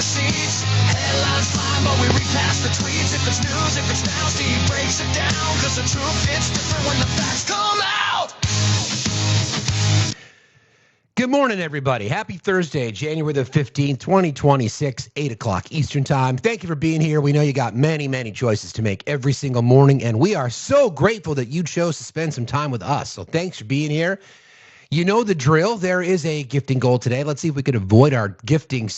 receipts. Headlines flying, but we read past the tweets. If it's news, if it's now, Steve breaks it down. Cause the truth hits different when the facts come out. Good morning, everybody. Happy Thursday, January the 15th, 2026, 8 o'clock Eastern Time. Thank you for being here. We know you got many, many choices to make every single morning, and we are so grateful that you chose to spend some time with us. So thanks for being here. You know the drill. There is a gifting goal today. Let's see if we could avoid our gifting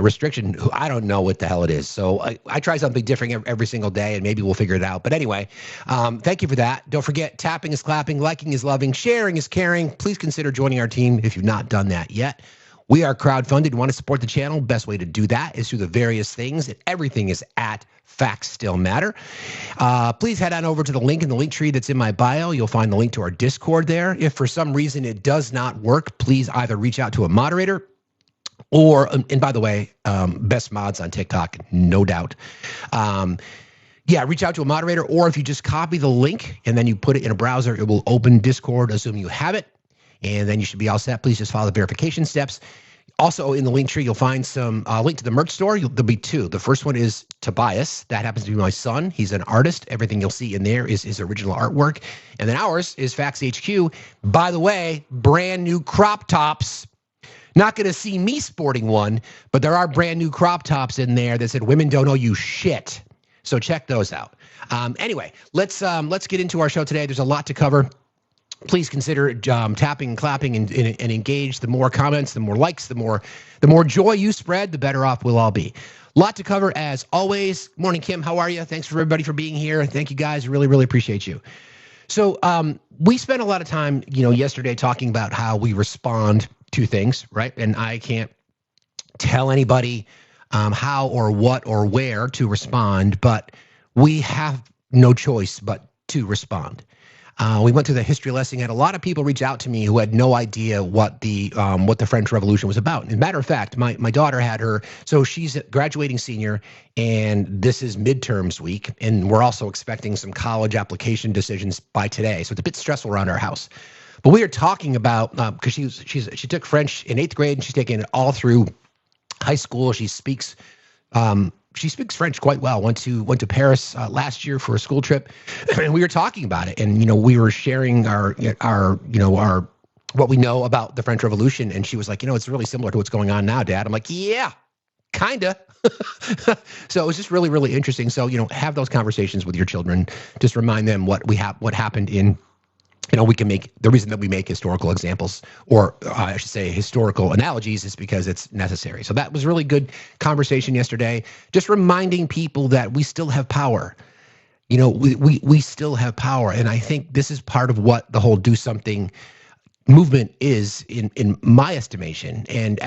restriction. I don't know what the hell it is. So I try something different every single day, and maybe we'll figure it out. But anyway, thank you for that. Don't forget, tapping is clapping, liking is loving, sharing is caring. Please consider joining our team if you've not done that yet. We are crowdfunded. Want to support the channel? Best way to do that is through the various things. And everything is at Factsstillmatter. Please head on over to the link in the link tree that's in my bio. You'll find the link to our Discord there. If for some reason it does not work, please either reach out to a moderator or, and by the way, best mods on TikTok, no doubt. Reach out to a moderator, or if you just copy the link and then you put it in a browser, it will open Discord, assuming you have it. And then you should be all set. Please just follow the verification steps. Also, in the link tree, you'll find some link to the merch store. There'll be two. The first one is Tobias. That happens to be my son. He's an artist. Everything you'll see in there is his original artwork. And then ours is Facts HQ. By the way, brand new crop tops. Not going to see me sporting one, but there are brand new crop tops in there that said "Women don't owe you shit." So check those out. Anyway, let's get into our show today. There's a lot to cover. Please consider tapping and clapping and engage. The more comments, the more likes, the more joy you spread, the better off we'll all be. Lot to cover as always. Morning, Kim. How are you? Thanks for everybody for being here. Thank you guys. Really, really appreciate you. So we spent a lot of time, yesterday talking about how we respond to things, right? And I can't tell anybody how or what or where to respond, but we have no choice but to respond. We went through the history lesson. Had a lot of people reach out to me who had no idea what the French Revolution was about. As a matter of fact, my daughter had her. So she's a graduating senior, and this is midterms week, and we're also expecting some college application decisions by today. So it's a bit stressful around our house. But we are talking about because she took French in 8th grade, and she's taken it all through high school. She speaks French quite well. Went to Paris last year for a school trip, and we were talking about it. And we were sharing our what we know about the French Revolution. And she was like, it's really similar to what's going on now, Dad. I'm like, yeah, kinda. So it was just really, really interesting. So have those conversations with your children. Just remind them what happened in. We can make the reason that we make historical examples, or I should say historical analogies, is because it's necessary. So that was really good conversation yesterday. Just reminding people that we still have power. We still have power. And I think this is part of what the whole do something movement is in my estimation. And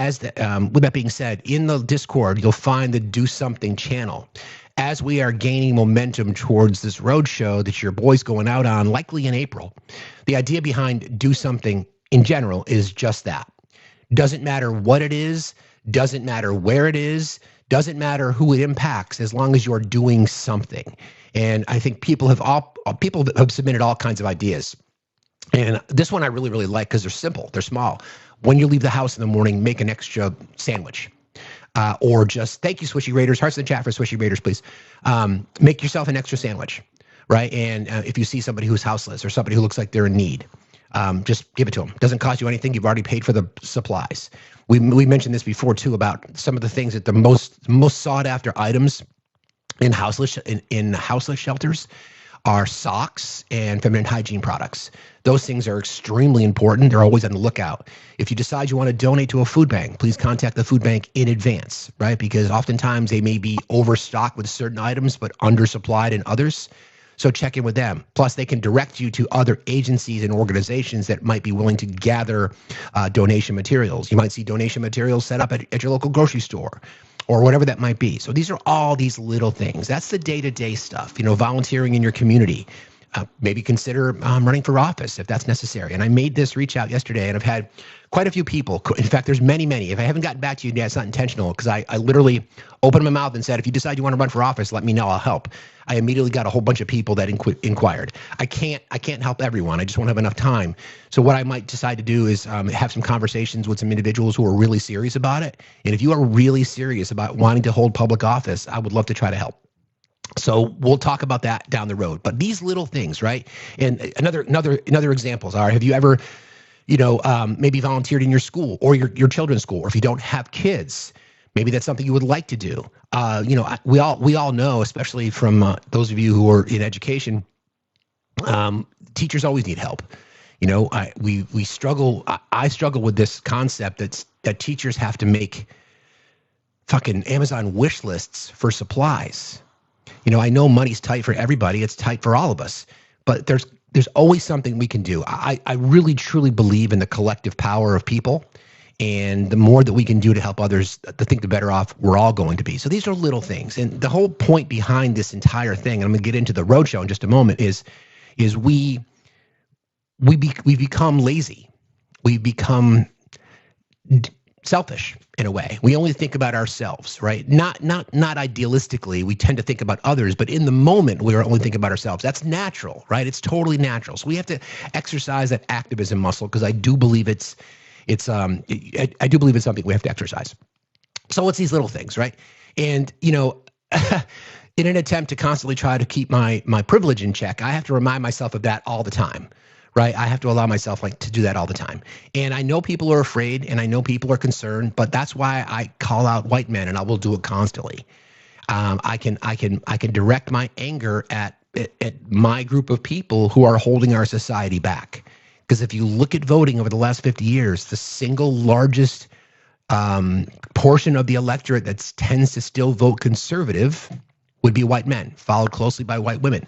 with that being said, in the Discord, you'll find the do something channel. As we are gaining momentum towards this roadshow that your boy's going out on, likely in April, the idea behind do something in general is just that. Doesn't matter what it is, doesn't matter where it is, doesn't matter who it impacts, as long as you're doing something. And I think people have submitted all kinds of ideas. And this one I really, really like because they're simple, they're small. When you leave the house in the morning, make an extra sandwich. Or just, thank you, Swishy Raiders. Hearts in the chat for Swishy Raiders, please. Make yourself an extra sandwich, right? And if you see somebody who's houseless or somebody who looks like they're in need, just give it to them. Doesn't cost you anything. You've already paid for the supplies. We mentioned this before too about some of the things that the most sought after items in houseless shelters are socks and feminine hygiene products. Those things are extremely important. They're always on the lookout. If you decide you want to donate to a food bank, please contact the food bank in advance, right? Because oftentimes they may be overstocked with certain items, but undersupplied in others. So check in with them. Plus, they can direct you to other agencies and organizations that might be willing to gather donation materials. You might see donation materials set up at your local grocery store, or whatever that might be. So these are all these little things. That's the day-to-day stuff, volunteering in your community, maybe consider running for office if that's necessary. And I made this reach out yesterday, and I've had quite a few people. In fact, there's many. If I haven't gotten back to you yet, it's not intentional, because I literally opened my mouth and said, if you decide you want to run for office, let me know. I'll help. I immediately got a whole bunch of people that inquired. I can't help everyone. I just won't have enough time. So what I might decide to do is have some conversations with some individuals who are really serious about it. And if you are really serious about wanting to hold public office, I would love to try to help. So we'll talk about that down the road. But these little things, right? And another examples are: have you ever, maybe volunteered in your school or your children's school? Or if you don't have kids, maybe that's something you would like to do. We all know, especially from those of you who are in education, teachers always need help. We struggle. I struggle with this concept that teachers have to make fucking Amazon wish lists for supplies. I know money's tight for everybody. It's tight for all of us, but there's always something we can do. I really, truly believe in the collective power of people, and the more that we can do to help others, I think the better off we're all going to be. So these are little things. And the whole point behind this entire thing, and I'm going to get into the roadshow in just a moment, is we've become lazy. We've become selfish in a way. We only think about ourselves, right? Not idealistically. We tend to think about others, but in the moment, we're only thinking about ourselves. That's natural, right? It's totally natural. So we have to exercise that activism muscle, because I do believe I do believe it's something we have to exercise. So it's these little things, right? And in an attempt to constantly try to keep my privilege in check, I have to remind myself of that all the time. Right? I have to allow myself to do that all the time. And I know people are afraid, and I know people are concerned, but that's why I call out white men, and I will do it constantly. I can direct my anger at my group of people who are holding our society back. Because if you look at voting over the last 50 years, the single largest portion of the electorate that tends to still vote conservative would be white men, followed closely by white women.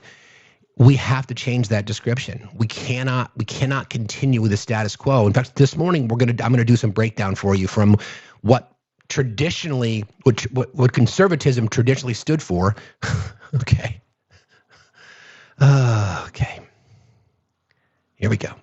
We have to change that description. We cannot continue with the status quo. In fact, this morning I'm gonna do some breakdown for you from what conservatism traditionally stood for. Okay. Okay. Here we go.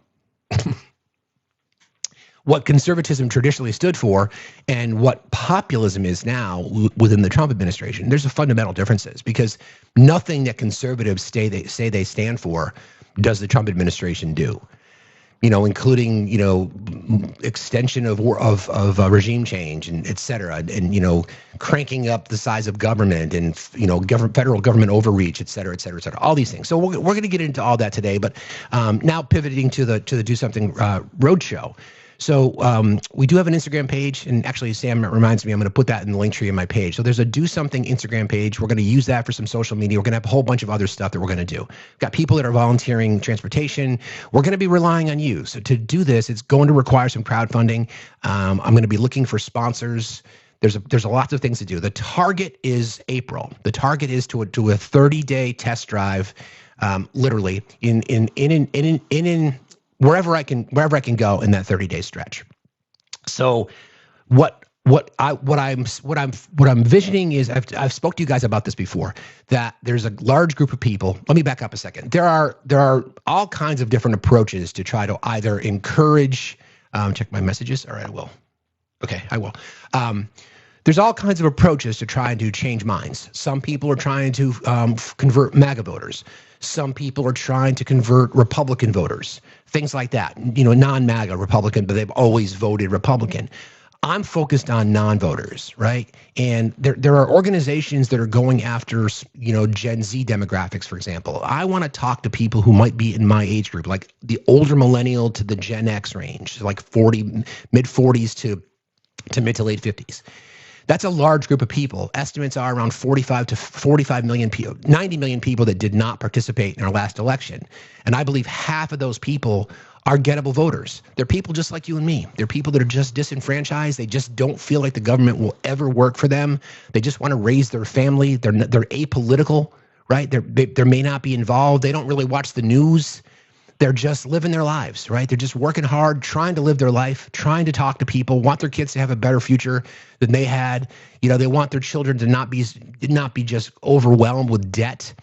What conservatism traditionally stood for and what populism is now within the Trump administration. There's a fundamental differences, because nothing that conservatives say they stand for does the Trump administration do. Including extension of regime change and et cetera, and cranking up the size of government and federal government overreach, et cetera, et cetera, et cetera. All these things. So we're going to get into all that today, but now pivoting to the Do Something Roadshow. So we do have an Instagram page, and actually Sam reminds me, I'm going to put that in the link tree in my page. So there's a Do Something Instagram page. We're going to use that for some social media. We're going to have a whole bunch of other stuff that we're going to do. We've got people that are volunteering transportation. We're going to be relying on you. So to do this, it's going to require some crowdfunding. I'm going to be looking for sponsors. There's a lot of things to do. The target is April. The target is to a 30-day test drive, literally in wherever I can go in that 30-day stretch. So what I'm visioning is, I've spoke to you guys about this before, that there's a large group of people. Let me back up a second. There are all kinds of different approaches to try to either encourage, check my messages. All right, I will. Okay, I will. There's all kinds of approaches to try to change minds. Some people are trying to convert MAGA voters. Some people are trying to convert Republican voters, things like that. Non-MAGA Republican, but they've always voted Republican. I'm focused on non-voters, right? And there are organizations that are going after, Gen Z demographics, for example. I want to talk to people who might be in my age group, like the older millennial to the Gen X range, like mid 40s to mid to late 50s. That's a large group of people. Estimates are around 45 to 45 million people, 90 million people that did not participate in our last election. And I believe half of those people are gettable voters. They're people just like you and me. They're people that are just disenfranchised. They just don't feel like the government will ever work for them. They just want to raise their family. They're apolitical, right? They may not be involved. They don't really watch the news. They're just living their lives, right? They're just working hard, trying to live their life, trying to talk to people, want their kids to have a better future than they had. They want their children to not be just overwhelmed with debt,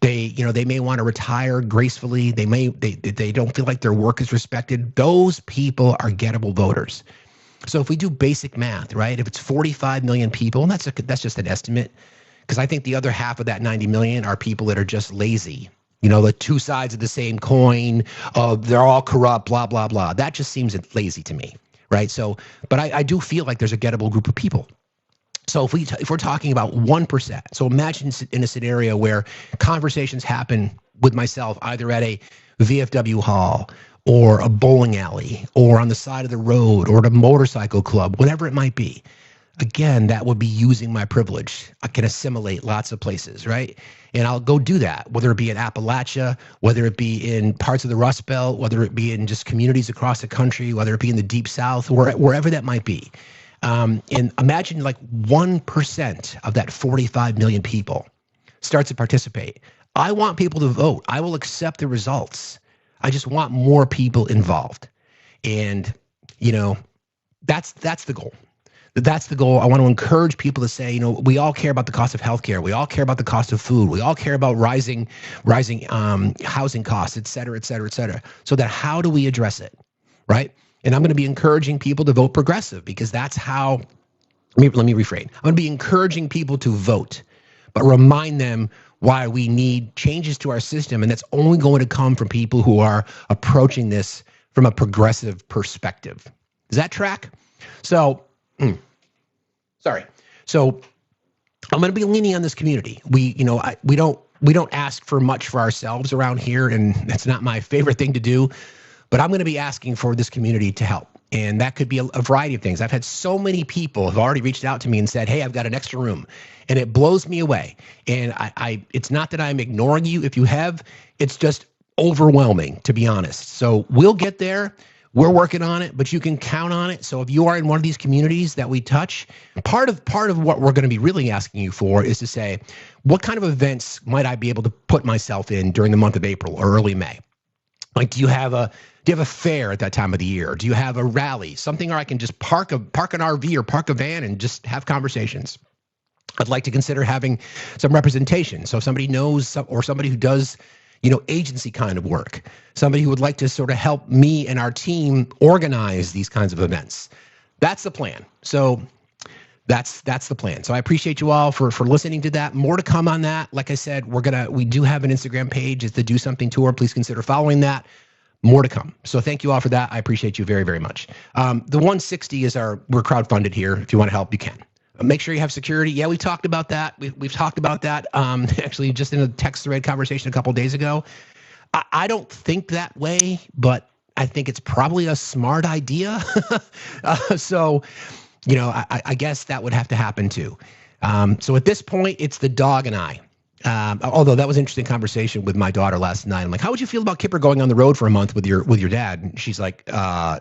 They may want to retire gracefully. They don't feel like their work is respected. Those people are gettable voters. So if we do basic math, right? If it's 45 million people, and that's just an estimate, because I think the other half of that 90 million are people that are just lazy. The two sides of the same coin, they're all corrupt, blah, blah, blah. That just seems lazy to me, right? So, but I do feel like there's a gettable group of people. So if we're talking about 1%, so imagine in a scenario where conversations happen with myself either at a VFW hall or a bowling alley or on the side of the road or at a motorcycle club, whatever it might be. Again, that would be using my privilege. I can assimilate lots of places, right? And I'll go do that, whether it be in Appalachia, whether it be in parts of the Rust Belt, whether it be in just communities across the country, whether it be in the Deep South, wherever that might be. And imagine like 1% of that 45 million people starts to participate. I want people to vote. I will accept the results. I just want more people involved. And, that's the goal. That's the goal. I want to encourage people to say, we all care about the cost of healthcare. We all care about the cost of food. We all care about rising housing costs, et cetera, et cetera, et cetera. So that how do we address it, right? And I'm going to be encouraging people to vote progressive because that's how, let me refrain. I'm going to be encouraging people to vote, but remind them why we need changes to our system. And that's only going to come from people who are approaching this from a progressive perspective. Does that track? So, So I'm going to be leaning on this community. We don't ask for much for ourselves around here, and that's not my favorite thing to do. But I'm going to be asking for this community to help. And that could be a variety of things. I've had so many people have already reached out to me and said, hey, I've got an extra room. And it blows me away. And it's not that I'm ignoring you if you have, it's just overwhelming, to be honest. So we'll get there. We're working on it, but you can count on it. So if you are in one of these communities that we touch, part of what we're going to be really asking you for is to say, what kind of events might I be able to put myself in during the month of April or early May? Like, do you have a fair at that time of the year? Do you have a rally, something where I can just park an RV or park a van and just have conversations? I'd like to consider having some representation. So if somebody knows or somebody who does, agency kind of work, somebody who would like to sort of help me and our team organize these kinds of events. That's the plan. So that's the plan. So I appreciate you all for listening to that. More to come on that. Like I said, we do have an Instagram page. It's the Do Something Tour. Please consider following that. More to come. So thank you all for that. I appreciate you very, very much. The 160 is we're crowdfunded here. If you want to help, you can. Make sure you have security. Yeah, we talked about that. We've talked about that actually just in a text thread conversation a couple of days ago. I don't think that way, but I think it's probably a smart idea. So, I guess that would have to happen too. So at this point, it's the dog and I. Although that was an interesting conversation with my daughter last night. I'm like, how would you feel about Kipper going on the road for a month with your dad? And she's like,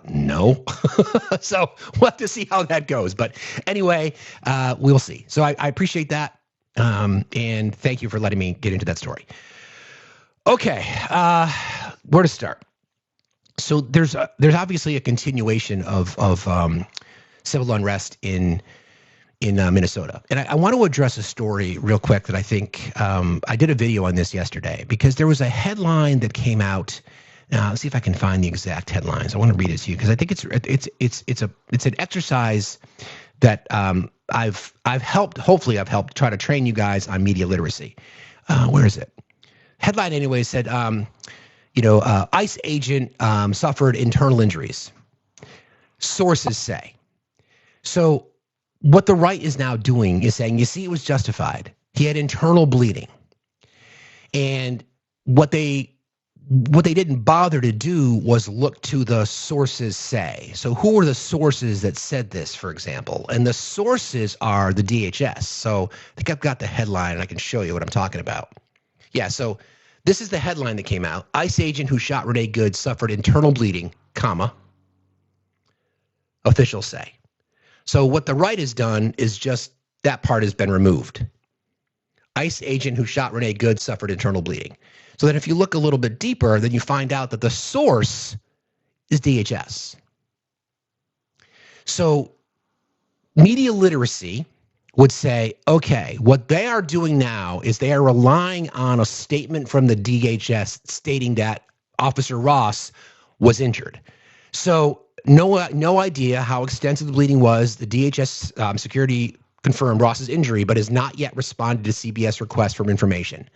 no. So we'll have to see how that goes. But anyway, we'll see. So I appreciate that. And thank you for letting me get into that story. Okay. Where to start? So there's obviously a continuation of civil unrest in Minnesota. And I want to address a story real quick that I think I did a video on this yesterday because there was a headline that came out. Let's see if I can find the exact headlines. I want to read it to you because I think it's an exercise that I've helped. Hopefully, I've helped try to train you guys on media literacy. Where is it? Headline anyway said, ICE agent suffered internal injuries. Sources say. So what the right is now doing is saying, you see, it was justified. He had internal bleeding. And what they didn't bother to do was look to the sources say. So who are the sources that said this, for example? And the sources are the DHS. So I think I've got the headline and I can show you what I'm talking about. Yeah, so this is the headline that came out. ICE agent who shot Renee Good suffered internal bleeding, officials say. So what the right has done is just that part has been removed. ICE agent who shot Renee Good suffered internal bleeding. So then if you look a little bit deeper, then you find out that the source is DHS. So media literacy would say, okay, what they are doing now is they are relying on a statement from the DHS stating that Officer Ross was injured. So no idea how extensive the bleeding was. The DHS security confirmed Ross's injury, but has not yet responded to CBS requests for information.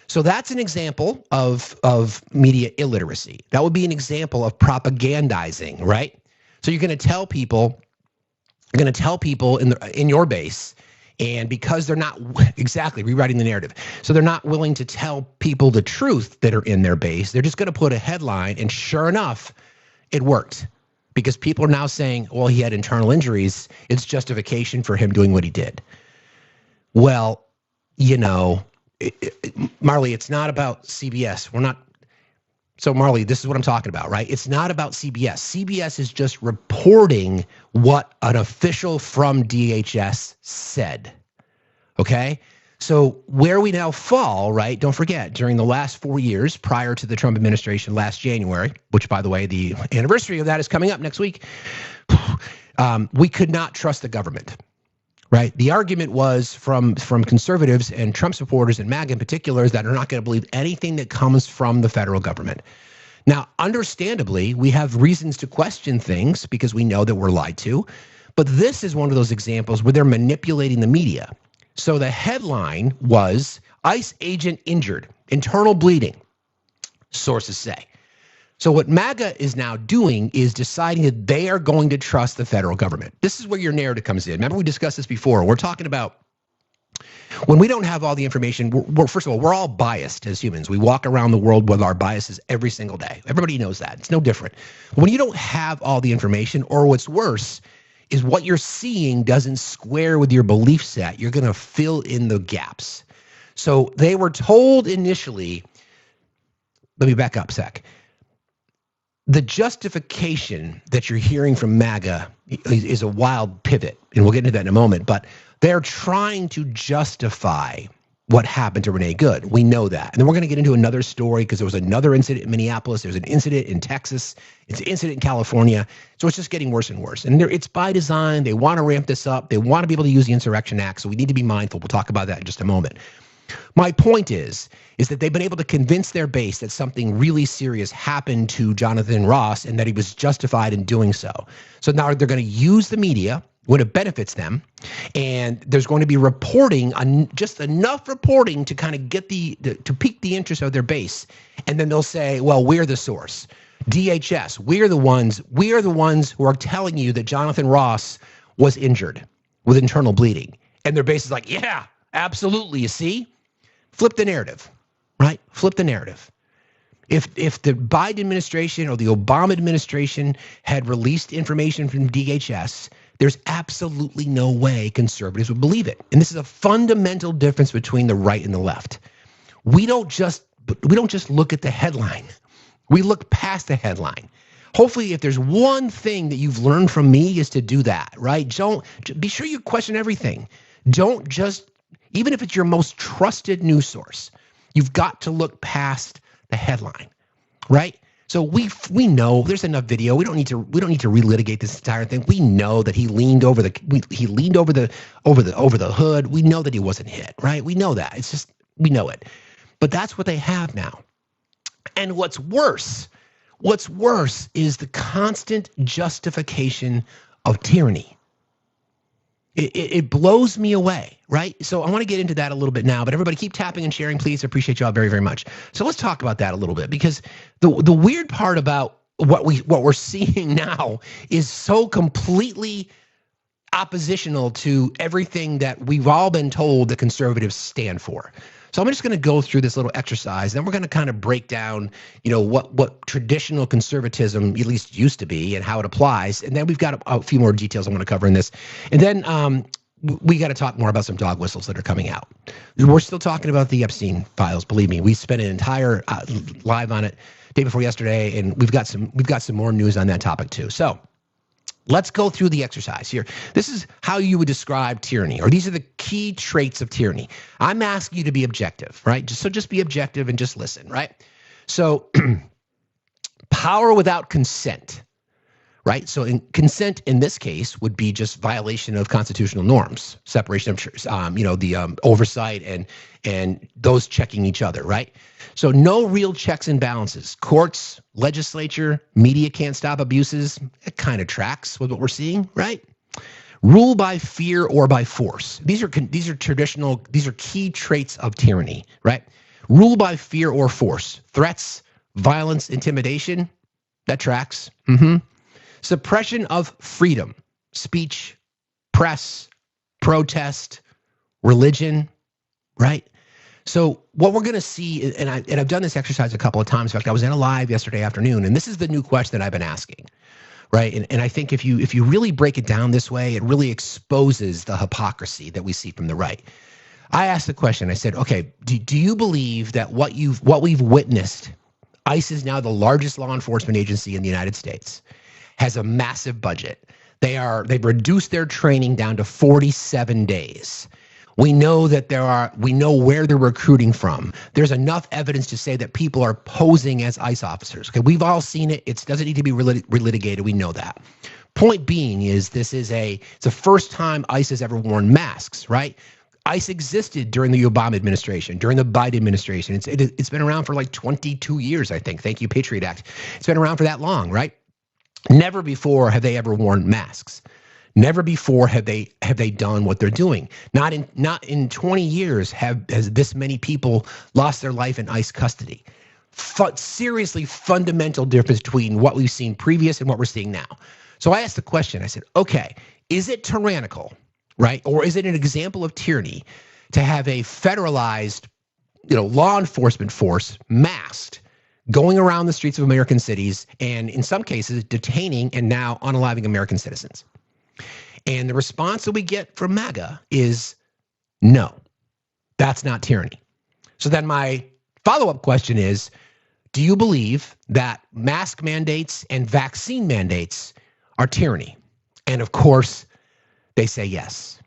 So that's an example of media illiteracy. That would be an example of propagandizing, right? So you're going to tell people in your base, and because they're not exactly rewriting the narrative, so they're not willing to tell people the truth that are in their base. They're just going to put a headline, and sure enough, it worked because people are now saying, well, he had internal injuries. It's justification for him doing what he did. Well, Marley, it's not about CBS. So Marley, this is what I'm talking about, right? It's not about CBS. CBS is just reporting what an official from DHS said, okay? So where we now fall, right? Don't forget, during the last 4 years prior to the Trump administration last January, which, by the way, the anniversary of that is coming up next week, we could not trust the government. Right. The argument was from conservatives and Trump supporters and MAGA in particular is that they're not going to believe anything that comes from the federal government. Now, understandably, we have reasons to question things because we know that we're lied to. But this is one of those examples where they're manipulating the media. So the headline was ICE agent injured, internal bleeding, sources say. So what MAGA is now doing is deciding that they are going to trust the federal government. This is where your narrative comes in. Remember, we discussed this before. We're talking about when we don't have all the information. First of all, we're all biased as humans. We walk around the world with our biases every single day. Everybody knows that. It's no different. When you don't have all the information, or what's worse, is what you're seeing doesn't square with your belief set, you're going to fill in the gaps. So they were told initially, let me back up a sec. The justification that you're hearing from MAGA is a wild pivot, and we'll get into that in a moment, but they're trying to justify what happened to Renee Good. We know that. And then we're going to get into another story because there was another incident in Minneapolis. There's an incident in Texas. It's an incident in California. So it's just getting worse and worse. And it's by design. They want to ramp this up. They want to be able to use the Insurrection Act. So we need to be mindful. We'll talk about that in just a moment. My point is that they've been able to convince their base that something really serious happened to Jonathan Ross and that he was justified in doing so. So now they're going to use the media when it benefits them, and there's going to be reporting, just enough reporting to kind of get to pique the interest of their base. And then they'll say, well, we're the source. DHS, we're the ones who are telling you that Jonathan Ross was injured with internal bleeding. And their base is like, yeah, absolutely, you see? Flip the narrative, right? Flip the narrative. If the Biden administration or the Obama administration had released information from DHS, there's absolutely no way conservatives would believe it. And this is a fundamental difference between the right and the left. We don't just look at the headline. We look past the headline. Hopefully, if there's one thing that you've learned from me is to do that, right? Be sure you question everything. Don't just, even if it's your most trusted news source, you've got to look past the headline, right? So we know there's enough video. We don't need to relitigate this entire thing. We know that he leaned over the hood. We know that he wasn't hit, right? We know that. It's just, we know it. But that's what they have now. And what's worse is the constant justification of tyranny. It blows me away, right? So I want to get into that a little bit now, but everybody keep tapping and sharing, please. I appreciate y'all very, very much. So let's talk about that a little bit, because the weird part about what we're seeing now is so completely oppositional to everything that we've all been told the conservatives stand for. So I'm just going to go through this little exercise, then we're going to kind of break down, what traditional conservatism at least used to be and how it applies. And then we've got a few more details I want to cover in this. And then we got to talk more about some dog whistles that are coming out. We're still talking about the Epstein files. Believe me, we spent an entire live on it day before yesterday, and we've got some more news on that topic too. So let's go through the exercise here. This is how you would describe tyranny, or these are the key traits of tyranny. I'm asking you to be objective, right? Just be objective and just listen, right? So power without consent, right? So consent in this case would be just violation of constitutional norms, separation of the oversight and those checking each other, right? So no real checks and balances. Courts, legislature, media can't stop abuses. It kind of tracks with what we're seeing, right? Rule by fear or by force. These are key traits of tyranny, right? Rule by fear or force. Threats, violence, intimidation. That tracks. Suppression of freedom, speech, press, protest, religion, right? So what we're going to see, and I've done this exercise a couple of times. In fact, I was in a live yesterday afternoon, and this is the new question that I've been asking, right? And I think if you really break it down this way, it really exposes the hypocrisy that we see from the right. I asked the question. I said, okay, do you believe that what we've witnessed? ICE is now the largest law enforcement agency in the United States. Has a massive budget. They've reduced their training down to 47 days. We know we know where they're recruiting from. There's enough evidence to say that people are posing as ICE officers. Okay, we've all seen it. It doesn't need to be relitigated. We know that. Point being is it's the first time ICE has ever worn masks, right? ICE existed during the Obama administration, during the Biden administration. It's been around for like 22 years, I think. Thank you, Patriot Act. It's been around for that long, right? Never before have they ever worn masks. Never before have they done what they're doing. Not in 20 years has this many people lost their life in ICE custody. Seriously fundamental difference between what we've seen previous and what we're seeing now. So I asked the question. I said, okay, is it tyrannical, right? Or is it an example of tyranny to have a federalized, law enforcement force masked, going around the streets of American cities and in some cases detaining and now unaliving American citizens? And the response that we get from MAGA is no, that's not tyranny. So then my follow-up question is, do you believe that mask mandates and vaccine mandates are tyranny? And of course, they say yes.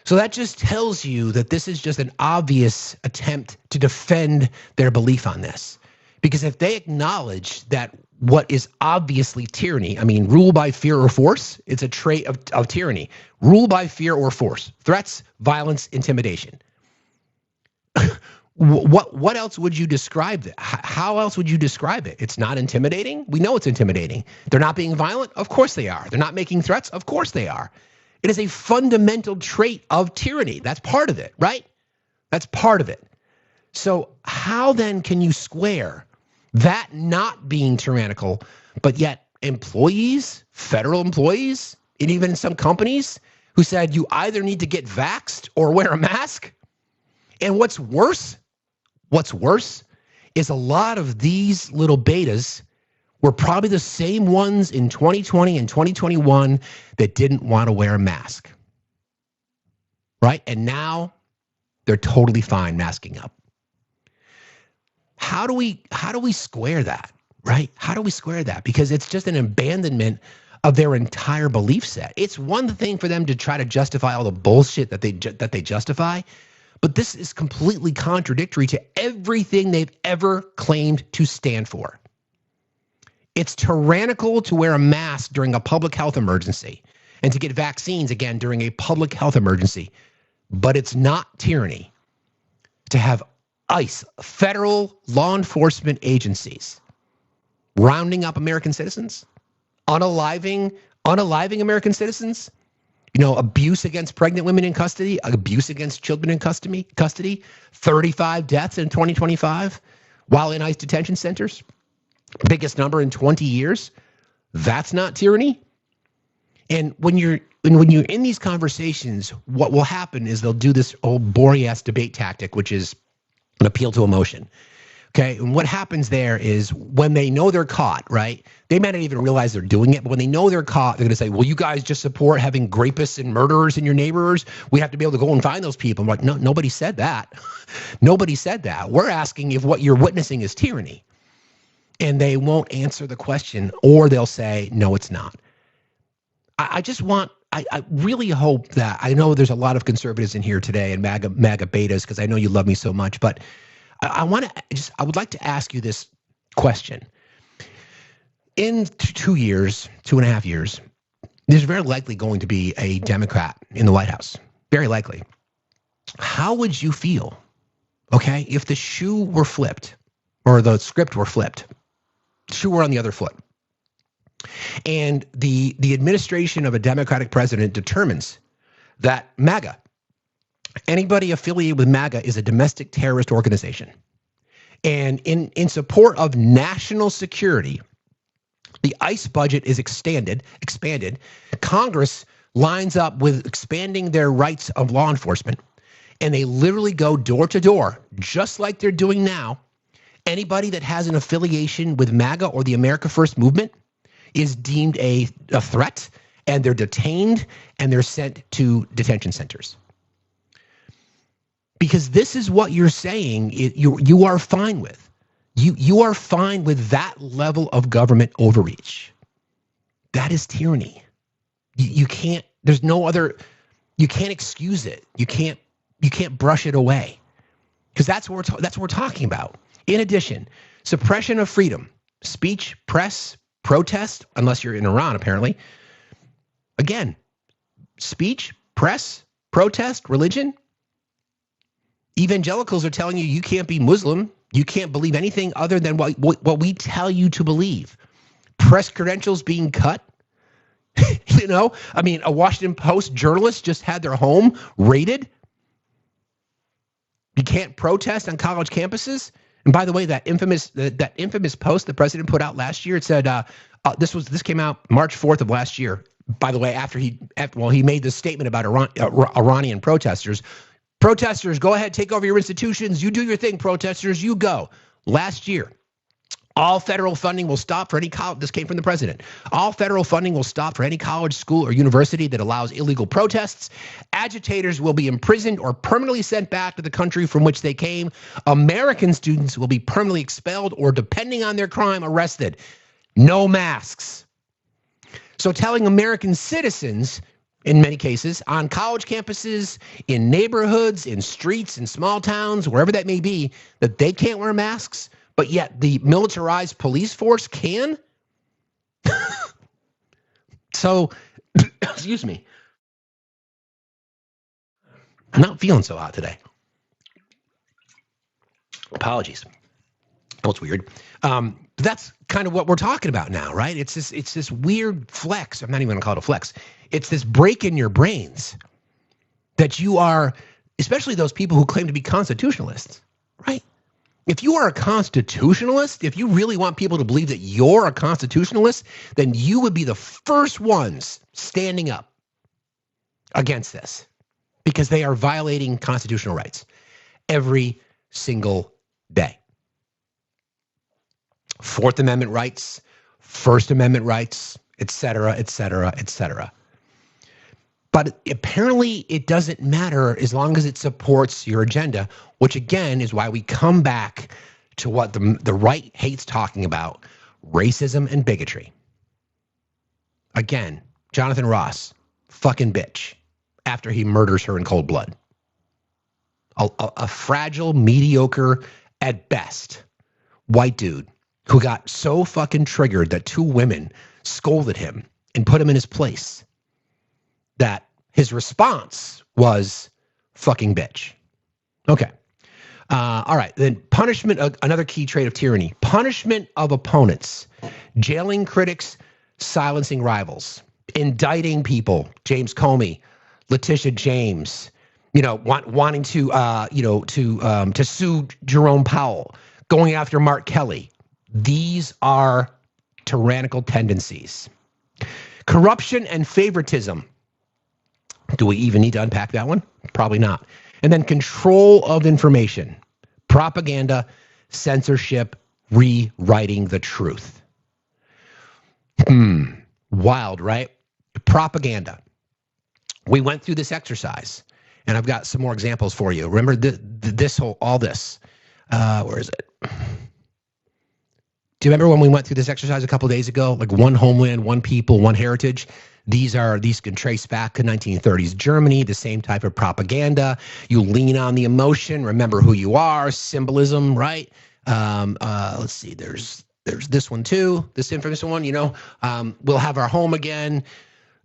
So that just tells you that this is just an obvious attempt to defend their belief on this. Because if they acknowledge that what is obviously tyranny, rule by fear or force, it's a trait of tyranny. Rule by fear or force, threats, violence, intimidation. What else would you describe it? How else would you describe it? It's not intimidating? We know it's intimidating. They're not being violent? Of course they are. They're not making threats? Of course they are. It is a fundamental trait of tyranny. That's part of it, right? That's part of it. So how then can you square that not being tyrannical, but yet employees, federal employees, and even some companies who said you either need to get vaxxed or wear a mask? And what's worse is a lot of these little betas were probably the same ones in 2020 and 2021 that didn't want to wear a mask, right? And now they're totally fine masking up. How do we square that, right? How do we square that? Because it's just an abandonment of their entire belief set. It's one thing for them to try to justify all the bullshit that they justify, but this is completely contradictory to everything they've ever claimed to stand for. It's tyrannical to wear a mask during a public health emergency and to get vaccines again during a public health emergency, but it's not tyranny to have ICE, federal law enforcement agencies, rounding up American citizens, unaliving American citizens, abuse against pregnant women in custody, abuse against children in custody, 35 deaths in 2025 while in ICE detention centers, biggest number in 20 years. That's not tyranny. And when you're in these conversations, what will happen is they'll do this old boring ass debate tactic, which is an appeal to emotion. Okay. And what happens there is when they know they're caught, right? They might not even realize they're doing it, but when they know they're caught, they're going to say, well, you guys just support having rapists and murderers in your neighbors. We have to be able to go and find those people. I'm like, no, nobody said that. Nobody said that. We're asking if what you're witnessing is tyranny. And they won't answer the question, or they'll say, no, it's not. I really hope that, I know there's a lot of conservatives in here today and MAGA betas, because I know you love me so much, but I would like to ask you this question. in 2 years, 2.5 years, there's very likely going to be a Democrat in the White House. Very likely. How would you feel, okay, if the shoe were flipped or the script were flipped? Shoe were on the other foot. And the administration of a Democratic president determines that MAGA, anybody affiliated with MAGA, is a domestic terrorist organization. And in support of national security, the ICE budget is expanded. Congress lines up with expanding their rights of law enforcement. And they literally go door to door, just like they're doing now. Anybody that has an affiliation with MAGA or the America First movement is deemed a threat, and they're detained and they're sent to detention centers. Because this is what you're saying you are fine with. You are fine with that level of government overreach. That is tyranny. You can't, there's no other, you can't excuse it. You can't brush it away. Because that's what we're talking about. In addition, suppression of freedom, speech, press, protest, unless you're in Iran apparently. Again, speech, press, protest, religion. Evangelicals are telling you you can't be Muslim. You can't believe anything other than what we tell you to believe. Press credentials being cut. You know, I mean, a Washington Post journalist just had their home raided. You can't protest on college campuses. And by the way, that infamous post the president put out last year, it said this came out March 4th of last year. By the way, after he made this statement about Iranian protesters. Protesters, go ahead, take over your institutions. You do your thing, protesters, you go. Last year, all federal funding will stop for any college. This came from the president. All federal funding will stop for any college, school, or university that allows illegal protests. Agitators will be imprisoned or permanently sent back to the country from which they came. American students will be permanently expelled or, depending on their crime, arrested. No masks. So telling American citizens, in many cases, on college campuses, in neighborhoods, in streets, in small towns, wherever that may be, that they can't wear masks, but yet the militarized police force can? So, excuse me. I'm not feeling so hot today. Apologies. Oh, it's weird. But that's kind of what we're talking about now, right? It's this weird flex. I'm not even going to call it a flex. It's this break in your brains that you are, especially those people who claim to be constitutionalists, right? If you are a constitutionalist, if you really want people to believe that you're a constitutionalist, then you would be the first ones standing up against this, because they are violating constitutional rights every single day. Fourth Amendment rights, First Amendment rights, et cetera, et cetera, et cetera. But apparently it doesn't matter as long as it supports your agenda, which again is why we come back to what the right hates talking about: racism and bigotry. Again, Jonathan Ross, fucking bitch, after he murders her in cold blood. A fragile, mediocre, at best, white dude who got so fucking triggered that two women scolded him and put him in his place, that his response was fucking bitch. Okay. All right. Then punishment, another key trait of tyranny. Punishment of opponents. Jailing critics, silencing rivals. Indicting people. James Comey, Letitia James, wanting to sue Jerome Powell, going after Mark Kelly. These are tyrannical tendencies. Corruption and favoritism. Do we even need to unpack that one? Probably not. And then control of information, propaganda, censorship, rewriting the truth. Wild, right? Propaganda. We went through this exercise, and I've got some more examples for you. Remember all this. Where is it? Do you remember when we went through this exercise a couple of days ago? Like one homeland, one people, one heritage. These can trace back to 1930s Germany, the same type of propaganda. You lean on the emotion, remember who you are, symbolism, right? Let's see, there's There's this one too, this infamous one, we'll have our home again.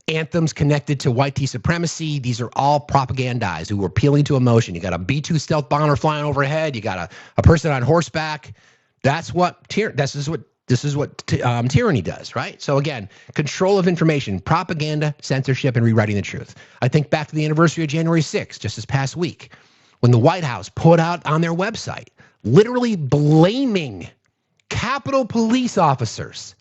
Anthems connected to white tea supremacy. These are all propagandized who are appealing to emotion. You got a B-2 stealth bomber flying overhead. You got a person on horseback. This is what tyranny does, right? So again, control of information, propaganda, censorship, and rewriting the truth. I think back to the anniversary of January 6th, just this past week, when the White House put out on their website, literally blaming Capitol Police officers.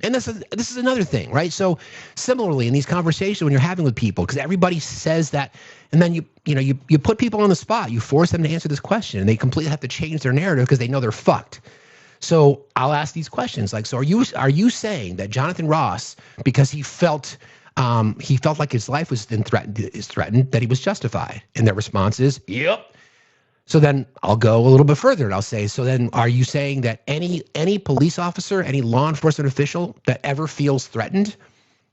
And this is another thing, right? So similarly, in these conversations when you're having with people, because everybody says that, and then you put people on the spot, you force them to answer this question, and they completely have to change their narrative because they know they're fucked. So I'll ask these questions like, so are you saying that Jonathan Ross, because he felt like his life was threatened, that he was justified? And their response is, yep. So then I'll go a little bit further and I'll say, so then are you saying that any police officer, any law enforcement official that ever feels threatened,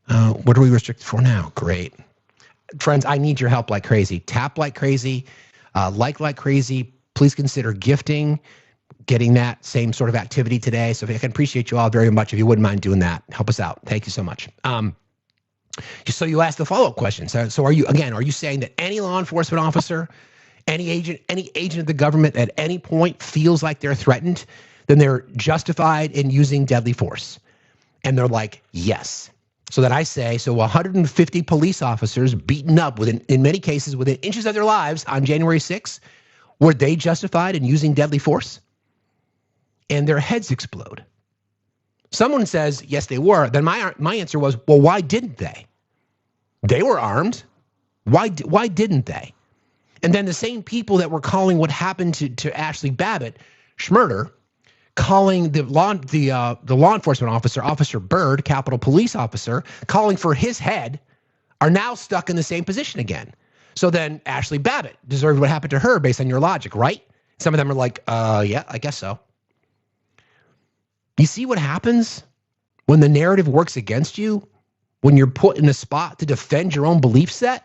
what are we restricted for now? Great. Friends, I need your help like crazy. Tap like crazy, like crazy. Please consider gifting, getting that same sort of activity today. So I can appreciate you all very much if you wouldn't mind doing that. Help us out. Thank you so much. So you asked the follow-up question. So are you saying that any law enforcement officer, any agent of the government at any point feels like they're threatened, then they're justified in using deadly force? And they're like, yes. So then I say, so 150 police officers beaten up in many cases within inches of their lives on January 6th, were they justified in using deadly force? And their heads explode. Someone says, yes, they were. Then my answer was, well, why didn't they? They were armed. Why didn't they? And then the same people that were calling what happened to Ashley Babbitt, Schmurder, calling the law enforcement officer, Officer Byrd, Capitol Police officer, calling for his head, are now stuck in the same position again. So then Ashley Babbitt deserved what happened to her based on your logic, right? Some of them are like, yeah, I guess so. You see what happens when the narrative works against you? When you're put in a spot to defend your own belief set?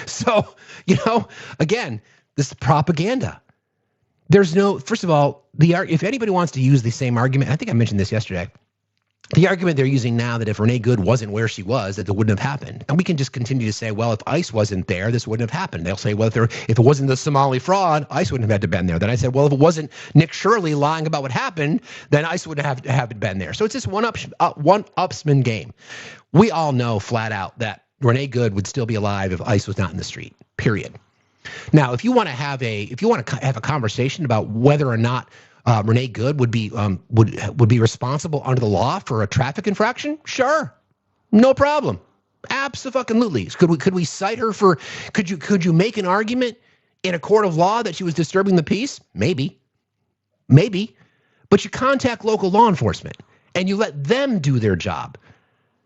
So, again, this is propaganda. There's no, first of all, if anybody wants to use the same argument, I think I mentioned this yesterday, the argument they're using now that if Renee Good wasn't where she was, that it wouldn't have happened. And we can just continue to say, well, if ICE wasn't there, this wouldn't have happened. They'll say, well, if it wasn't the Somali fraud, ICE wouldn't have had to been there. Then I said, well, if it wasn't Nick Shirley lying about what happened, then ICE wouldn't have been there. So it's this one-upsman game. We all know flat out that Renee Good would still be alive if ICE was not in the street, period. Now, if you want to have a conversation about whether or not Renee Good would be responsible under the law for a traffic infraction, sure, no problem, absolutely. Could we cite her for? Could you make an argument in a court of law that she was disturbing the peace? Maybe, but you contact local law enforcement and you let them do their job.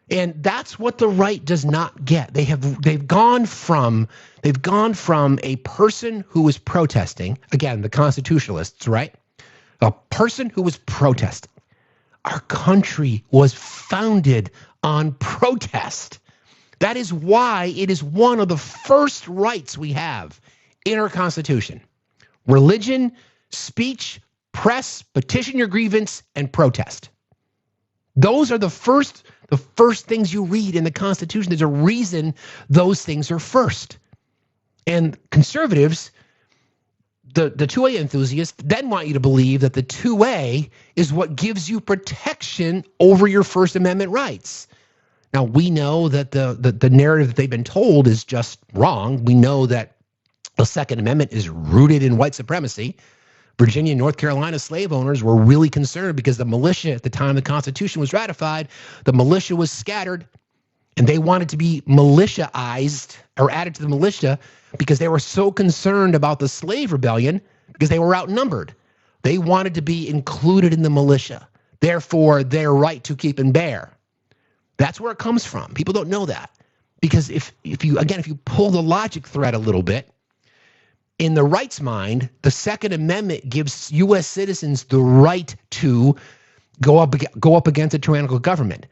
And that's what the right does not get. They've gone from a person who was protesting, again, the constitutionalists, right? A person who was protesting. Our country was founded on protest. That is why it is one of the first rights we have in our Constitution. Religion, speech, press, petition your grievance, and protest. Those are the first things you read in the Constitution. There's a reason those things are first. And conservatives, the 2A enthusiasts, then want you to believe that the 2A is what gives you protection over your First Amendment rights. Now, we know that the narrative that they've been told is just wrong. We know that the Second Amendment is rooted in white supremacy. Virginia and North Carolina slave owners were really concerned because the militia at the time the Constitution was ratified, the militia was scattered, and they wanted to be militiaized or added to the militia because they were so concerned about the slave rebellion because they were outnumbered. They wanted to be included in the militia. Therefore, their right to keep and bear. That's where it comes from. People don't know that because if you pull the logic thread a little bit, in the rights mind, the Second Amendment gives U.S. citizens the right to go up against a tyrannical government.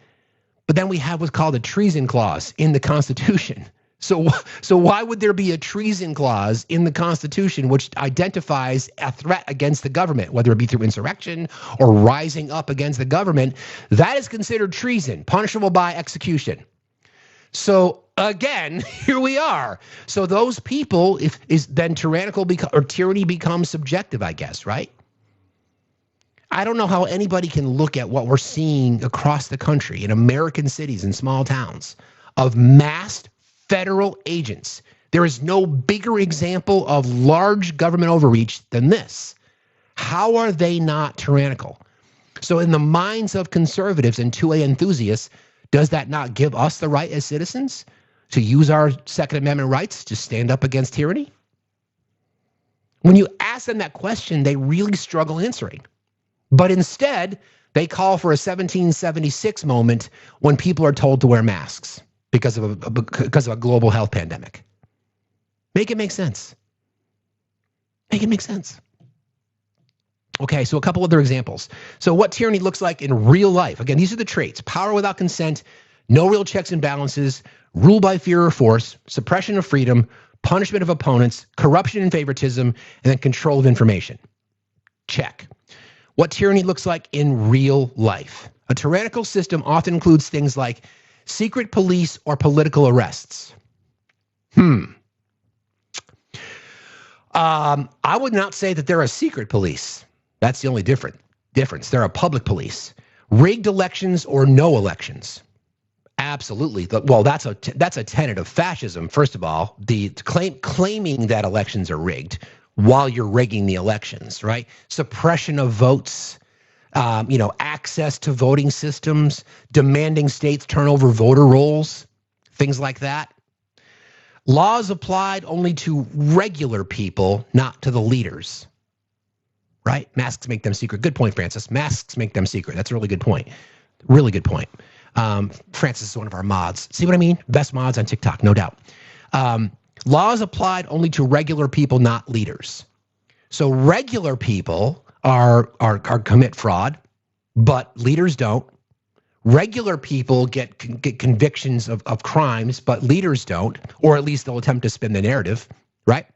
But then we have what's called a treason clause in the Constitution. So why would there be a treason clause in the Constitution which identifies a threat against the government, whether it be through insurrection or rising up against the government? That is considered treason, punishable by execution. So again, here we are. So those people, then tyrannical or tyranny becomes subjective, I guess, right? I don't know how anybody can look at what we're seeing across the country in American cities and small towns of masked federal agents. There is no bigger example of large government overreach than this. How are they not tyrannical? So in the minds of conservatives and 2A enthusiasts, does that not give us the right as citizens to use our Second Amendment rights to stand up against tyranny? When you ask them that question, they really struggle answering. But instead, they call for a 1776 moment when people are told to wear masks because of a global health pandemic. Make it make sense. Make it make sense. Okay, so a couple other examples. So what tyranny looks like in real life. Again, these are the traits: power without consent, no real checks and balances, rule by fear or force, suppression of freedom, punishment of opponents, corruption and favoritism, and then control of information. Check. What tyranny looks like in real life. A tyrannical system often includes things like secret police or political arrests. I would not say that they're a secret police. That's the only difference. They're a public police. Rigged elections or no elections. Absolutely. Well, that's a tenet of fascism. First of all, the claiming that elections are rigged while you're rigging the elections, right? Suppression of votes, access to voting systems, demanding states turn over voter rolls, things like that. Laws applied only to regular people, not to the leaders, right? Masks make them secret. Good point, Francis. Masks make them secret. That's a really good point. Really good point. Francis is one of our mods. See what I mean? Best mods on TikTok, no doubt. Laws applied only to regular people, not leaders. So regular people are commit fraud, but leaders don't. Regular people get convictions of crimes, but leaders don't, or at least they'll attempt to spin the narrative, right?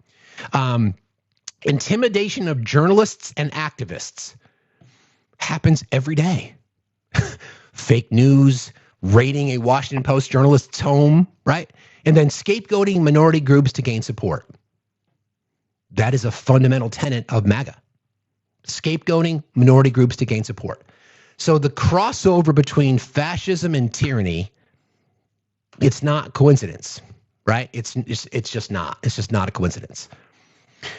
Intimidation of journalists and activists happens every day. Fake news, raiding a Washington Post journalist's home, right? And then scapegoating minority groups to gain support. That is a fundamental tenet of MAGA. Scapegoating minority groups to gain support. So the crossover between fascism and tyranny, it's not coincidence, right? It's just not. It's just not a coincidence.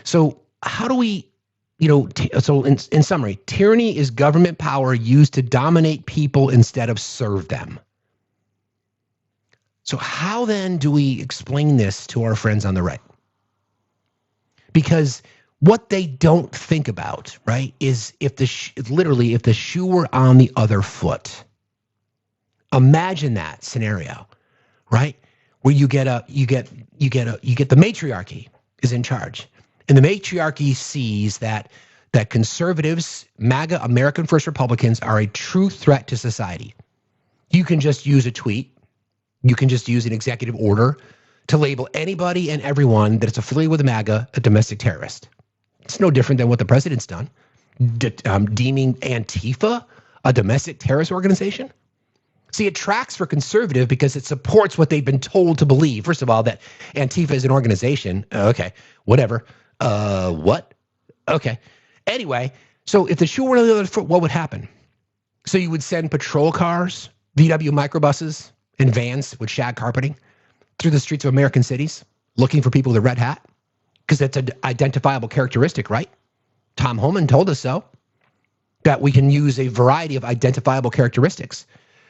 So how do we, so in summary, tyranny is government power used to dominate people instead of serve them. So how then do we explain this to our friends on the right? Because what they don't think about, right, is if the shoe were on the other foot. Imagine that scenario, right? Where you get the matriarchy is in charge. And the matriarchy sees that conservatives, MAGA, American First Republicans, are a true threat to society. You can just use a tweet. You can just use an executive order to label anybody and everyone that is affiliated with MAGA a domestic terrorist. It's no different than what the president's done, deeming Antifa a domestic terrorist organization. See, it tracks for conservative because it supports what they've been told to believe. First of all, that Antifa is an organization. Okay, whatever. What? Okay. Anyway, so if the shoe were on the other foot, what would happen? So you would send patrol cars, VW microbuses, and vans with shag carpeting through the streets of American cities looking for people with a red hat? Because that's an identifiable characteristic, right? Tom Homan told us so, that we can use a variety of identifiable characteristics.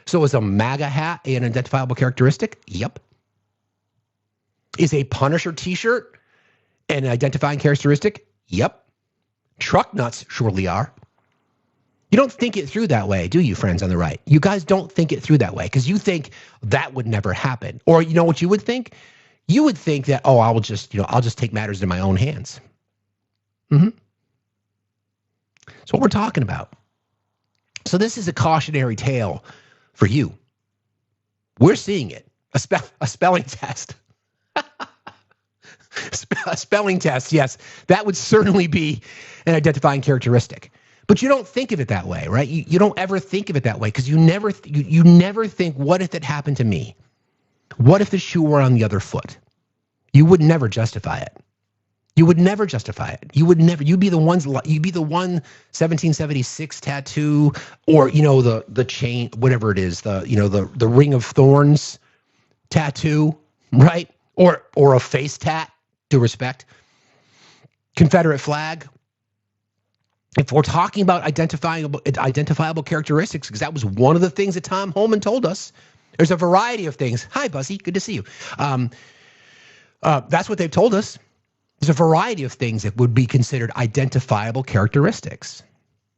So is a MAGA hat an identifiable characteristic? Yep. Is a Punisher t-shirt an identifying characteristic? Yep. Truck nuts surely are. You don't think it through that way, do you, friends on the right? You guys don't think it through that way because you think that would never happen. Or you know what you would think? You would think that, I'll just take matters in my own hands. That's what we're talking about. So this is a cautionary tale for you. We're seeing it. A spelling test. spelling test, yes, that would certainly be an identifying characteristic. But you don't think of it that way, right? You don't ever think of it that way because you never think, what if it happened to me? What if the shoe were on the other foot? You would never justify it. You would never justify it. You'd be the one 1776 tattoo, or the chain, whatever it is, the ring of thorns tattoo, right? Or a face tat, due respect. Confederate flag. If we're talking about identifiable characteristics, because that was one of the things that Tom Holman told us, there's a variety of things. Hi, Buzzy. Good to see you. That's what they've told us. There's a variety of things that would be considered identifiable characteristics.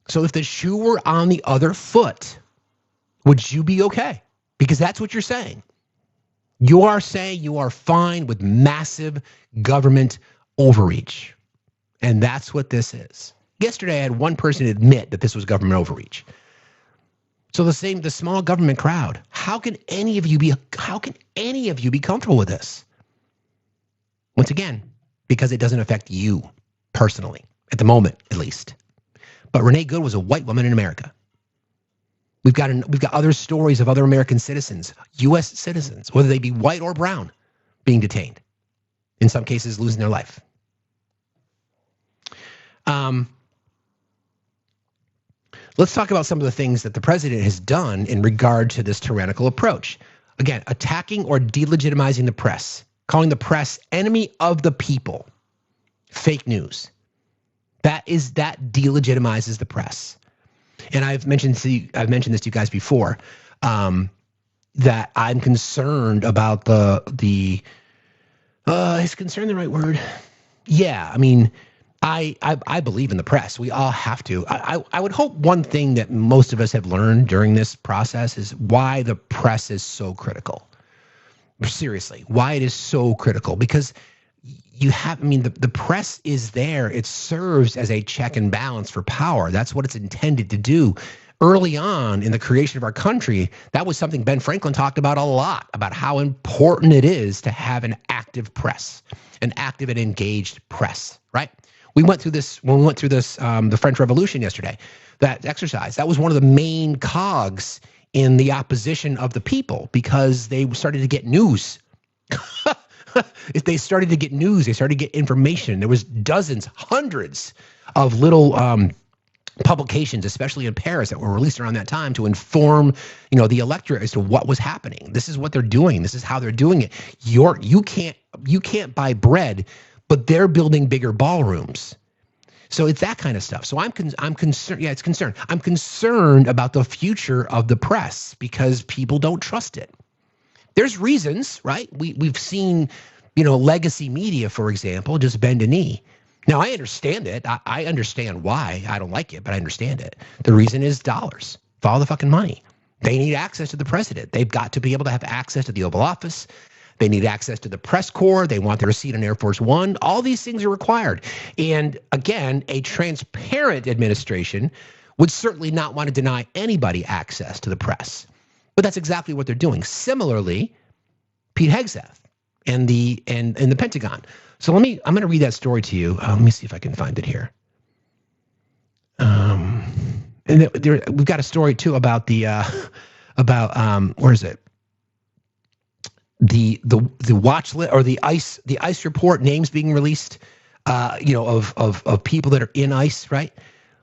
So if the shoe were on the other foot, would you be okay? Because that's what you're saying. You are saying you are fine with massive government overreach. And that's what this is. Yesterday, I had one person admit that this was government overreach. So the small government crowd. How can any of you be comfortable with this? Once again, because it doesn't affect you personally, at the moment, at least. But Renee Good was a white woman in America. We've got other stories of other American citizens, U.S. citizens, whether they be white or brown, being detained. In some cases, losing their life. Let's talk about some of the things that the president has done in regard to this tyrannical approach. Again, attacking or delegitimizing the press, calling the press enemy of the people. Fake news. That delegitimizes the press. And I've mentioned this to you guys before, that I'm concerned about is concerned the right word? Yeah, I mean, I believe in the press. We all have to. I would hope one thing that most of us have learned during this process is why the press is so critical. Seriously, why it is so critical. Because the press is there. It serves as a check and balance for power. That's what it's intended to do. Early on in the creation of our country, that was something Ben Franklin talked about a lot, about how important it is to have an active press, an active and engaged press, right? We went through this when we went through this, the French Revolution yesterday, that exercise. That was one of the main cogs in the opposition of the people because they started to get news. If they started to get news, they started to get information. There was dozens, hundreds of little publications, especially in Paris, that were released around that time to inform, the electorate as to what was happening. This is what they're doing. This is how they're doing it. You can't buy bread, but they're building bigger ballrooms. So it's that kind of stuff. So I'm concerned. Yeah, it's concerned. I'm concerned about the future of the press because people don't trust it. There's reasons, right? We've seen, legacy media, for example, just bend a knee. Now, I understand it. I understand why. I don't like it, but I understand it. The reason is dollars. Follow the fucking money. They need access to the president. They've got to be able to have access to the Oval Office. They need access to the press corps. They want their seat on Air Force One. All these things are required. And again, a transparent administration would certainly not want to deny anybody access to the press. But that's exactly what they're doing. Similarly, Pete Hegseth and the Pentagon. So I'm going to read that story to you. Let me see if I can find it here. And we've got a story too about where is it? The watch list or the ICE report, names being released, of people that are in ICE, right?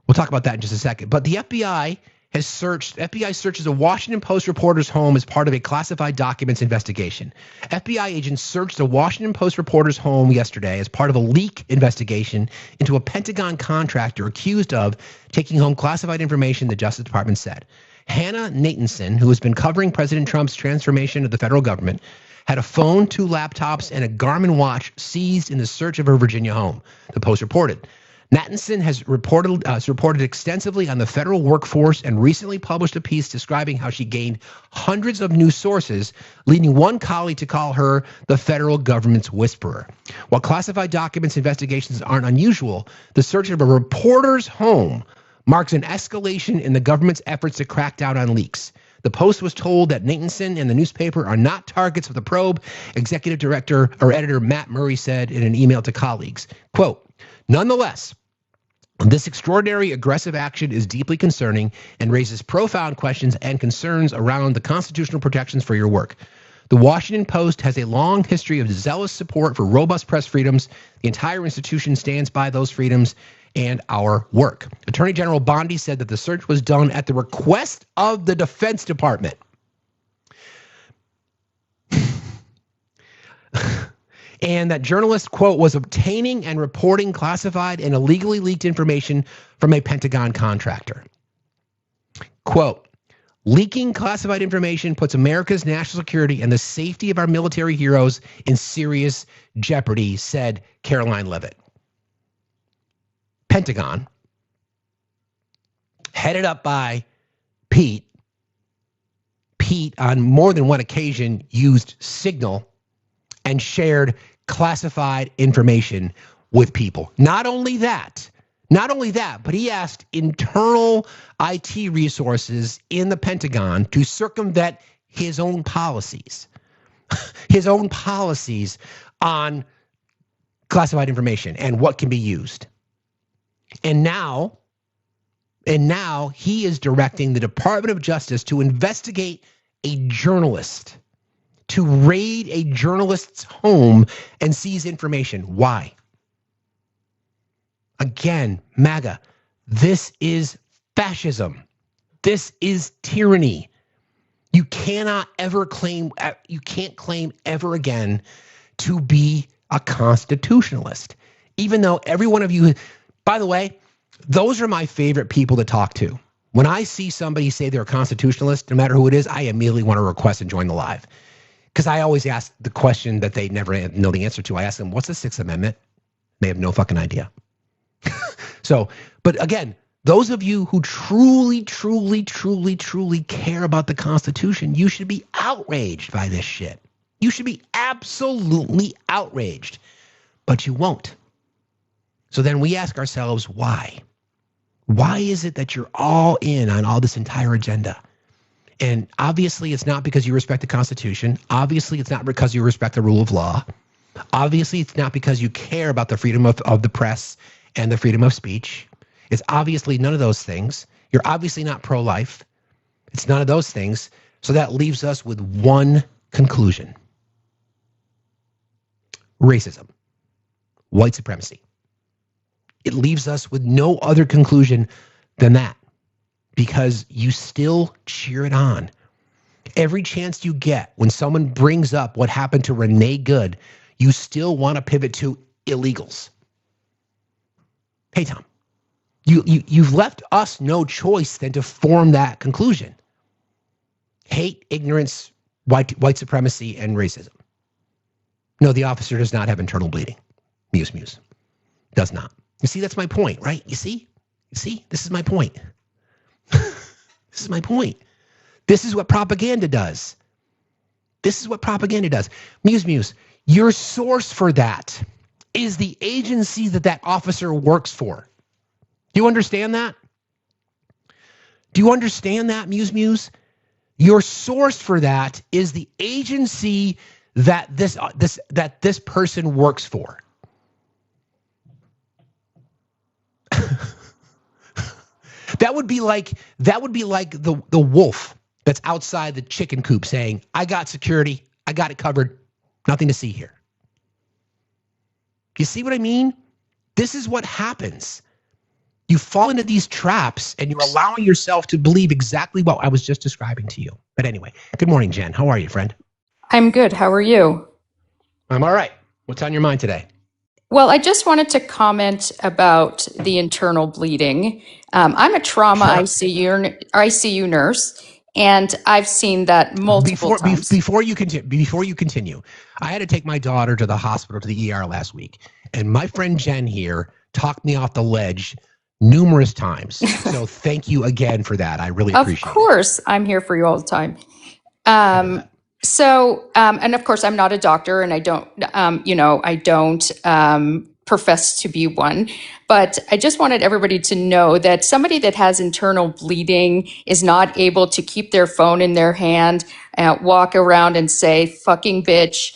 We'll talk about that in just a second. But the FBI searches a Washington Post reporter's home as part of a classified documents investigation. FBI agents searched a Washington Post reporter's home yesterday as part of a leak investigation into a Pentagon contractor accused of taking home classified information, the Justice Department said. Hannah Nathanson, who has been covering President Trump's transformation of the federal government, had a phone, 2 laptops, and a Garmin watch seized in the search of her Virginia home, the Post reported. Nathanson has reported extensively on the federal workforce and recently published a piece describing how she gained hundreds of new sources, leading one colleague to call her the federal government's whisperer. While classified documents investigations aren't unusual, the search of a reporter's home marks an escalation in the government's efforts to crack down on leaks. The Post was told that Nathanson and the newspaper are not targets of the probe. Executive director or editor Matt Murray said in an email to colleagues, quote, nonetheless, this extraordinary aggressive action is deeply concerning and raises profound questions and concerns around the constitutional protections for your work. The Washington Post has a long history of zealous support for robust press freedoms. The entire institution stands by those freedoms and our work. Attorney General Bondi said that the search was done at the request of the Defense Department. And that journalist, quote, was obtaining and reporting classified and illegally leaked information from a Pentagon contractor. Quote, leaking classified information puts America's national security and the safety of our military heroes in serious jeopardy, said Caroline Leavitt. Pentagon, headed up by Pete. Pete, on more than one occasion, used Signal and shared classified information with people. Not only that, but he asked internal IT resources in the Pentagon to circumvent his own policies, on classified information and what can be used. And now he is directing the Department of Justice to investigate a journalist, to raid a journalist's home and seize information. Why? Again, MAGA, this is fascism. This is tyranny. You cannot ever claim, you can't claim ever again to be a constitutionalist. Even though every one of you, by the way, those are my favorite people to talk to. When I see somebody say they're a constitutionalist, no matter who it is, I immediately want to request and join the live. Because I always ask the question that they never know the answer to. I ask them, what's the Sixth Amendment? They have no fucking idea. So, but again, those of you who truly care about the Constitution, you should be outraged by this shit. You should be absolutely outraged, but you won't. So then we ask ourselves, why? Why is it that you're all in on all this entire agenda? And obviously it's not because you respect the Constitution. Obviously it's not because you respect the rule of law. Obviously it's not because you care about the freedom of the press and the freedom of speech. It's obviously none of those things. You're obviously not pro-life. It's none of those things. So that leaves us with one conclusion. Racism. White supremacy. It leaves us with no other conclusion than that, because you still cheer it on. Every chance you get, when someone brings up what happened to Renee Good, you still want to pivot to illegals. Hey, Tom, you've left us no choice than to form that conclusion. Hate, ignorance, white supremacy, and racism. No, the officer does not have internal bleeding. Muse. Does not. You see, that's my point, right? You see, this is my point. This is my point. This is what propaganda does. Muse, your source for that is the agency that officer works for. Do you understand that? Muse? Your source for that is the agency that this person works for. That would be like the wolf that's outside the chicken coop saying, I got security, I got it covered, nothing to see here. You see what I mean? This is what happens. You fall into these traps and you're allowing yourself to believe exactly what I was just describing to you. But anyway, good morning, Jen. How are you, friend? I'm good. How are you? I'm all right. What's on your mind today? Well, I just wanted to comment about the internal bleeding. I'm a trauma ICU nurse, and I've seen that multiple times. Before you continue, I had to take my daughter to the hospital, to the ER last week, and my friend Jen here talked me off the ledge numerous times. So thank you again for that. I really appreciate it. Of course, I'm here for you all the time. And of course, I'm not a doctor, and I don't profess to be one, but I just wanted everybody to know that somebody that has internal bleeding is not able to keep their phone in their hand, walk around and say, fucking bitch,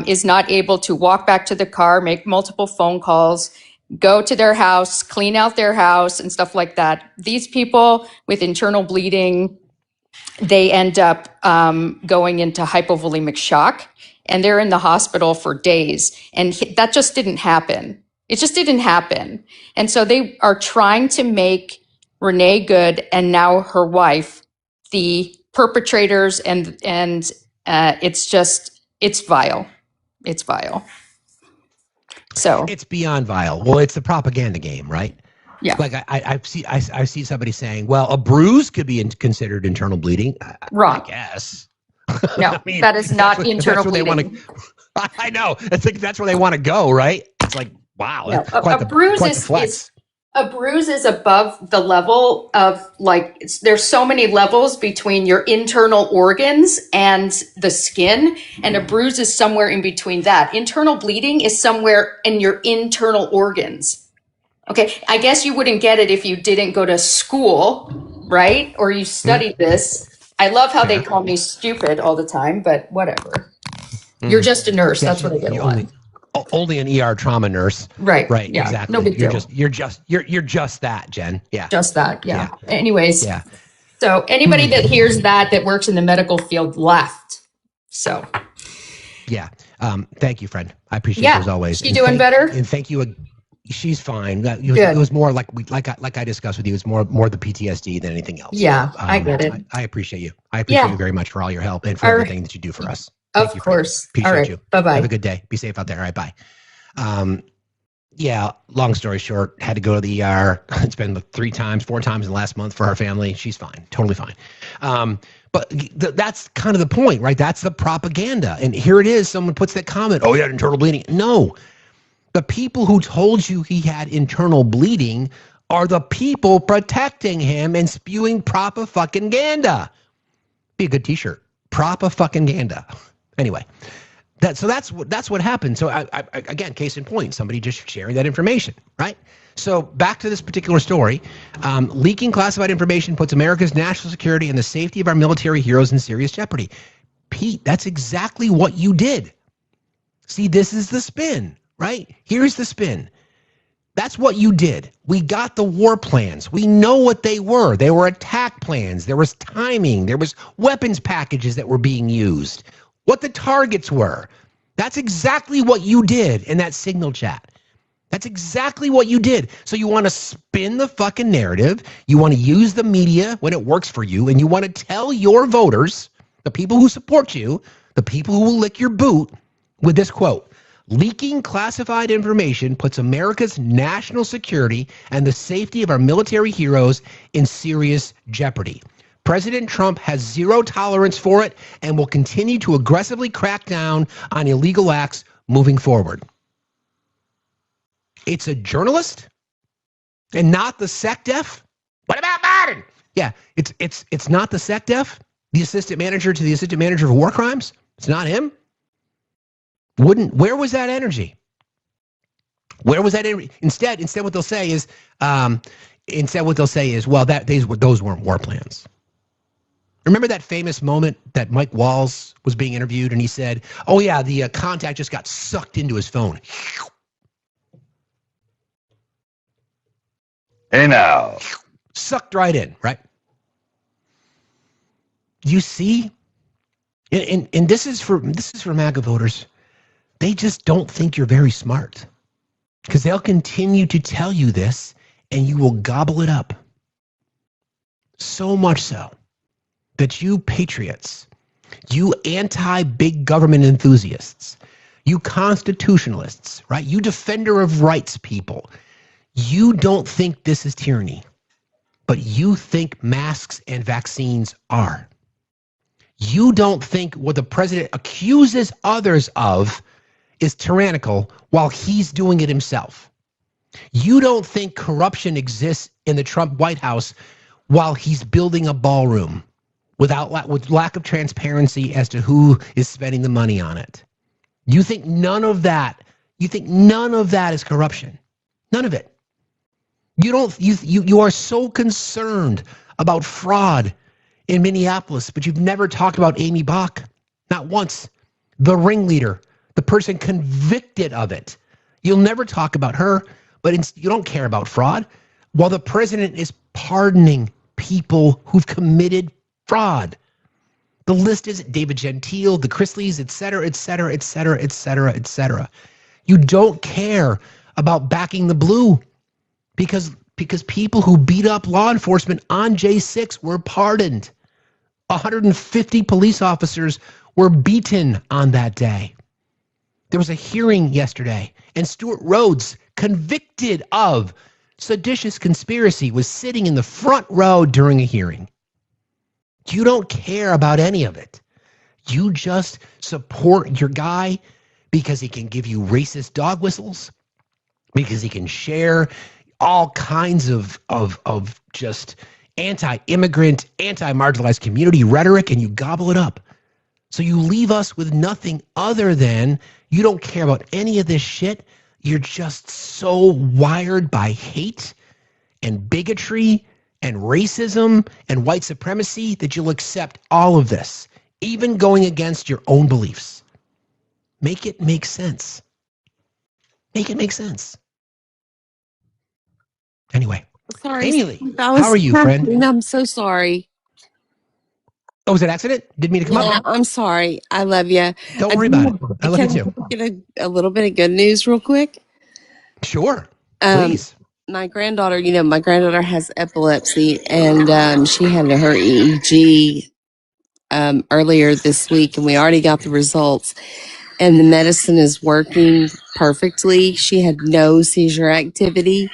is not able to walk back to the car, make multiple phone calls, go to their house, clean out their house and stuff like that. These people with internal bleeding, they end up going into hypovolemic shock and they're in the hospital for days. And that just didn't happen. It just didn't happen. And so they are trying to make Renee Good and now her wife the perpetrators, and it's vile. It's vile. So it's beyond vile. Well, it's the propaganda game, right? Yeah. Like I see somebody saying, well, a bruise could be considered internal bleeding. Wrong. I guess. No, I mean, that is not internal bleeding. I know. I think that's where they want to go, right? It's like, wow. No, a bruise is above the level of, like, there's so many levels between your internal organs and the skin, and a bruise is somewhere in between that. Internal bleeding is somewhere in your internal organs. Okay, I guess you wouldn't get it if you didn't go to school, right? Or you studied this. I love how they call me stupid all the time, but whatever. You're just a nurse. That's what I get a lot. Only an ER trauma nurse. Right. Right. Yeah. Exactly. No big deal. You're just that, Jen. Yeah. Just that. Yeah. Anyways. Yeah. So anybody that hears that works in the medical field left. So. Yeah. Thank you, friend. I appreciate it as always. She doing better? And thank you. She's fine. It was more like I discussed with you. It's more the PTSD than anything else. Yeah, so, I get it. I appreciate you. I appreciate you very much for all your help and for everything that you do for us. Of course. Appreciate you. Bye-bye. Have a good day. Be safe out there. All right. Bye. Yeah. Long story short, had to go to the ER. It's been 4 times in the last month for our family. She's fine. Totally fine. But that's kind of the point, right? That's the propaganda. And here it is. Someone puts that comment. Oh, he had internal bleeding. No. The people who told you he had internal bleeding are the people protecting him and spewing propaganda. Be a good t-shirt. Propaganda. Anyway, that's what happened. So I again, case in point, somebody just sharing that information, right? So back to this particular story. Leaking classified information puts America's national security and the safety of our military heroes in serious jeopardy. Pete, that's exactly what you did. See, this is the spin. Right? Here's the spin. That's what you did. We got the war plans. We know what they were. They were attack plans. There was timing. There was weapons packages that were being used. What the targets were. That's exactly what you did in that signal chat. That's exactly what you did. So you want to spin the fucking narrative. You want to use the media when it works for you. And you want to tell your voters, the people who support you, the people who will lick your boot, with this quote. Leaking classified information puts America's national security and the safety of our military heroes in serious jeopardy. President Trump has zero tolerance for it and will continue to aggressively crack down on illegal acts moving forward. It's a journalist and not the SecDef. What about Biden? Yeah, it's not the SecDef, the assistant manager to the assistant manager for war crimes. It's not him. Where was that energy? Where was that energy? Instead what they'll say is, well, those weren't war plans. Remember that famous moment that Mike Walls was being interviewed and he said, oh yeah, the contact just got sucked into his phone. Hey now. Sucked right in, right? You see? And this is for MAGA voters. They just don't think you're very smart because they'll continue to tell you this and you will gobble it up. So much so that you patriots, you anti-big government enthusiasts, you constitutionalists, right? You defender of rights people, you don't think this is tyranny, but you think masks and vaccines are. You don't think what the president accuses others of is tyrannical while he's doing it himself. You don't think corruption exists in the Trump White House while he's building a ballroom with lack of transparency as to who is spending the money on it. You think none of that You think none of that is corruption. None of it. You are so concerned about fraud in Minneapolis, but you've never talked about Amy Bach. Not once. The ringleader, the person convicted of it. You'll never talk about her, but you don't care about fraud. While the president is pardoning people who've committed fraud. The list is David Gentile, the Chrisleys, et cetera, et cetera, et cetera, et cetera, et cetera. You don't care about backing the blue because people who beat up law enforcement on J6 were pardoned. 150 police officers were beaten on that day. There was a hearing yesterday, and Stuart Rhodes, convicted of seditious conspiracy, was sitting in the front row during a hearing. You don't care about any of it. You just support your guy because he can give you racist dog whistles, because he can share all kinds of just anti-immigrant, anti-marginalized community rhetoric, and you gobble it up. So you leave us with nothing other than you don't care about any of this shit. You're just so wired by hate and bigotry and racism and white supremacy that you'll accept all of this, even going against your own beliefs. Make it make sense. Make it make sense. Anyway, Sorry, Amy Lee, how are you, friend? I'm so sorry. Oh, was it an accident? Didn't mean to come Yeah, up. I'm sorry. I love you. Don't worry about it. I love you Can too. I get a little bit of good news real quick? Sure, Um, please. my granddaughter, my granddaughter has epilepsy, and she had her EEG earlier this week, and we already got the results. And the medicine is working perfectly. She had no seizure activity.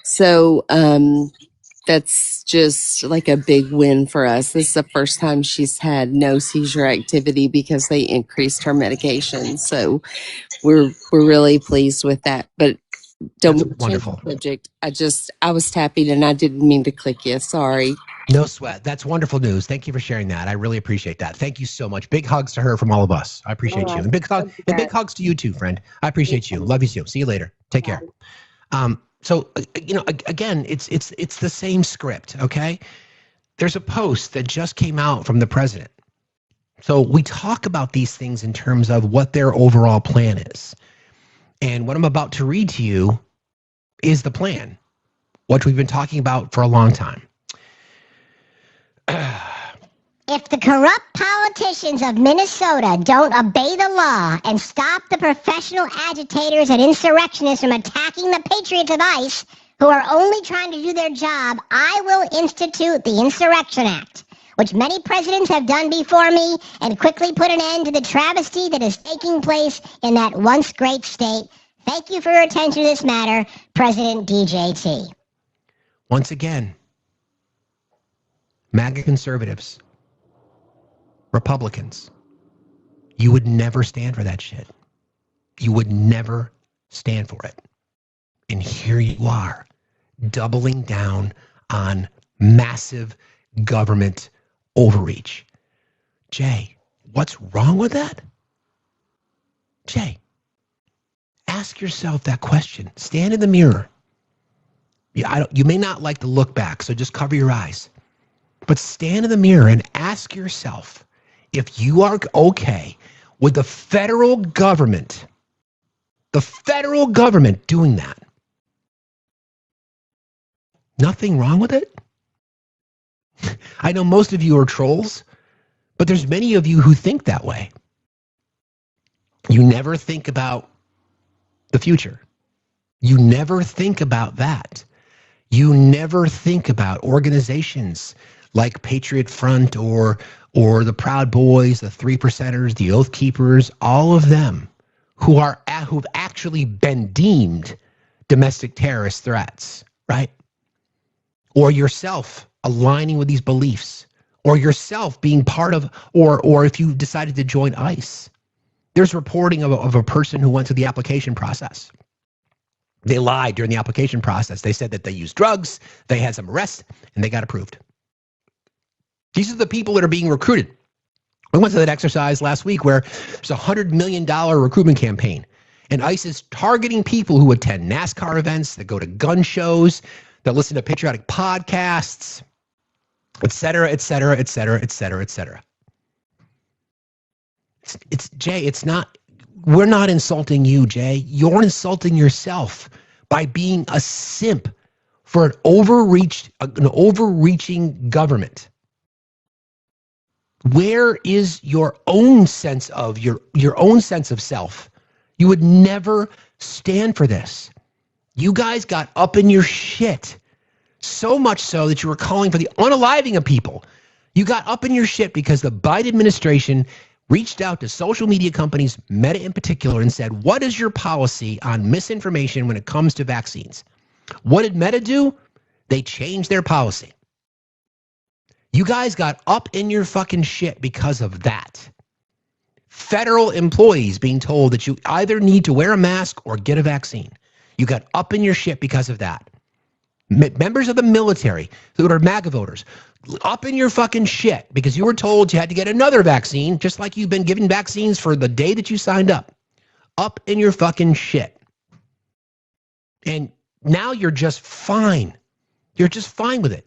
So that's just like a big win for us. This is the first time she's had no seizure activity because they increased her medication. So we're really pleased with that. But don't That's change the wonderful. subject. I was tapping and I didn't mean to click you. Sorry. No sweat. That's wonderful news. Thank you for sharing that. I really appreciate that. Thank you so much. Big hugs to her from all of us. I appreciate you. And big hugs to you too, friend. I appreciate you. Love you too. See you later. Take care. So again, it's the same script, okay? There's a post that just came out from the president. So we talk about these things in terms of what their overall plan is. And what I'm about to read to you is the plan, what we've been talking about for a long time. If the corrupt politicians of Minnesota don't obey the law and stop the professional agitators and insurrectionists from attacking the patriots of ICE, who are only trying to do their job, I will institute the Insurrection Act, which many presidents have done before me, and quickly put an end to the travesty that is taking place in that once great state. Thank you for your attention to this matter, President DJT. Once again, MAGA conservatives, Republicans, you would never stand for that shit. You would never stand for it. And here you are, doubling down on massive government overreach. Jay, what's wrong with that? Jay, ask yourself that question. Stand in the mirror. You may not like to look back, so just cover your eyes. But stand in the mirror and ask yourself if you are okay with the federal government doing that. Nothing wrong with it? I know most of you are trolls, but there's many of you who think that way. You never think about the future. You never think about that. You never think about organizations like Patriot Front or the Proud Boys, the Three Percenters, the Oath Keepers, all of them who've actually been deemed domestic terrorist threats, right? Or yourself aligning with these beliefs, or yourself being part of, or if you decided to join ICE. There's reporting of a person who went through the application process. They lied during the application process. They said that they used drugs, they had some arrests, and they got approved. These are the people that are being recruited. We went to that exercise last week where there's a $100 million recruitment campaign. And ICE is targeting people who attend NASCAR events, that go to gun shows, that listen to patriotic podcasts, et cetera, et cetera, et cetera, et cetera, et cetera. It's Jay, it's not, we're not insulting you, Jay. You're insulting yourself by being a simp for an overreaching government. Where is your own sense of your own sense of self? You would never stand for this. You guys got up in your shit, so much so that you were calling for the unaliving of people. You got up in your shit because the Biden administration reached out to social media companies, Meta in particular, and said, what is your policy on misinformation when it comes to vaccines? What did Meta do? They changed their policy. You guys got up in your fucking shit because of that. Federal employees being told that you either need to wear a mask or get a vaccine. You got up in your shit because of that. Members of the military who are MAGA voters, up in your fucking shit because you were told you had to get another vaccine, just like you've been given vaccines for the day that you signed up. Up in your fucking shit. And now you're just fine. You're just fine with it.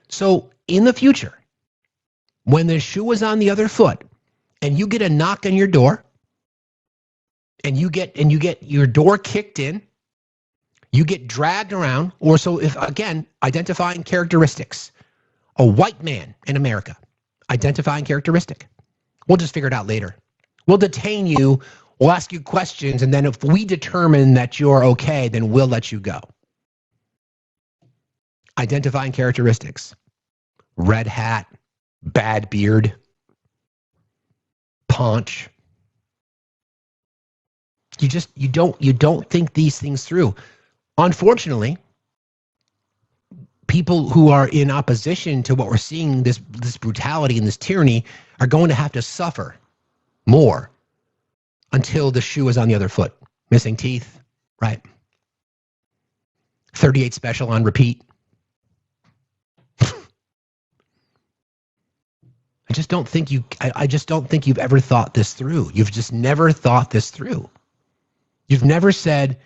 So in the future, when the shoe is on the other foot and you get a knock on your door and you get your door kicked in, you get dragged around, or so if, again, identifying characteristics, a white man in America, identifying characteristic. We'll just figure it out later. We'll detain you, we'll ask you questions, and then if we determine that you're okay, then we'll let you go. Identifying characteristics. Red hat, bad beard, paunch. You don't think these things through. Unfortunately, people who are in opposition to what we're seeing, this brutality and this tyranny, are going to have to suffer more until the shoe is on the other foot. Missing teeth, right? 38 special on repeat. I just don't think you've ever thought this through. You've just never thought this through. You've never said,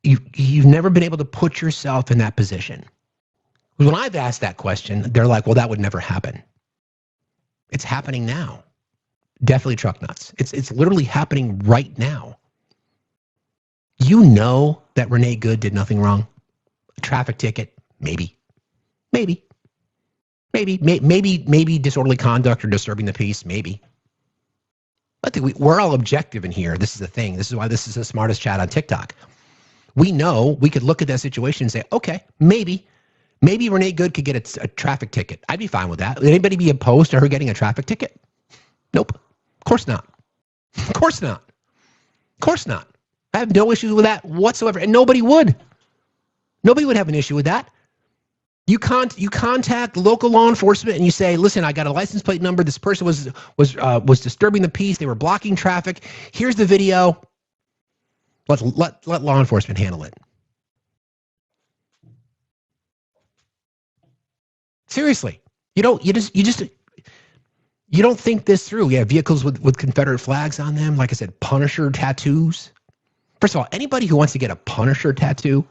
you've never been able to put yourself in that position. When I've asked that question, they're like, well, that would never happen. It's happening now. Definitely truck nuts. It's literally happening right now. You know that Renee Good did nothing wrong. A traffic ticket, maybe disorderly conduct or disturbing the peace, maybe. I think we're all objective in here. This is the thing. This is why this is the smartest chat on TikTok. We know we could look at that situation and say, okay, maybe Renee Good could get a traffic ticket. I'd be fine with that. Would anybody be opposed to her getting a traffic ticket? Nope. Of course not. Of course not. Of course not. I have no issue with that whatsoever. And nobody would. Nobody would have an issue with that. You contact local law enforcement and you say, listen, I got a license plate number. This person was disturbing the peace. They were blocking traffic. Here's the video. Let law enforcement handle it. Seriously, you don't think this through. Yeah, vehicles with Confederate flags on them. Like I said, Punisher tattoos. First of all, anybody who wants to get a Punisher tattoo.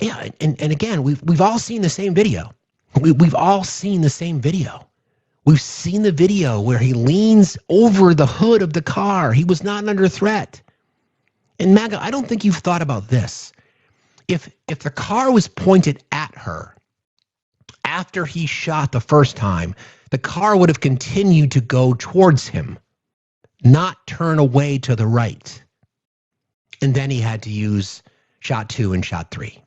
Yeah, and again, we've all seen the same video. We've all seen the same video. We've seen the video where he leans over the hood of the car. He was not under threat. And MAGA, I don't think you've thought about this. If the car was pointed at her after he shot the first time, the car would have continued to go towards him, not turn away to the right. And then he had to use shot 2 and shot 3.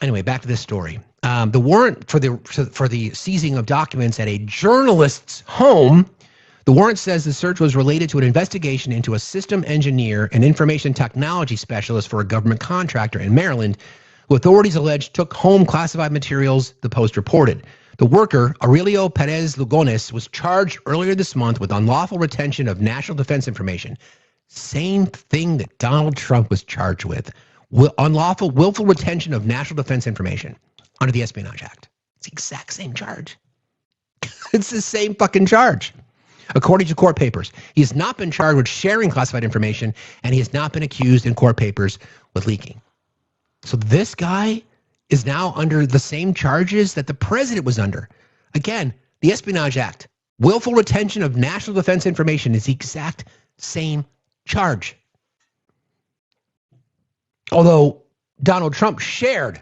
Anyway, back to this story. The warrant for the seizing of documents at a journalist's home, the warrant says the search was related to an investigation into a system engineer and information technology specialist for a government contractor in Maryland, who authorities alleged took home classified materials, the Post reported. The worker, Aurelio Perez Lugones, was charged earlier this month with unlawful retention of national defense information. Same thing that Donald Trump was charged with. Willful retention of national defense information under the Espionage Act. It's the exact same charge. It's the same fucking charge. According to court papers, he has not been charged with sharing classified information, and he has not been accused in court papers with leaking. So this guy is now under the same charges that the president was under. Again, the Espionage Act, willful retention of national defense information is the exact same charge. Although Donald Trump shared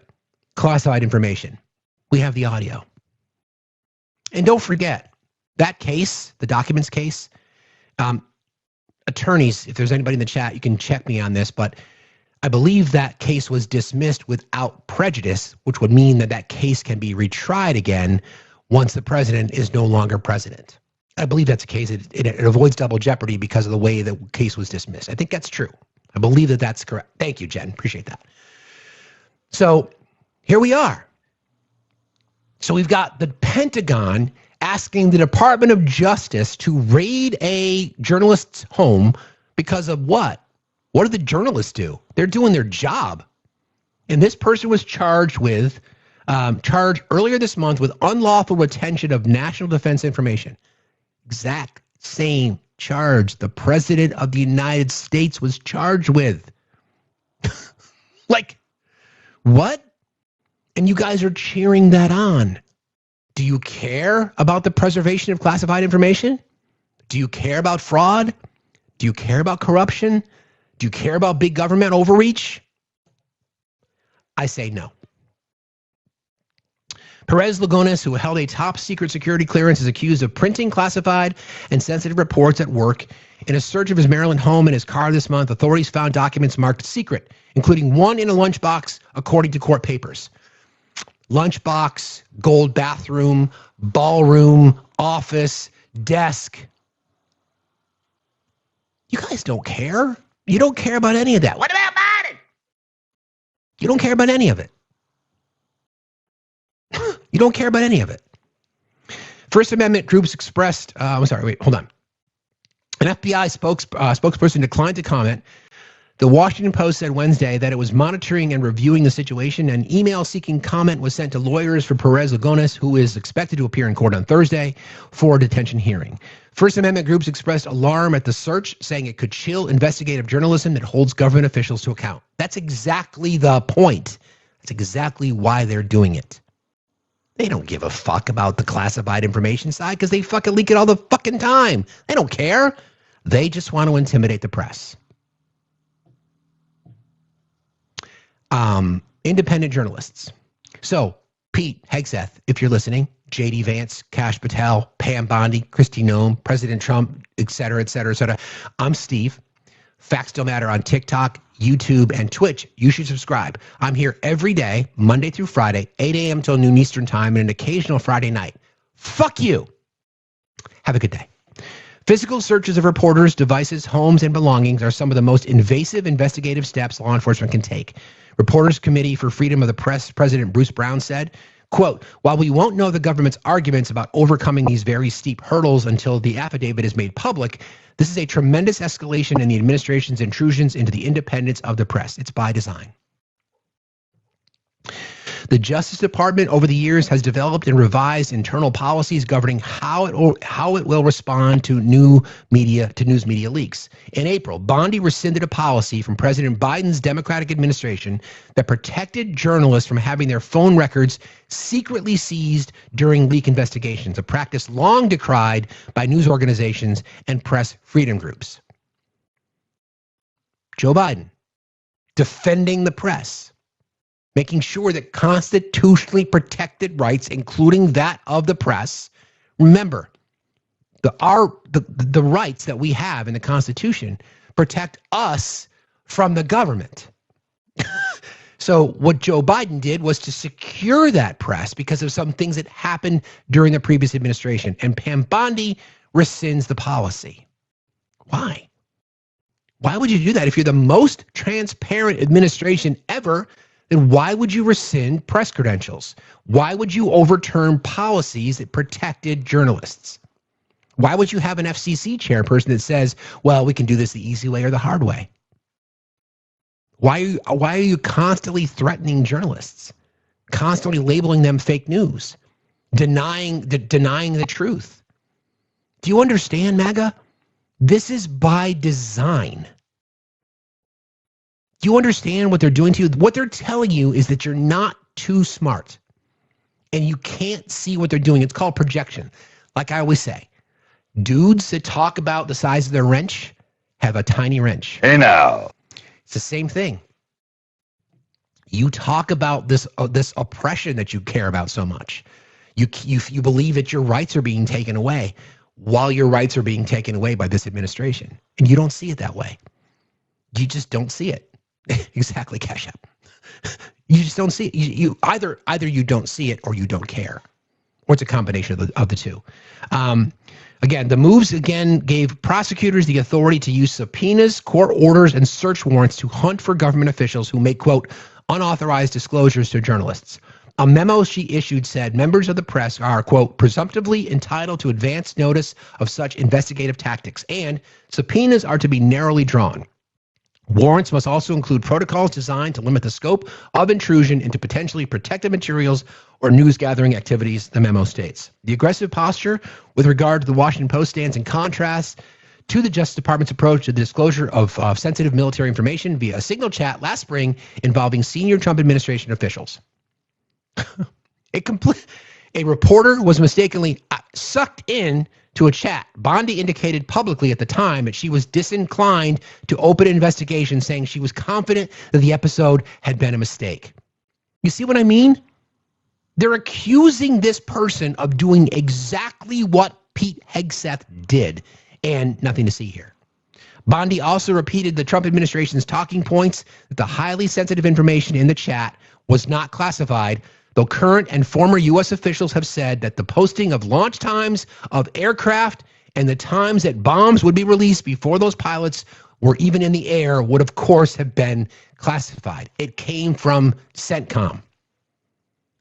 classified information. We have the audio. And don't forget, that case, the documents case, attorneys, if there's anybody in the chat, you can check me on this, but I believe that case was dismissed without prejudice, which would mean that that case can be retried again once the president is no longer president. I believe that's the case. It avoids double jeopardy because of the way the case was dismissed. I think that's true. I believe that that's correct. Thank you, Jen. Appreciate that. So here we are. So we've got the Pentagon asking the Department of Justice to raid a journalist's home because of what? What do the journalists do? They're doing their job. And this person was charged earlier this month with unlawful retention of national defense information. Exact same charge the President of the United States was charged with. Like, what? And you guys are cheering that on. Do you care about the preservation of classified information? Do you care about fraud? Do you care about corruption? Do you care about big government overreach? I say no. Perez Lugones, who held a top secret security clearance, is accused of printing classified and sensitive reports at work. In a search of his Maryland home and his car this month, authorities found documents marked secret, including one in a lunchbox, according to court papers. Lunchbox, gold bathroom, ballroom, office, desk. You guys don't care. You don't care about any of that. What about Biden? You don't care about any of it. You don't care about any of it. First Amendment groups expressed, hold on. An FBI spokesperson declined to comment. The Washington Post said Wednesday that it was monitoring and reviewing the situation. An email seeking comment was sent to lawyers for Perez Lugones, who is expected to appear in court on Thursday for a detention hearing. First Amendment groups expressed alarm at the search, saying it could chill investigative journalism that holds government officials to account. That's exactly the point. That's exactly why they're doing it. They don't give a fuck about the classified information side because they fucking leak it all the fucking time. They don't care. They just want to intimidate the press. Independent journalists. So, Pete Hegseth, if you're listening, J.D. Vance, Kash Patel, Pam Bondi, Kristi Noem, President Trump, et cetera, et cetera, et cetera. I'm Steve. Factsstillmatter on TikTok, YouTube, and Twitch. You should subscribe. I'm here every day, Monday through Friday, 8 a.m. till noon Eastern time, and an occasional Friday night. Fuck you. Have a good day. Physical searches of reporters, devices, homes, and belongings are some of the most invasive investigative steps law enforcement can take. Reporters Committee for Freedom of the Press President Bruce Brown said, quote, while we won't know the government's arguments about overcoming these very steep hurdles until the affidavit is made public, this is a tremendous escalation in the administration's intrusions into the independence of the press. It's by design. The Justice Department over the years has developed and revised internal policies governing how it will respond to news media leaks. In April, Bondi rescinded a policy from President Biden's Democratic administration that protected journalists from having their phone records secretly seized during leak investigations, a practice long decried by news organizations and press freedom groups. Joe Biden, defending the press, making sure that constitutionally protected rights, including that of the press, remember, the rights that we have in the Constitution protect us from the government. So what Joe Biden did was to secure that press because of some things that happened during the previous administration. And Pam Bondi rescinds the policy. Why? Why would you do that? If you're the most transparent administration ever, then why would you rescind press credentials? Why would you overturn policies that protected journalists? Why would you have an FCC chairperson that says, well, we can do this the easy way or the hard way? Why are you constantly threatening journalists? Constantly labeling them fake news? denying the truth. Do you understand, MAGA? This is by design. Do you understand what they're doing to you? What they're telling you is that you're not too smart and you can't see what they're doing. It's called projection. Like I always say, dudes that talk about the size of their wrench have a tiny wrench. Hey now. It's the same thing. You talk about this oppression that you care about so much. You believe that your rights are being taken away while your rights are being taken away by this administration. And you don't see it that way. You just don't see it. Exactly, Cash App. You just don't see it. You either you don't see it or you don't care. Or it's a combination of the two. Again, the moves gave prosecutors the authority to use subpoenas, court orders, and search warrants to hunt for government officials who make, quote, unauthorized disclosures to journalists. A memo she issued said members of the press are, quote, presumptively entitled to advance notice of such investigative tactics, and subpoenas are to be narrowly drawn. Warrants must also include protocols designed to limit the scope of intrusion into potentially protected materials or news gathering activities, the memo states. The aggressive posture with regard to the Washington Post stands in contrast to the Justice Department's approach to the disclosure of sensitive military information via a signal chat last spring involving senior Trump administration officials. A reporter was mistakenly sucked in to a chat. Bondi indicated publicly at the time that she was disinclined to open an investigation, saying she was confident that the episode had been a mistake. You see what I mean? They're accusing this person of doing exactly what Pete Hegseth did, and nothing to see here. Bondi also repeated the Trump administration's talking points that the highly sensitive information in the chat was not classified, though current and former U.S. officials have said that the posting of launch times of aircraft and the times that bombs would be released before those pilots were even in the air would, of course, have been classified. It came from CENTCOM.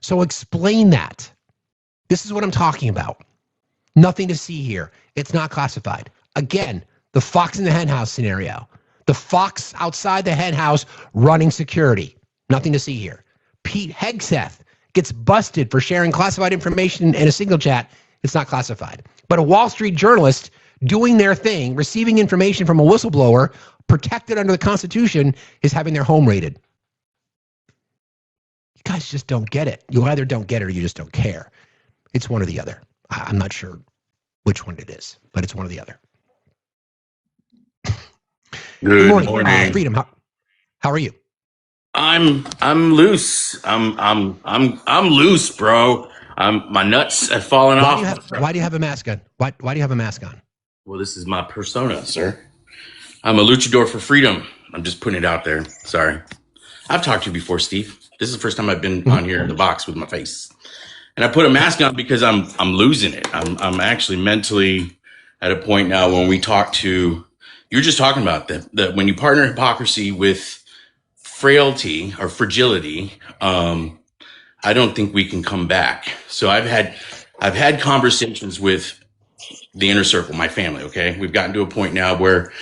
So explain that. This is what I'm talking about. Nothing to see here. It's not classified. Again, the fox in the henhouse scenario. The fox outside the henhouse running security. Nothing to see here. Pete Hegseth gets busted for sharing classified information in a signal chat. It's not classified. But a Wall Street journalist doing their thing, receiving information from a whistleblower, protected under the Constitution, is having their home raided. You guys just don't get it. You either don't get it or you just don't care. It's one or the other. I'm not sure which one it is, but it's one or the other. Good morning. Freedom. How are you? I'm loose. I'm loose, bro. My nuts have fallen off. Why do you have a mask on? Why do you have a mask on? Well, this is my persona, sir. I'm a luchador for freedom. I'm just putting it out there. Sorry. I've talked to you before, Steve. This is the first time I've been on here in the box with my face. And I put a mask on because I'm losing it. I'm actually mentally at a point now when we talk to, you're just talking about that when you partner hypocrisy with frailty or fragility, I don't think we can come back. So I've had conversations with the inner circle, my family. Okay, we've gotten to a point now where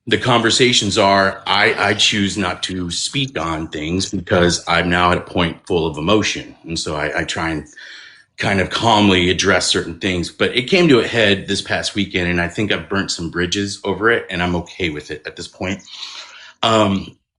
the conversations are, I choose not to speak on things because I'm now at a point full of emotion, and so I try and kind of calmly address certain things. But it came to a head this past weekend, and I think I've burnt some bridges over it, and I'm okay with it at this point.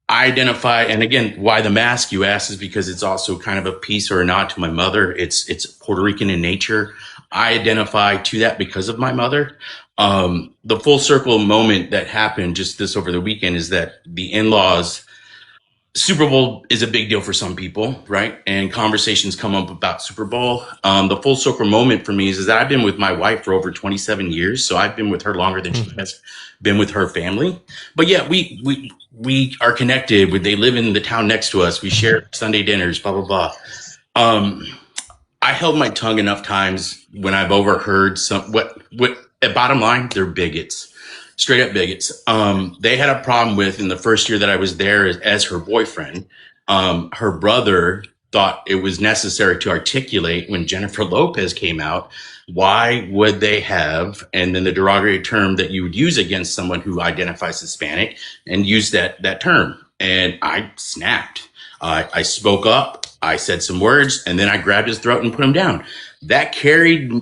I identify, and again, why the mask you asked is because it's also kind of a piece or a nod to my mother. It's Puerto Rican in nature. I identify to that because of my mother. The full circle moment that happened just this over the weekend is that the in-laws, Super Bowl is a big deal for some people, right? And conversations come up about Super Bowl. The full circle moment for me is that I've been with my wife for over 27 years. So I've been with her longer than she has been with her family. But yeah, we are connected. They live in the town next to us. We share Sunday dinners, blah, blah, blah. I held my tongue enough times when I've overheard what at bottom line, they're bigots. Straight up bigots. They had a problem with, in the first year that I was there as her boyfriend, her brother thought it was necessary to articulate when Jennifer Lopez came out, why would they have, and then the derogatory term that you would use against someone who identifies Hispanic, and use that term. And I snapped. I spoke up. I said some words, and then I grabbed his throat and put him down. That carried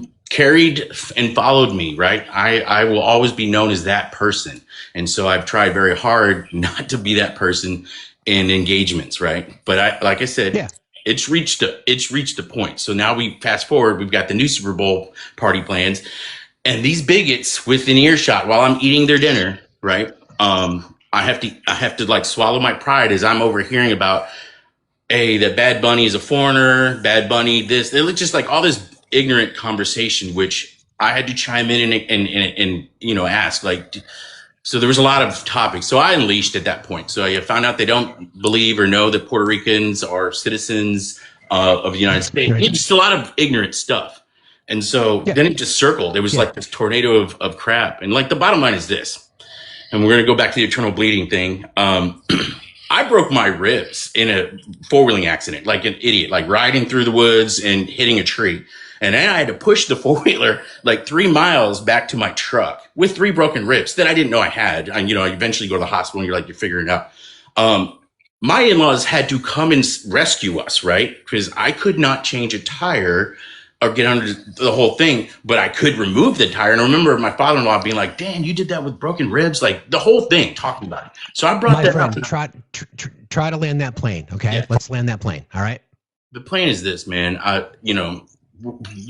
and followed me, right? I will always be known as that person. And so I've tried very hard not to be that person in engagements, right? But like I said, it's reached a point. So now we fast forward, we've got the new Super Bowl party plans, and these bigots within earshot while I'm eating their dinner, right? I have to like swallow my pride as I'm overhearing about, hey, that Bad Bunny is a foreigner, Bad Bunny this. They look just like all this ignorant conversation, which I had to chime in and you know, ask, like, so there was a lot of topics. So I unleashed at that point. So I found out they don't believe or know that Puerto Ricans are citizens of the United States. It's just a lot of ignorant stuff. And so then it just circled. It was like this tornado of crap. And like the bottom line is this, and we're going to go back to the eternal bleeding thing. I broke my ribs in a four-wheeling accident, like an idiot, like riding through the woods and hitting a tree. And then I had to push the four-wheeler like 3 miles back to my truck with 3 broken ribs that I didn't know I had. And, you know, I eventually go to the hospital and you're figuring it out. My in-laws had to come and rescue us, right? Because I could not change a tire or get under the whole thing, but I could remove the tire. And I remember my father-in-law being like, Dan, you did that with broken ribs, like the whole thing, talking about it. So I brought that up. Try to land that plane, okay? Yeah. Let's land that plane, all right? The plane is this, man. You know,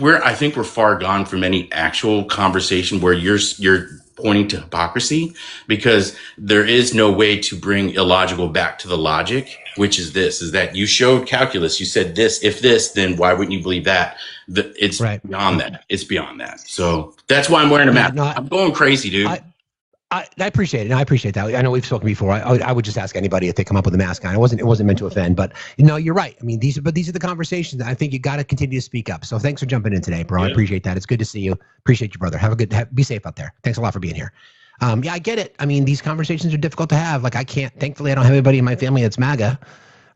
I think we're far gone from any actual conversation where you're pointing to hypocrisy, because there is no way to bring illogical back to the logic, which is that you showed calculus. You said this, if this, then why wouldn't you believe that? It's beyond that. It's beyond that. So that's why I'm wearing a mask. I'm going crazy, dude. I appreciate it. I appreciate that. I know we've spoken before. I would just ask anybody if they come up with a mask on. It wasn't meant to offend, but no, you're right. I mean, these are the conversations that I think you got to continue to speak up. So thanks for jumping in today, bro. Yeah. I appreciate that. It's good to see you. Appreciate you, brother. Be safe out there. Thanks a lot for being here. Yeah, I get it. I mean, these conversations are difficult to have. Like thankfully I don't have anybody in my family that's MAGA.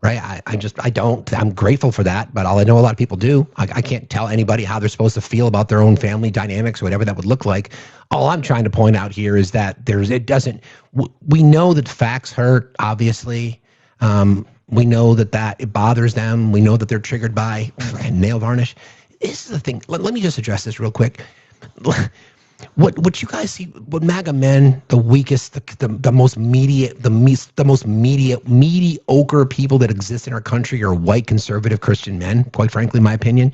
Right. I'm grateful for that, but I know a lot of people do. I can't tell anybody how they're supposed to feel about their own family dynamics, whatever that would look like. All I'm trying to point out here is that we know that facts hurt, obviously. We know that it bothers them. We know that they're triggered by nail varnish. This is the thing. Let me just address this real quick. What you guys see, what MAGA men, the weakest, the most mediocre people that exist in our country are white conservative Christian men, quite frankly, in my opinion.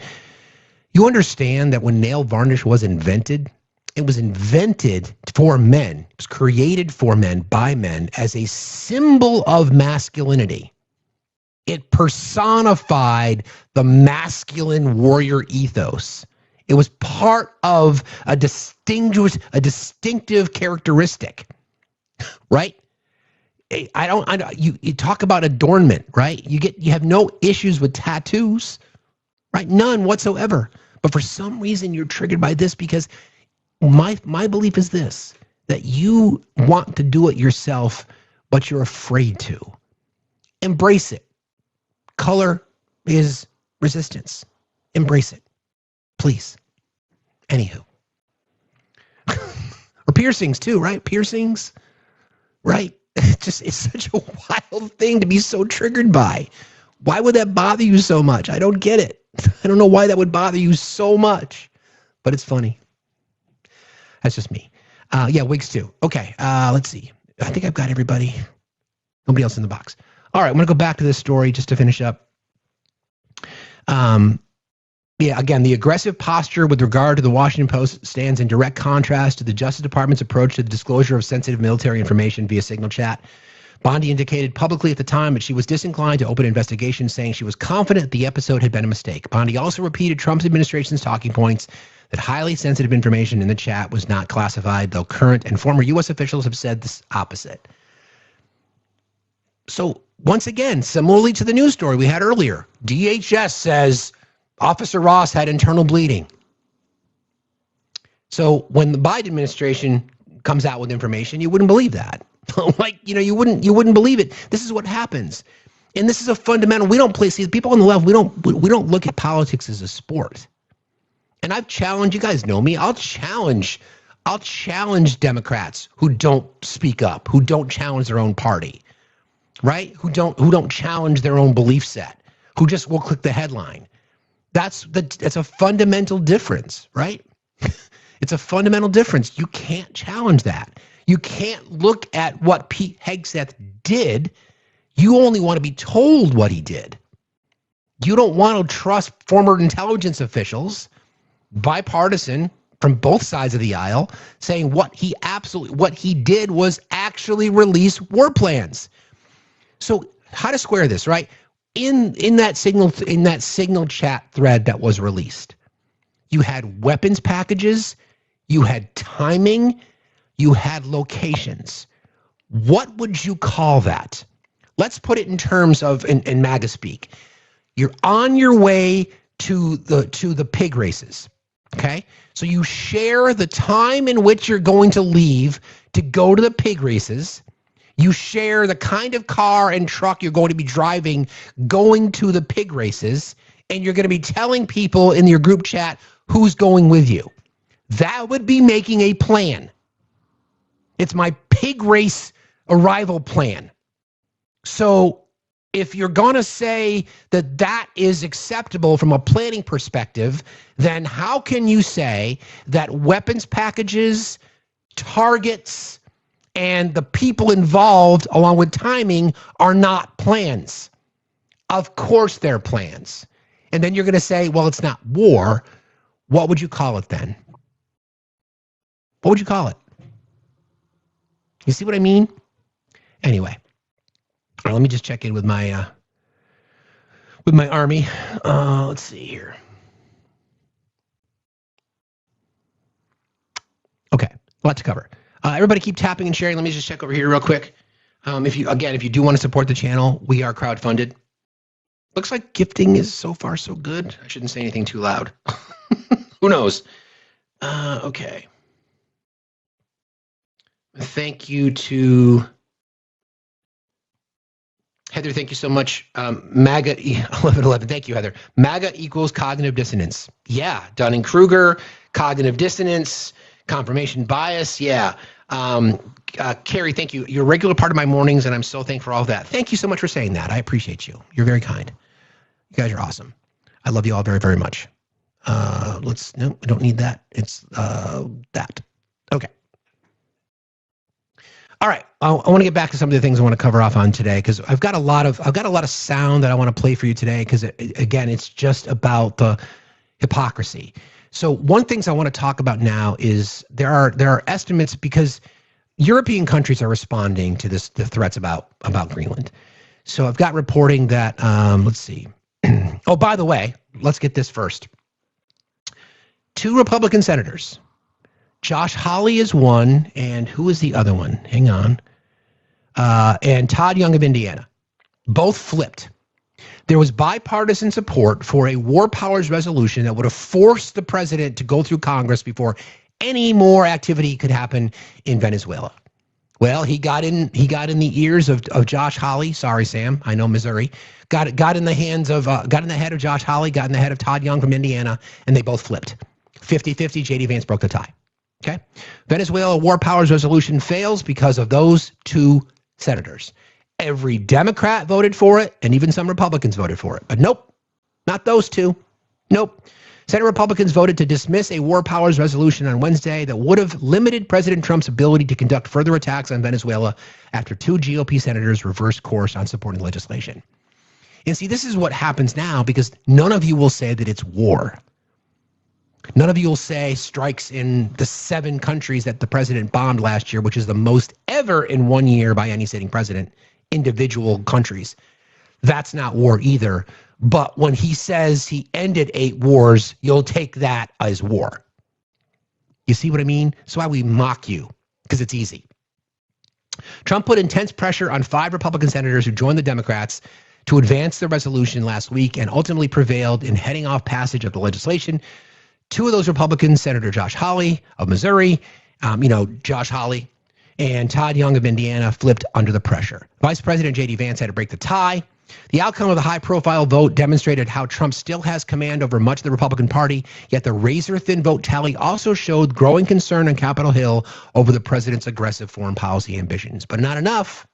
You understand that when nail varnish was invented, it was invented for men. It was created for men, by men, as a symbol of masculinity. It personified the masculine warrior ethos. It was part of a distinctive characteristic, right? You talk about adornment, right? You have no issues with tattoos, right? None whatsoever. But for some reason you're triggered by this, because my belief is this, that you want to do it yourself, but you're afraid to. Embrace it. Color is resistance. Embrace it. Please. Anywho. Or piercings too, right? Piercings, right? It's such a wild thing to be so triggered by. Why would that bother you so much? I don't get it. I don't know why that would bother you so much, but it's funny. That's just me. Yeah, wigs too. Okay, let's see. I think I've got everybody. Nobody else in the box. All right, I'm going to go back to this story just to finish up. Yeah, again, the aggressive posture with regard to the Washington Post stands in direct contrast to the Justice Department's approach to the disclosure of sensitive military information via Signal Chat. Bondi indicated publicly at the time that she was disinclined to open an investigation, saying she was confident the episode had been a mistake. Bondi also repeated Trump's administration's talking points that highly sensitive information in the chat was not classified, though current and former U.S. officials have said the opposite. So, once again, similarly to the news story we had earlier, DHS says Officer Ross had internal bleeding. So when the Biden administration comes out with information, you wouldn't believe that. You wouldn't believe it. This is what happens. And this is a fundamental, see, the people on the left, we don't look at politics as a sport. And I've challenged, you guys know me, I'll challenge Democrats who don't speak up, who don't challenge their own party, right? Who don't challenge their own belief set. who just will click the headline. That's a fundamental difference, right? It's a fundamental difference. You can't challenge that. You can't look at what Pete Hegseth did. You only want to be told what he did. You don't want to trust former intelligence officials, bipartisan from both sides of the aisle, saying what he did was actually release war plans. So how to square this, right? In that signal chat thread that was released, you had weapons packages, you had timing, you had locations. What would you call that? Let's put it in terms of in MAGA speak. You're on your way to the pig races. Okay? So you share the time in which you're going to leave to go to the pig races. You share the kind of car and truck you're going to be driving going to the pig races, and you're going to be telling people in your group chat who's going with you. That would be making a plan. It's my pig race arrival plan. So if you're going to say that that is acceptable from a planning perspective, then how can you say that weapons packages, targets, and the people involved, along with timing, are not plans? Of course they're plans. And then you're going to say, well, it's not war. What would you call it then? What would you call it? You see what I mean? Anyway, all right, let me just check in with my army. Let's see here. Okay, a lot to cover. Everybody keep tapping and sharing. Let me just check over here real quick. If you do want to support the channel, we are crowdfunded. Looks like gifting is so far so good. I shouldn't say anything too loud. Who knows? Okay. Thank you to Heather. Thank you so much. MAGA 1111. Thank you, Heather. MAGA equals cognitive dissonance. Yeah. Dunning-Kruger, cognitive dissonance, confirmation bias. Yeah. Carrie, thank you. You're a regular part of my mornings, and I'm so thankful for all of that. Thank you so much for saying that. I appreciate you. You're very kind. You guys are awesome. I love you all very, very much. No, I don't need that. It's that. Okay. All right, I want to get back to some of the things I want to cover off on today, because I've got a lot of sound that I want to play for you today, because again, it's just about the hypocrisy. So one thing I want to talk about now is there are estimates, because European countries are responding to the threats about Greenland. So I've got reporting that let's see. Oh, by the way, let's get this first. 2 Republican senators. Josh Hawley is one, and who is the other one? Hang on. And Todd Young of Indiana. Both flipped. There was bipartisan support for a war powers resolution that would have forced the president to go through Congress before any more activity could happen in Venezuela. Well, he got in the ears of Josh Hawley. Sorry, Sam. I know Missouri. Got in the head of Josh Hawley, got in the head of Todd Young from Indiana, and they both flipped. 50-50, J.D. Vance broke the tie. Okay. Venezuela war powers resolution fails because of those 2 senators. Every Democrat voted for it, and even some Republicans voted for it. But nope, not those 2. Nope. Senate Republicans voted to dismiss a war powers resolution on Wednesday that would have limited President Trump's ability to conduct further attacks on Venezuela after 2 GOP senators reversed course on supporting legislation. And see, this is what happens now, because none of you will say that it's war. None of you will say strikes in the 7 countries that the president bombed last year, which is the most ever in one year by any sitting president, individual countries. That's not war either. But when he says he ended 8 wars, you'll take that as war. You see what I mean? That's why we mock you, because it's easy. Trump put intense pressure on 5 Republican senators who joined the Democrats to advance the resolution last week, and ultimately prevailed in heading off passage of the legislation. 2 of those Republicans, Senator Josh Hawley of Missouri, Josh Hawley, and Todd Young of Indiana, flipped under the pressure. Vice President J.D. Vance had to break the tie. The outcome of the high-profile vote demonstrated how Trump still has command over much of the Republican Party, yet the razor-thin vote tally also showed growing concern on Capitol Hill over the president's aggressive foreign policy ambitions. But not enough.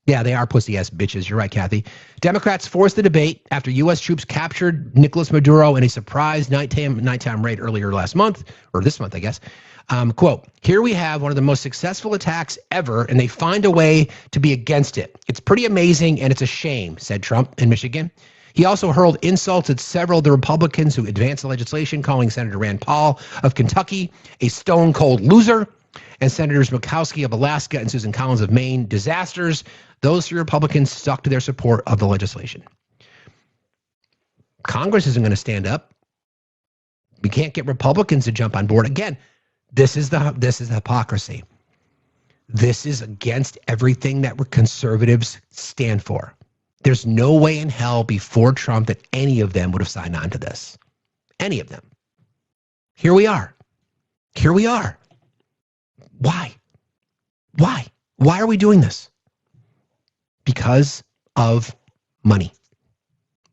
Yeah, they are pussy-ass bitches. You're right, Kathy. Democrats forced the debate after U.S. troops captured Nicolas Maduro in a surprise nighttime raid earlier last month, or this month, I guess. Quote, here we have one of the most successful attacks ever, and they find a way to be against it. It's pretty amazing, and it's a shame, said Trump in Michigan. He also hurled insults at several of the Republicans who advanced the legislation, calling Senator Rand Paul of Kentucky a stone-cold loser, and Senators Murkowski of Alaska and Susan Collins of Maine disasters. Those three Republicans stuck to their support of the legislation. Congress isn't going to stand up. We can't get Republicans to jump on board. Again, this is the hypocrisy. This is against everything that conservatives stand for. There's no way in hell before Trump that any of them would have signed on to this. Any of them. Here we are. Here we are. Why? Why? Why are we doing this? Because of money.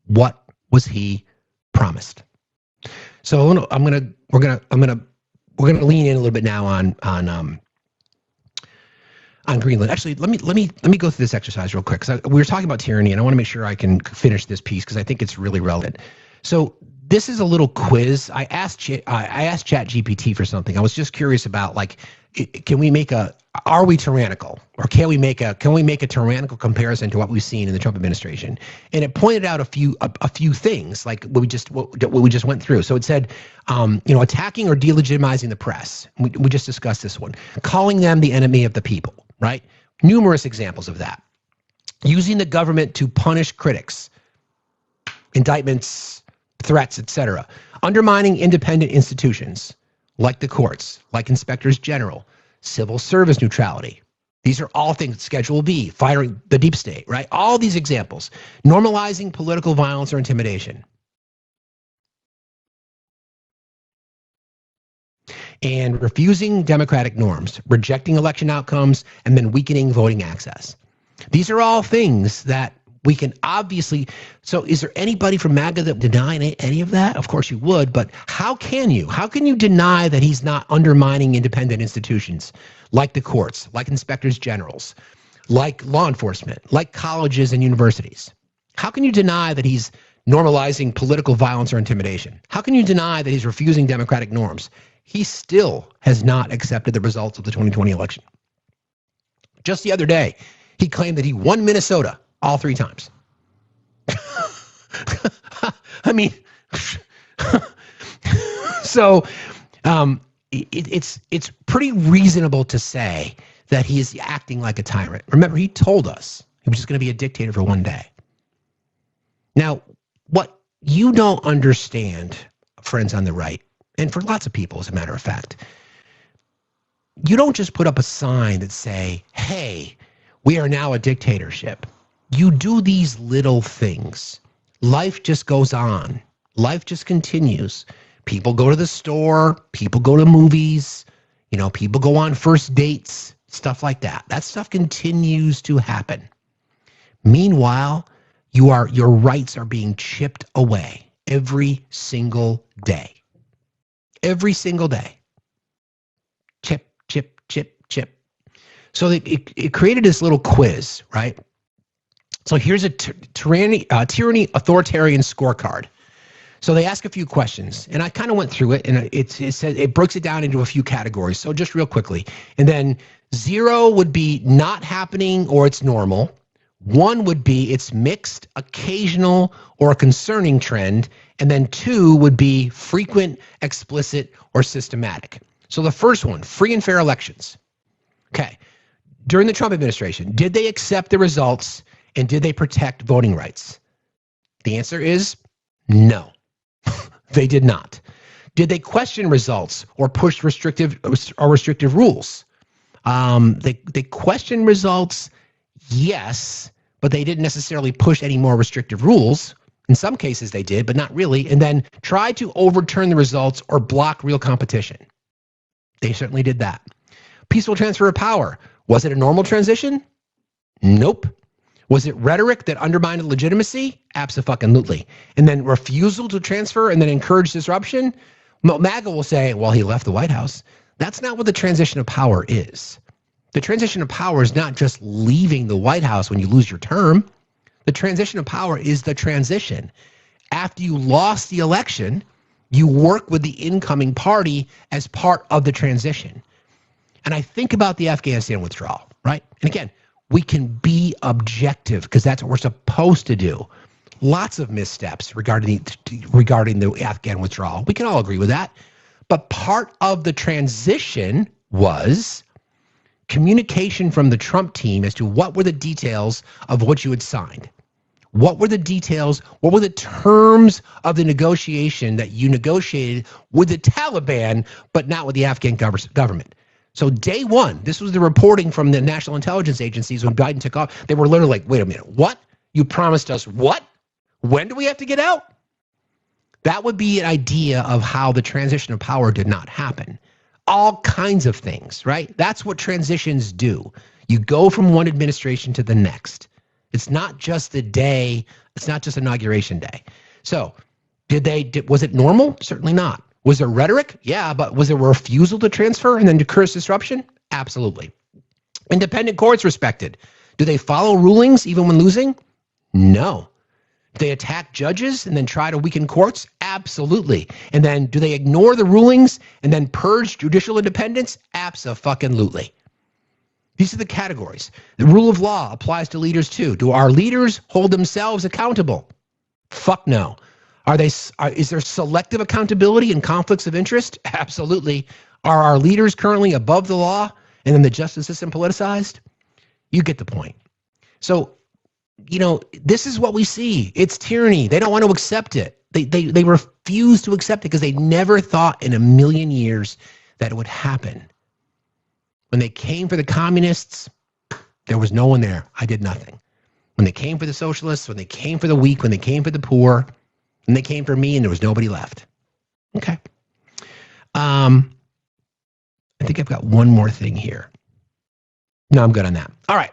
What was he promised? So we're gonna lean in a little bit now on Greenland. Actually, let me go through this exercise real quick, because we were talking about tyranny, and I want to make sure I can finish this piece because I think it's really relevant. So this is a little quiz. I asked ChatGPT for something. I was just curious about, like, are we tyrannical, or can we make a tyrannical comparison to what we've seen in the Trump administration? And it pointed out a few things, like what we just went through. So it said, attacking or delegitimizing the press. We just discussed this one. Calling them the enemy of the people, right? Numerous examples of that. Using the government to punish critics, indictments, threats, etc. Undermining independent institutions like the courts, like inspectors general, civil service neutrality. These are all things. Schedule B, firing the deep state, right? All these examples. Normalizing political violence or intimidation. And refusing democratic norms, rejecting election outcomes, and then weakening voting access. These are all things that we can obviously. So is there anybody from MAGA that would deny any of that? Of course you would, but how can you? How can you deny that he's not undermining independent institutions like the courts, like inspectors generals, like law enforcement, like colleges and universities? How can you deny that he's normalizing political violence or intimidation? How can you deny that he's refusing democratic norms? He still has not accepted the results of the 2020 election. Just the other day, he claimed that he won Minnesota all 3 times. I mean, so it's pretty reasonable to say that he is acting like a tyrant. Remember, he told us he was just going to be a dictator for one day. Now, what you don't understand, friends on the right, and for lots of people, as a matter of fact, you don't just put up a sign that say, hey, we are now a dictatorship. You do these little things. Life just goes on. Life just continues. People go to the store. People go to movies. People go on first dates, stuff like that. That stuff continues to happen. Meanwhile, your rights are being chipped away every single day. Every single day. Chip, chip, chip, chip. So it created this little quiz, right? So here's a tyranny authoritarian scorecard. So they ask a few questions, and I kind of went through it, and it says it breaks it down into a few categories. So just real quickly, and then 0 would be not happening or it's normal. 1 would be it's mixed, occasional, or a concerning trend, and then 2 would be frequent, explicit, or systematic. So the first one, free and fair elections. Okay. During the Trump administration, did they accept the results and did they protect voting rights? The answer is no. They did not. Did they question results or push restrictive rules? They questioned results, yes, but they didn't necessarily push any more restrictive rules. In some cases they did, but not really. And then tried to overturn the results or block real competition. They certainly did that. Peaceful transfer of power. Was it a normal transition? Nope. Was it rhetoric that undermined legitimacy? Abso-fucking-lutely. And then refusal to transfer and then encourage disruption? MAGA will say, well, he left the White House. That's not what the transition of power is. The transition of power is not just leaving the White House when you lose your term. The transition of power is the transition. After you lost the election, you work with the incoming party as part of the transition. And I think about the Afghanistan withdrawal, right? And again, we can be objective because that's what we're supposed to do. Lots of missteps regarding the Afghan withdrawal. We can all agree with that. But part of the transition was communication from the Trump team as to what were the details of what you had signed. What were the details? What were the terms of the negotiation that you negotiated with the Taliban, but not with the Afghan government? So day one, this was the reporting from the national intelligence agencies when Biden took off. They were literally like, wait a minute, what? You promised us what? When do we have to get out? That would be an idea of how the transition of power did not happen. All kinds of things, right? That's what transitions do. You go from one administration to the next. It's not just the day. It's not just inauguration day. So was it normal? Certainly not. Was there rhetoric? Yeah, but was there a refusal to transfer and then to curse disruption? Absolutely. Independent courts respected. Do they follow rulings even when losing? No. Do they attack judges and then try to weaken courts? Absolutely. And then do they ignore the rulings and then purge judicial independence? Abso-fucking-lutely. These are the categories. The rule of law applies to leaders too. Do our leaders hold themselves accountable? Fuck no. Is there selective accountability and conflicts of interest? Absolutely. Are our leaders currently above the law and then the justice system politicized? You get the point. So, this is what we see. It's tyranny. They don't want to accept it. They refuse to accept it because they never thought in a million years that it would happen. When they came for the communists, there was no one there. I did nothing. When they came for the socialists, when they came for the weak, when they came for the poor, when they came for me and there was nobody left. Okay. I think I've got one more thing here. No, I'm good on that. All right.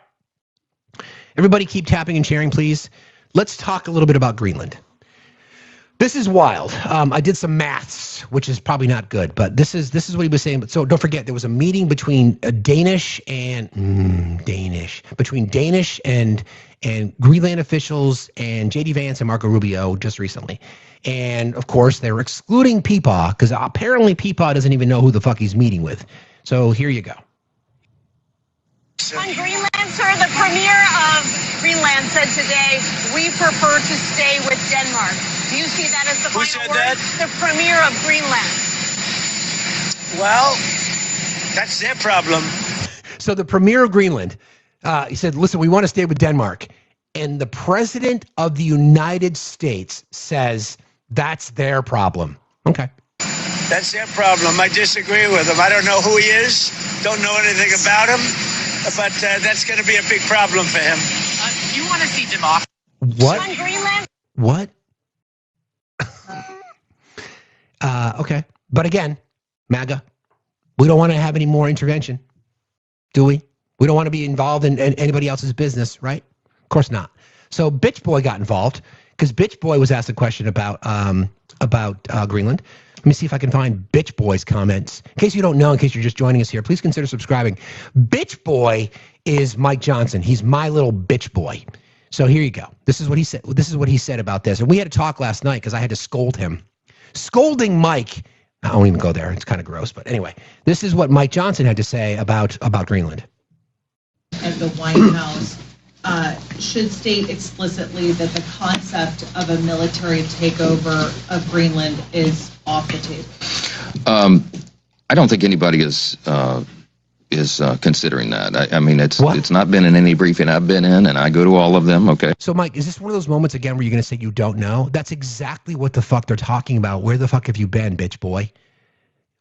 Everybody keep tapping and sharing, please. Let's talk a little bit about Greenland. This is wild. I did some maths, which is probably not good, but this is what he was saying. But so don't forget, there was a meeting between Danish and Greenland officials and J.D. Vance and Marco Rubio just recently. And of course, they were excluding Peepaw because apparently Peepaw doesn't even know who the fuck he's meeting with. So here you go. On Greenland, sir, the premier of Greenland said today, we prefer to stay with Denmark. Do you see that as the final word? That? The premier of Greenland. Well, that's their problem. So the premier of Greenland, he said, listen, we want to stay with Denmark. And the president of the United States says that's their problem. Okay. That's their problem. I disagree with him. I don't know who he is. Don't know anything about him. But that's going to be a big problem for him. You want to see democracy? What? On Greenland? What? Okay. But again, MAGA, we don't want to have any more intervention, do we? We don't want to be involved in anybody else's business, right? Of course not. So Bitch Boy got involved because Bitch Boy was asked a question about Greenland. Let me see if I can find Bitch Boy's comments. In case you don't know, in case you're just joining us here, please consider subscribing. Bitch Boy is Mike Johnson. He's my little bitch boy. So here you go. This is what he said. This is what he said about this. And we had a talk last night because I had to scold him. Scolding Mike. I won't even go there. It's kind of gross. But anyway, this is what Mike Johnson had to say about Greenland. As the White House should state explicitly that the concept of a military takeover of Greenland is off the table. I don't think anybody is considering that. I mean, it's not been in any briefing I've been in, and I go to all of them. Okay. So, Mike, is this one of those moments again where you're going to say you don't know? That's exactly what the fuck they're talking about. Where the fuck have you been, bitch boy?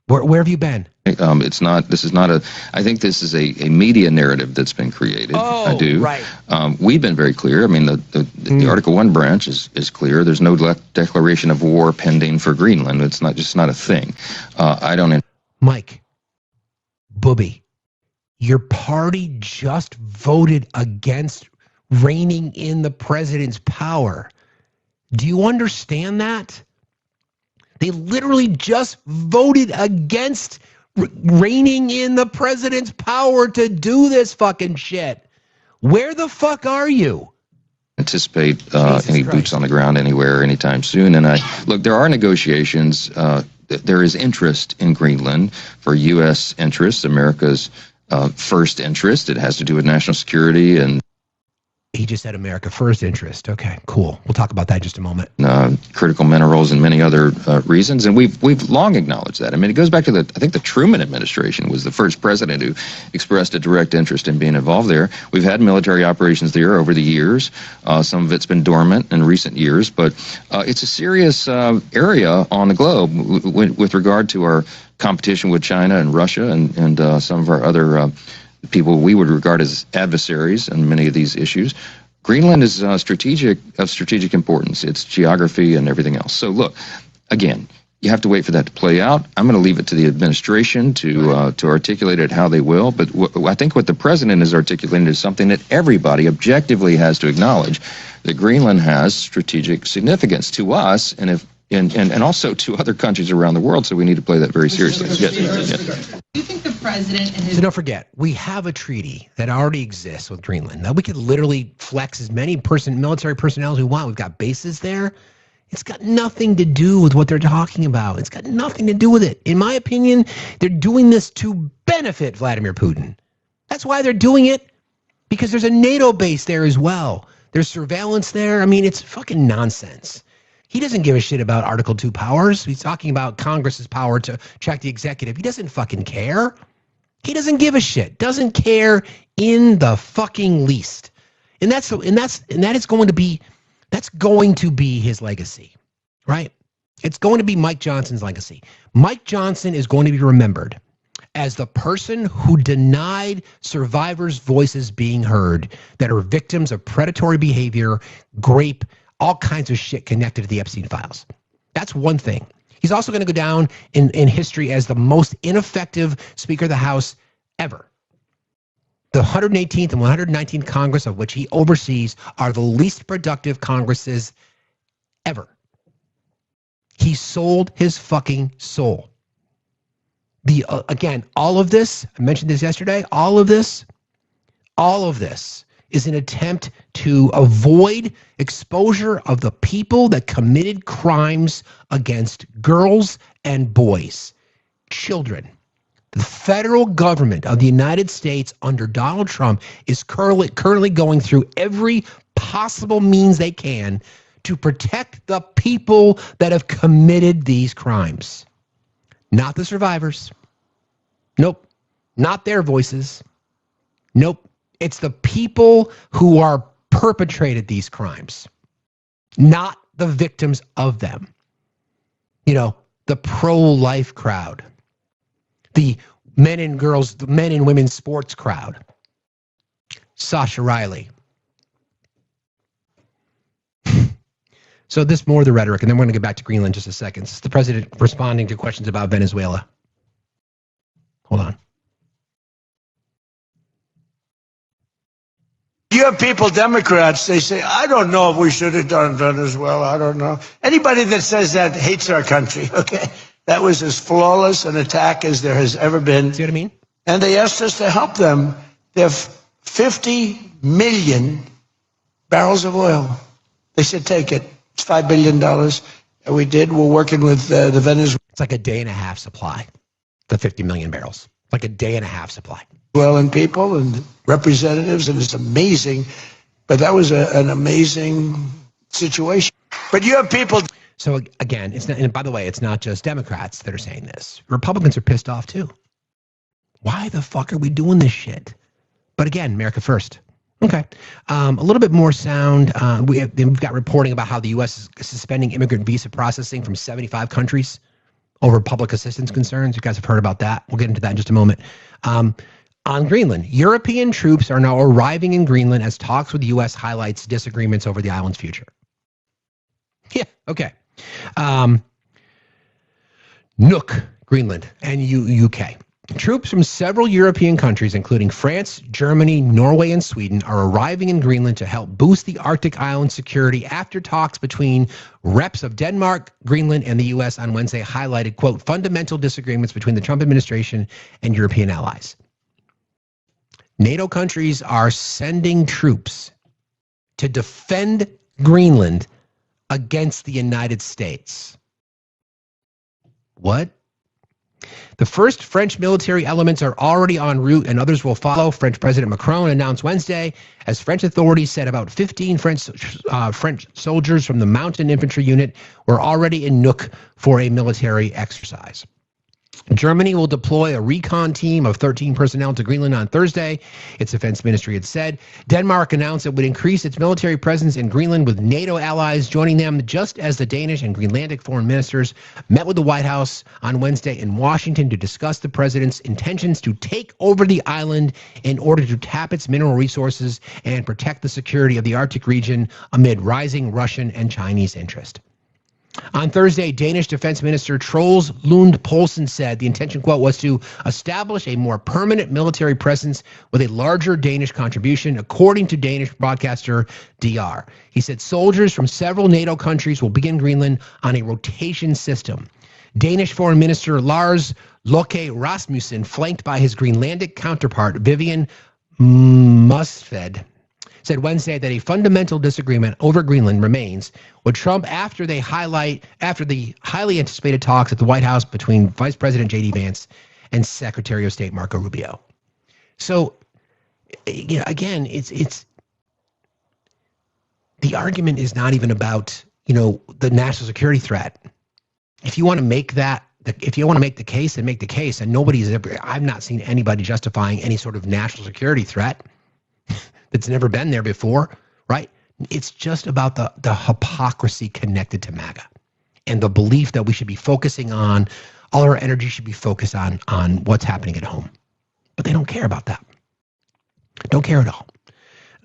Where have you been? It's not. This is not a. I think this is a media narrative that's been created. Oh, I do. Right. We've been very clear. I mean, the Article 1 branch is clear. There's no declaration of war pending for Greenland. It's not a thing. I don't. Mike, Booby, your party just voted against reining in the president's power. Do you understand that? They literally just voted against reining in the president's power to do this fucking shit. Where the fuck are you? Anticipate any boots on the ground anywhere anytime soon. And look, there are negotiations. There is interest in Greenland for U.S. interests, America's first interest. It has to do with national security and. He just said America first interest. Okay, cool. We'll talk about that in just a moment. Critical minerals and many other reasons, and we've long acknowledged that. I mean, it goes back to I think the Truman administration was the first president who expressed a direct interest in being involved there. We've had military operations there over the years. Some of it's been dormant in recent years, but it's a serious area on the globe with regard to our competition with China and Russia and some of our other people we would regard as adversaries in many of these issues. Greenland is of strategic importance, its geography and everything else. So look, again, you have to wait for that to play out. I'm going to leave it to the administration to articulate it how they will. But I think what the president is articulating is something that everybody objectively has to acknowledge, that Greenland has strategic significance to us and also to other countries around the world. So we need to play that very seriously. Yes. Do you think the president and his... So don't forget, we have a treaty that already exists with Greenland. Now we could literally flex as many military personnel as we want. We've got bases there. It's got nothing to do with what they're talking about. It's got nothing to do with it. In my opinion, they're doing this to benefit Vladimir Putin. That's why they're doing it, because there's a NATO base there as well. There's surveillance there. I mean, it's fucking nonsense. He doesn't give a shit about Article 2 powers. He's talking about Congress's power to check the executive. He doesn't fucking care. He doesn't give a shit. Doesn't care in the fucking least. And that's going to be his legacy, right? It's going to be Mike Johnson's legacy. Mike Johnson is going to be remembered as the person who denied survivors' voices being heard that are victims of predatory behavior, rape, all kinds of shit connected to the Epstein files. That's one thing. He's also going to go down in history as the most ineffective Speaker of the House ever. The 118th and 119th Congress, of which he oversees, are the least productive Congresses ever. He sold his fucking soul. Again, all of this, I mentioned this yesterday, all of this is an attempt to avoid exposure of the people that committed crimes against girls and boys, children. The federal government of the United States under Donald Trump is currently going through every possible means they can to protect the people that have committed these crimes. Not the survivors. Nope. Not their voices. Nope. It's the people who are perpetrated these crimes, not the victims of them. You know, the pro-life crowd, the men and women's sports crowd, Sasha Riley. So this more of the rhetoric, and then we're going to get back to Greenland in just a second. This is the president responding to questions about Venezuela. Hold on. You have people, Democrats, they say, I don't know if we should have done Venezuela. I don't know. Anybody that says that hates our country, okay? That was as flawless an attack as there has ever been. See what I mean? And they asked us to help them. They have 50 million barrels of oil. They said, take it. It's $5 billion. And we did. We're working with the Venezuela. It's like a day and a half supply, the 50 million barrels. Like a day and a half supply. Well, and people and representatives, and it's amazing. But that was an amazing situation. But you have people. So again, it's not, and by the way, it's not just Democrats that are saying this. Republicans are pissed off too. Why the fuck are we doing this shit? But again, America first. Okay. A little bit more sound. We've got reporting about how the U.S. is suspending immigrant visa processing from 75 countries over public assistance concerns. You guys have heard about that. We'll get into that in just a moment. On Greenland, European troops are now arriving in Greenland as talks with the U.S. highlights disagreements over the island's future. Yeah, okay. Nook, Greenland, and UK. Troops from several European countries, including France, Germany, Norway, and Sweden, are arriving in Greenland to help boost the Arctic island security after talks between reps of Denmark, Greenland, and the U.S. on Wednesday highlighted, quote, fundamental disagreements between the Trump administration and European allies. NATO countries are sending troops to defend Greenland against the United States. What? The first French military elements are already en route and others will follow, French President Macron announced Wednesday, as French authorities said about 15 French soldiers from the Mountain Infantry Unit were already in Nuuk for a military exercise. Germany will deploy a recon team of 13 personnel to Greenland on Thursday, its defense ministry had said. Denmark announced it would increase its military presence in Greenland with NATO allies joining them, just as the Danish and Greenlandic foreign ministers met with the White House on Wednesday in Washington to discuss the president's intentions to take over the island in order to tap its mineral resources and protect the security of the Arctic region amid rising Russian and Chinese interest. On Thursday, Danish Defense Minister Troels Lund Poulsen said the intention, quote, was to establish a more permanent military presence with a larger Danish contribution, according to Danish broadcaster DR. He said soldiers from several NATO countries will begin Greenland on a rotation system. Danish Foreign Minister Lars Løkke Rasmussen, flanked by his Greenlandic counterpart Vivian Musfed, said Wednesday that a fundamental disagreement over Greenland remains with Trump after the highly anticipated talks at the White House between Vice President J.D. Vance and Secretary of State Marco Rubio. So, you know, again, it's the argument is not even about, you know, the national security threat. If you want to make that, if you want to make the case, then make the case. And I've not seen anybody justifying any sort of national security threat that's never been there before, right? It's just about the hypocrisy connected to MAGA and the belief that we should be focusing on, all our energy should be focused on what's happening at home. But they don't care about that. Don't care at all.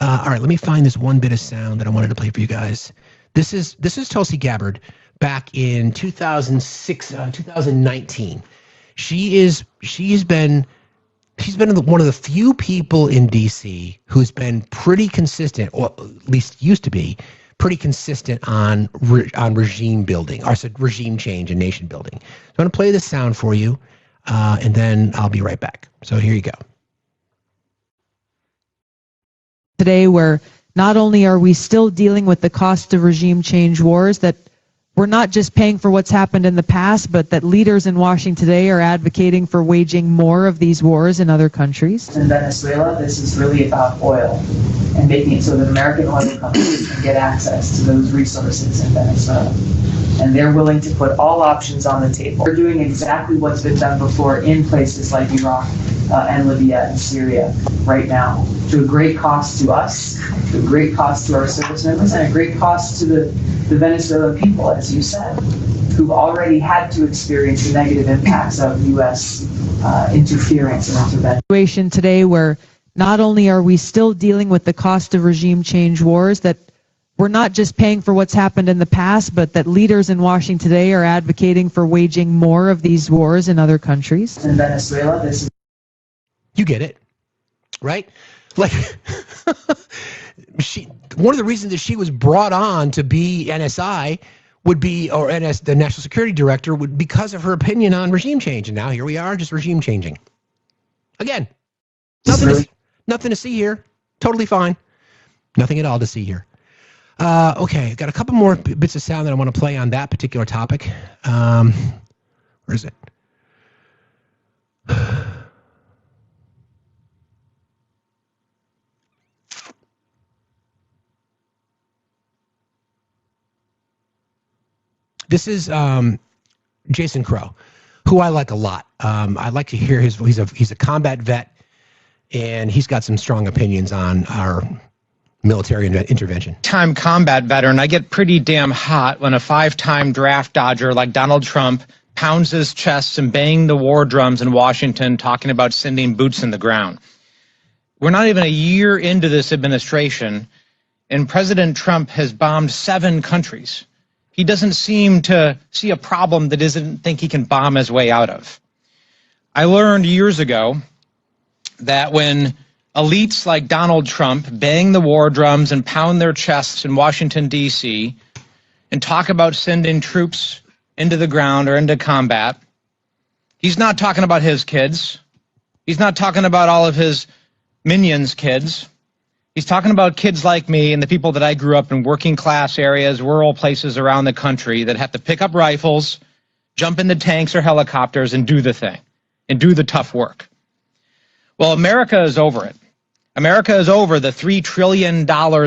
All right, let me find this one bit of sound that I wanted to play for you guys. This is Tulsi Gabbard back in 2019. She's been one of the few people in D.C. who's been pretty consistent, or at least used to be, pretty consistent on regime building, or regime change and nation building. So I'm going to play this sound for you, and then I'll be right back. So here you go. Today, where not only are we still dealing with the cost of regime change wars, that we're not just paying for what's happened in the past, but that leaders in Washington today are advocating for waging more of these wars in other countries. In Venezuela, this is really about oil and making it so that American oil companies can get access to those resources in Venezuela. And they're willing to put all options on the table. They're doing exactly what's been done before in places like Iraq and Libya and Syria right now, to a great cost to us, to a great cost to our service members, and a great cost to the Venezuelan people, as you said, who've already had to experience the negative impacts of U.S. Interference and intervention. Situation today where not only are we still dealing with the cost of regime change wars, that we're not just paying for what's happened in the past, but that leaders in Washington today are advocating for waging more of these wars in other countries. In Venezuela, this is... You get it, right? Like, one of the reasons that she was brought on to be NSI would be, or the National Security Director, would because of her opinion on regime change. And now here we are, just regime changing. Again, nothing to see here. Totally fine. Nothing at all to see here. Okay, got a couple more bits of sound that I want to play on that particular topic. Where is it? This is Jason Crow, who I like a lot. I like to hear his. He's a combat vet, and he's got some strong opinions on our military intervention. Time combat veteran, I get pretty damn hot when a 5-time draft dodger like Donald Trump pounds his chest and bangs the war drums in Washington talking about sending boots in the ground. We're not even a year into this administration, and President Trump has bombed 7 countries. He doesn't seem to see a problem that he doesn't think he can bomb his way out of. I learned years ago that when elites like Donald Trump bang the war drums and pound their chests in Washington, D.C., and talk about sending troops into the ground or into combat, he's not talking about his kids. He's not talking about all of his minions' kids. He's talking about kids like me and the people that I grew up in working class areas, rural places around the country that have to pick up rifles, jump into tanks or helicopters and do the thing, and do the tough work. Well, America is over it. America is over the $3 trillion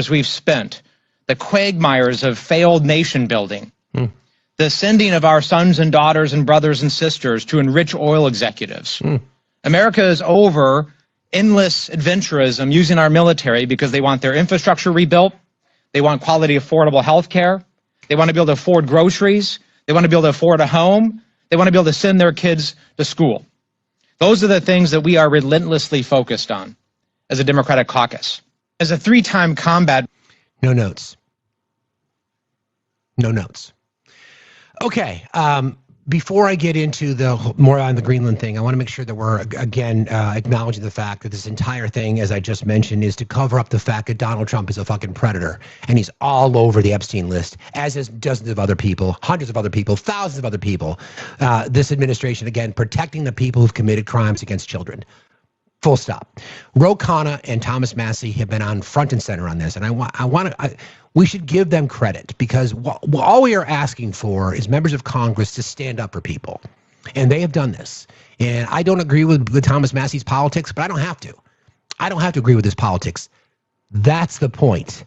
we've spent, the quagmires of failed nation building, the sending of our sons and daughters and brothers and sisters to enrich oil executives. America is over endless adventurism using our military because they want their infrastructure rebuilt, they want quality, affordable health care, they want to be able to afford groceries, they want to be able to afford a home, they want to be able to send their kids to school. Those are the things that we are relentlessly focused on as a Democratic caucus. As a 3-time combat... No notes. No notes. Okay. Before I get into the more on the Greenland thing, I want to make sure that we're, again, acknowledging the fact that this entire thing, as I just mentioned, is to cover up the fact that Donald Trump is a fucking predator. And he's all over the Epstein list, as is dozens of other people, hundreds of other people, thousands of other people. This administration, again, protecting the people who've committed crimes against children. Full stop. Ro Khanna and Thomas Massie have been on front and center on this, and we should give them credit, because all we are asking for is members of Congress to stand up for people, and they have done this. And I don't agree with Thomas Massie's politics, but I don't have to. I don't have to agree with his politics. That's the point.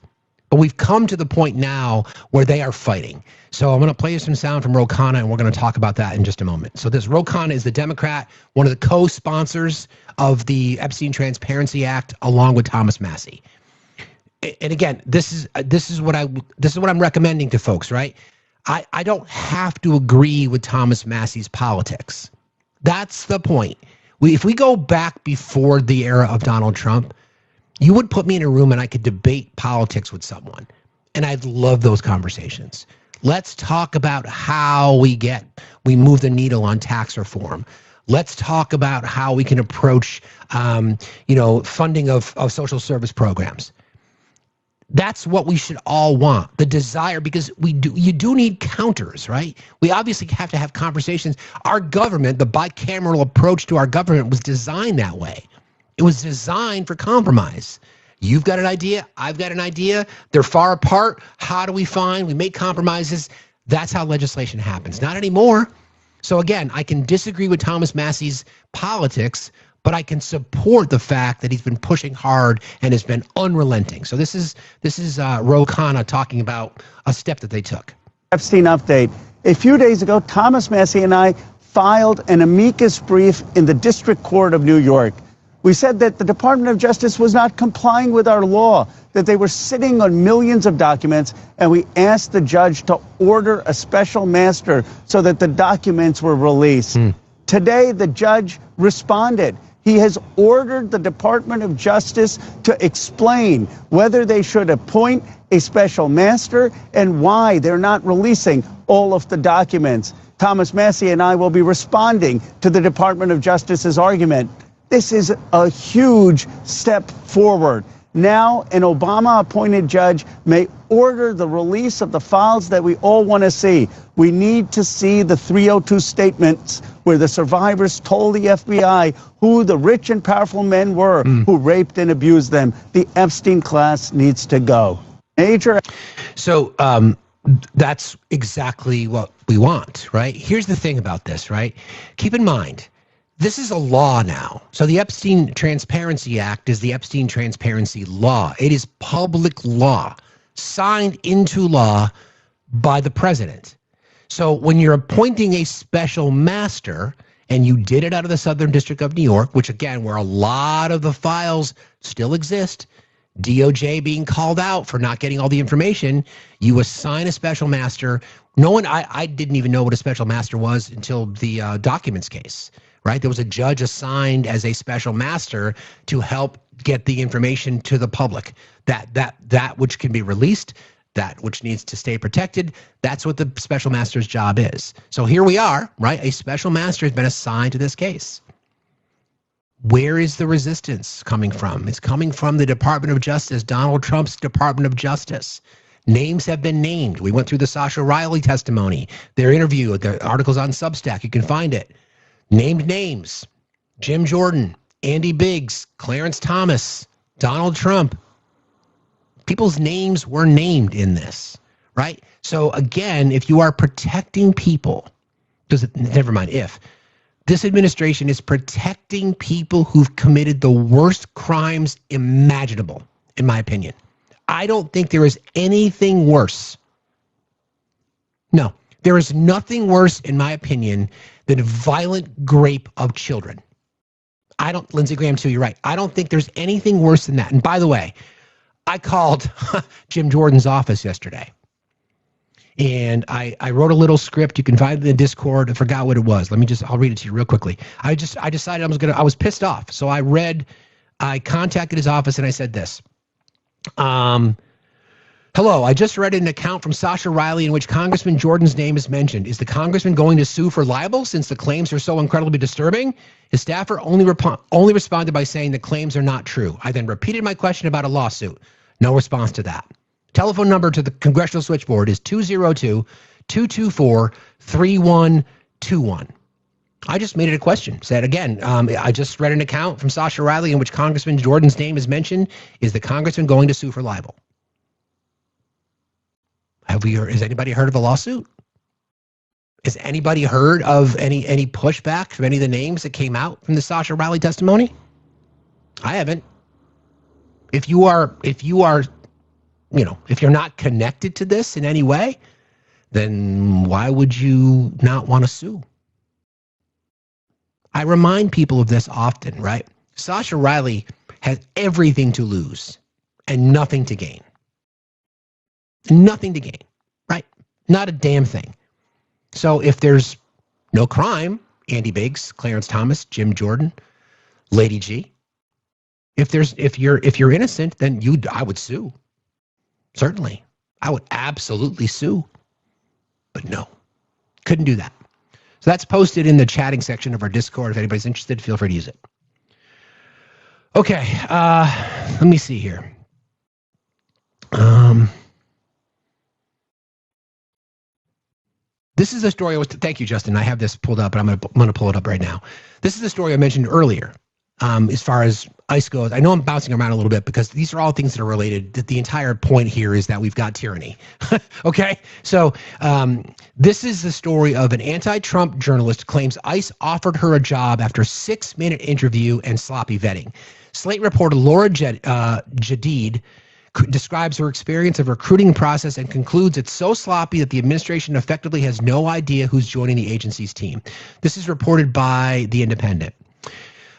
But we've come to the point now where they are fighting. So I'm going to play you some sound from Ro Khanna, and we're going to talk about that in just a moment. So this Ro Khanna is the Democrat, one of the co-sponsors of the Epstein Transparency Act, along with Thomas Massie. And again, this is what I'm recommending to folks, right? I don't have to agree with Thomas Massie's politics. That's the point. If we go back before the era of Donald Trump, you would put me in a room and I could debate politics with someone. And I'd love those conversations. Let's talk about how we move the needle on tax reform. Let's talk about how we can approach, funding of social service programs. That's what we should all want. The desire, because you do need counters, right? We obviously have to have conversations. Our government, the bicameral approach to our government, was designed that way. It was designed for compromise. You've got an idea, I've got an idea. They're far apart. How do we make compromises? That's how legislation happens. Not anymore. So again, I can disagree with Thomas Massie's politics, but I can support the fact that he's been pushing hard and has been unrelenting. So this is Ro Khanna talking about a step that they took. Epstein update. A few days ago, Thomas Massie and I filed an amicus brief in the District Court of New York. We said that the Department of Justice was not complying with our law, that they were sitting on millions of documents, and we asked the judge to order a special master so that the documents were released. Today, the judge responded. He has ordered the Department of Justice to explain whether they should appoint a special master and why they're not releasing all of the documents. Thomas Massie and I will be responding to the Department of Justice's argument. This is a huge step forward. Now, an Obama-appointed judge may order the release of the files that we all want to see. We need to see the 302 statements where the survivors told the FBI who the rich and powerful men were who raped and abused them. The Epstein class needs to go. So that's exactly what we want, right? Here's the thing about this, right? Keep in mind, this is a law now. So the Epstein Transparency Act is the Epstein Transparency Law. It is public law, signed into law by the president. So when you're appointing a special master, and you did it out of the Southern District of New York, which again, where a lot of the files still exist, DOJ being called out for not getting all the information, you assign a special master. I didn't even know what a special master was until the documents case. Right? There was a judge assigned as a special master to help get the information to the public. That which can be released, that which needs to stay protected, that's what the special master's job is. So here we are, right? A special master has been assigned to this case. Where is the resistance coming from? It's coming from the Department of Justice, Donald Trump's Department of Justice. Names have been named. We went through the Sasha Riley testimony, their interview, the articles on Substack. You can find it. Named names: Jim Jordan, Andy Biggs, Clarence Thomas, Donald Trump. People's names were named in this, right? So again, if you are protecting people, never mind if, this administration is protecting people who've committed the worst crimes imaginable, in my opinion. I don't think there is anything worse. No, there is nothing worse, in my opinion, than violent grape of children. Lindsey Graham too, you're right. I don't think there's anything worse than that. And by the way, I called Jim Jordan's office yesterday. And I wrote a little script. You can find it in the Discord. I forgot what it was. I'll read it to you real quickly. I decided I was pissed off. So I contacted his office and I said this. Hello, I just read an account from Sasha Riley in which Congressman Jordan's name is mentioned. Is the congressman going to sue for libel since the claims are so incredibly disturbing? His staffer only responded by saying the claims are not true. I then repeated my question about a lawsuit. No response to that. Telephone number to the congressional switchboard is 202-224-3121. I just made it a question. Said again, I just read an account from Sasha Riley in which Congressman Jordan's name is mentioned. Is the congressman going to sue for libel? Has anybody heard of a lawsuit? Has anybody heard of any pushback from any of the names that came out from the Sasha Riley testimony? I haven't. If you're not connected to this in any way, then why would you not want to sue? I remind people of this often, right? Sasha Riley has everything to lose and nothing to gain. Nothing to gain, right? Not a damn thing. So if there's no crime, Andy Biggs, Clarence Thomas, Jim Jordan, Lady G, if you're innocent, then I would sue. Certainly. I would absolutely sue. But no, couldn't do that. So that's posted in the chatting section of our Discord. If anybody's interested, feel free to use it. Okay, let me see here. This is a story. Thank you, Justin. I have this pulled up, and I'm going to pull it up right now. This is the story I mentioned earlier. As far as ICE goes, I know I'm bouncing around a little bit because these are all things that are related. The entire point here is that we've got tyranny. Okay, so this is the story of an anti-Trump journalist claims ICE offered her a job after 6-minute interview and sloppy vetting. Slate reporter Laura Jadid describes her experience of recruiting process and concludes it's so sloppy that the administration effectively has no idea who's joining the agency's team. This is reported by The Independent.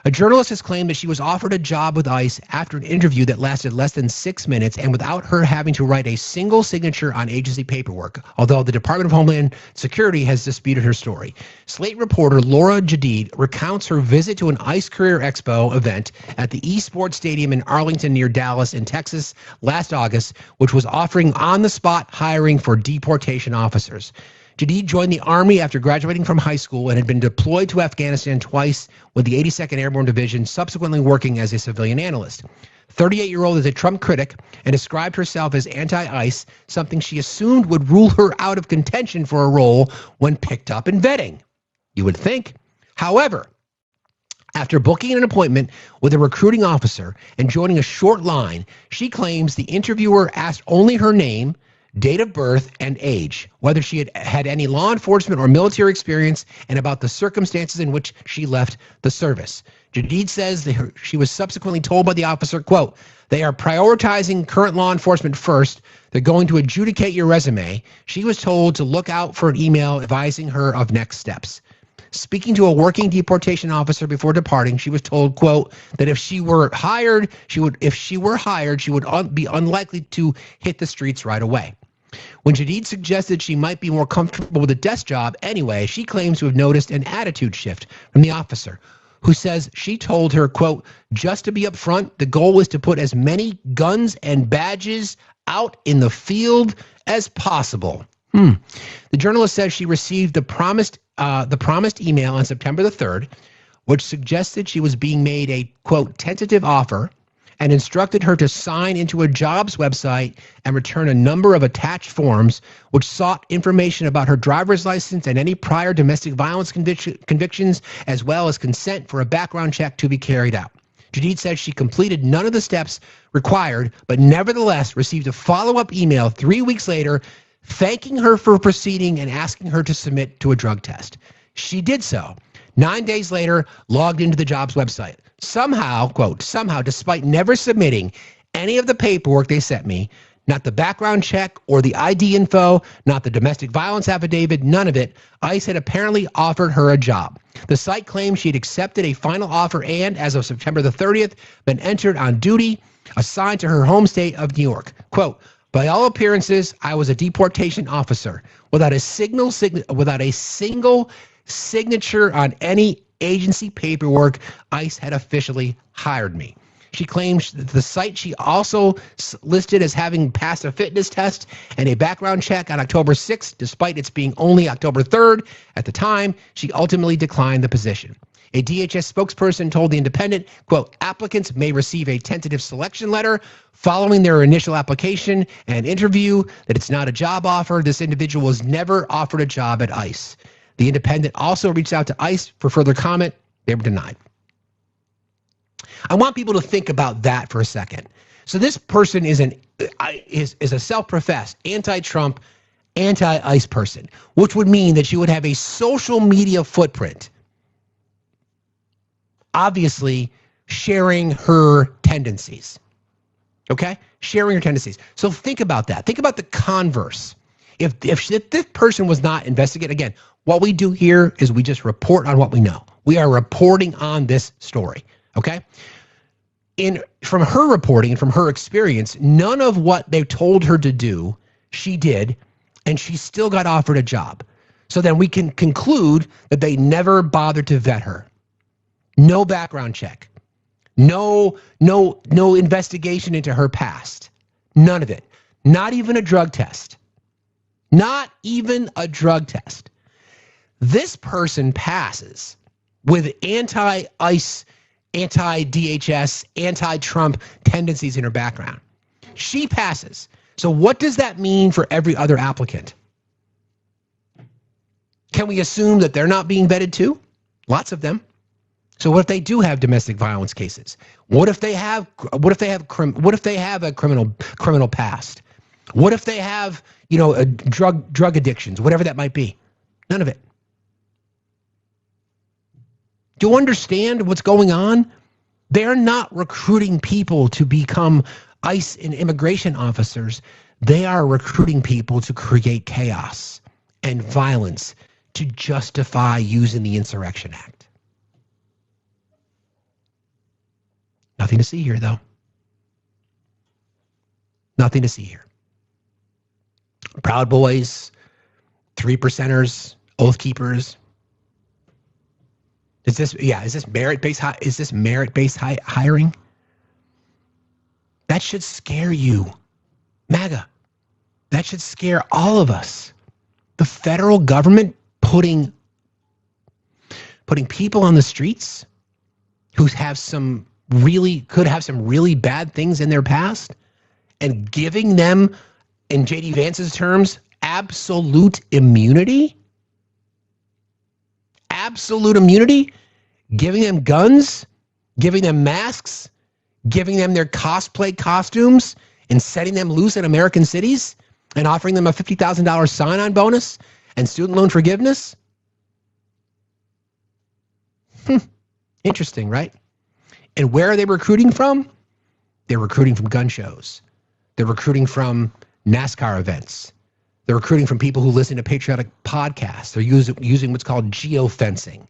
A journalist has claimed that she was offered a job with ICE after an interview that lasted less than 6 minutes and without her having to write a single signature on agency paperwork, although the Department of Homeland Security has disputed her story. Slate reporter Laura Jadid recounts her visit to an ICE Career Expo event at the eSports Stadium in Arlington near Dallas in Texas last August, which was offering on-the-spot hiring for deportation officers. Jadid joined the Army after graduating from high school and had been deployed to Afghanistan twice with the 82nd Airborne Division, subsequently working as a civilian analyst. 38-year-old is a Trump critic and described herself as anti-ICE, something she assumed would rule her out of contention for a role when picked up in vetting. You would think. However, after booking an appointment with a recruiting officer and joining a short line, she claims the interviewer asked only her name, date of birth, and age, whether she had any law enforcement or military experience, and about the circumstances in which she left the service. Jadid says that she was subsequently told by the officer, quote, "They are prioritizing current law enforcement first. They're going to adjudicate your resume." She was told to look out for an email advising her of next steps. Speaking to a working deportation officer before departing, she was told, quote, that if she were hired, she would be unlikely to hit the streets right away. When Jadid suggested she might be more comfortable with a desk job anyway, she claims to have noticed an attitude shift from the officer, who says she told her, quote, "Just to be upfront, the goal was to put as many guns and badges out in the field as possible." The journalist says she received the promised email on September the 3rd, which suggested she was being made a, quote, tentative offer and instructed her to sign into a jobs website and return a number of attached forms which sought information about her driver's license and any prior domestic violence convictions, as well as consent for a background check to be carried out. Jadid says she completed none of the steps required, but nevertheless received a follow-up email 3 weeks later thanking her for proceeding and asking her to submit to a drug test. She did so. 9 days later, logged into the jobs website. Somehow, quote, somehow, despite never submitting any of the paperwork they sent me, not the background check or the ID info, not the domestic violence affidavit, none of it, ICE had apparently offered her a job. The site claimed she had accepted a final offer and, as of September the 30th, been entered on duty, assigned to her home state of New York. Quote, by all appearances, I was a deportation officer without a single signature on any agency paperwork. ICE had officially hired me. She claims that the site she also listed as having passed a fitness test and a background check on October 6th, despite its being only October 3rd. At the time, she ultimately declined the position. A DHS spokesperson told The Independent, quote, applicants may receive a tentative selection letter following their initial application and interview, that it's not a job offer. This individual was never offered a job at ICE. The Independent also reached out to ICE for further comment. They were denied. I want people to think about that for a second. So this person is a self-professed anti-Trump, anti-ICE person, which would mean that she would have a social media footprint, obviously sharing her tendencies. Okay? Sharing her tendencies. So think about that. Think about the converse. If this person was not investigated, again, what we do here is we just report on what we know. We are reporting on this story. Okay? From her reporting, from her experience, none of what they told her to do, she did, and she still got offered a job. So then we can conclude that they never bothered to vet her. No background check. No investigation into her past. None of it. Not even a drug test. Not even a drug test. This person passes with anti-ICE, anti-DHS, anti-Trump tendencies in her background. She passes. So what does that mean for every other applicant? Can we assume that they're not being vetted too? Lots of them. So what if they do have domestic violence cases? What if they have a criminal past? What if they have, drug addictions, whatever that might be? None of it. Do you understand what's going on? They're not recruiting people to become ICE and immigration officers. They are recruiting people to create chaos and violence to justify using the Insurrection Act. Nothing to see here, though. Nothing to see here. Proud Boys, 3%ers, Oath Keepers. Is this merit-based hiring? That should scare you. MAGA. That should scare all of us. The federal government putting people on the streets who could have some really bad things in their past and giving them, in J.D. Vance's terms, absolute immunity? Absolute immunity? Giving them guns, giving them masks, giving them their cosplay costumes, and setting them loose in American cities, and offering them a $50,000 sign-on bonus and student loan forgiveness? Interesting, right? And where are they recruiting from? They're recruiting from gun shows. They're recruiting from NASCAR events. They're recruiting from people who listen to patriotic podcasts. They're using what's called geofencing.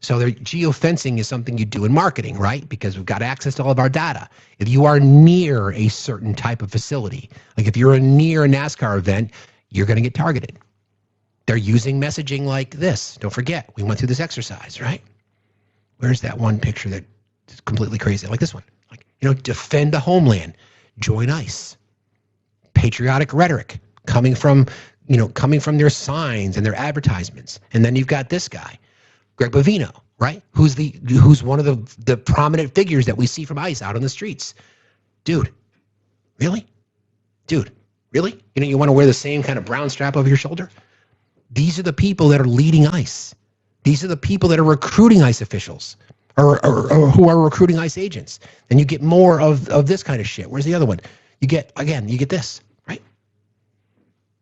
So geofencing is something you do in marketing, right? Because we've got access to all of our data. If you are near a certain type of facility, like if you're near a NASCAR event, you're going to get targeted. They're using messaging like this. Don't forget, we went through this exercise, right? Where's that one picture that is completely crazy? Like this one. Defend the homeland. Join ICE. Patriotic rhetoric coming from their signs and their advertisements. And then you've got this guy, Greg Bovino, right? Who's one of the prominent figures that we see from ICE out on the streets. Dude, really? Dude, really? You want to wear the same kind of brown strap over your shoulder? These are the people that are leading ICE. These are the people that are recruiting ICE officials or who are recruiting ICE agents. And you get more of this kind of shit. Where's the other one? You get this, right?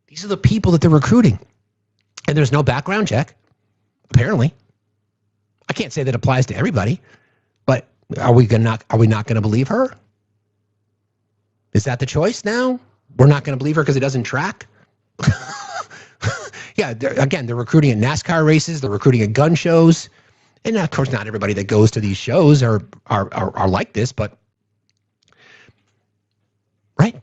These are the people that they're recruiting. And there's no background check, apparently. I can't say that applies to everybody, but are we not going to believe her? Is that the choice now? We're not going to believe her because it doesn't track? Yeah, they're recruiting at NASCAR races. They're recruiting at gun shows. And of course, not everybody that goes to these shows are like this, but right?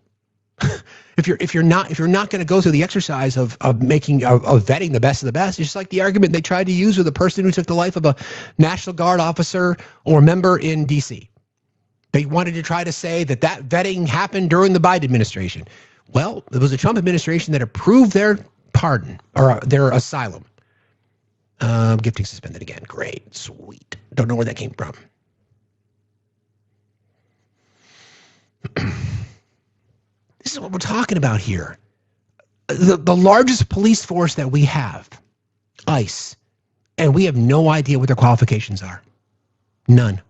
If you're not going to go through the exercise of vetting the best of the best, it's just like the argument they tried to use with the person who took the life of a National Guard officer or member in D.C. They wanted to try to say that vetting happened during the Biden administration. Well, it was the Trump administration that approved their pardon or their asylum. Gifting suspended again. Great. Sweet. Don't know where that came from. This is what we're talking about here. The largest police force that we have, ICE, and we have no idea what their qualifications are. None.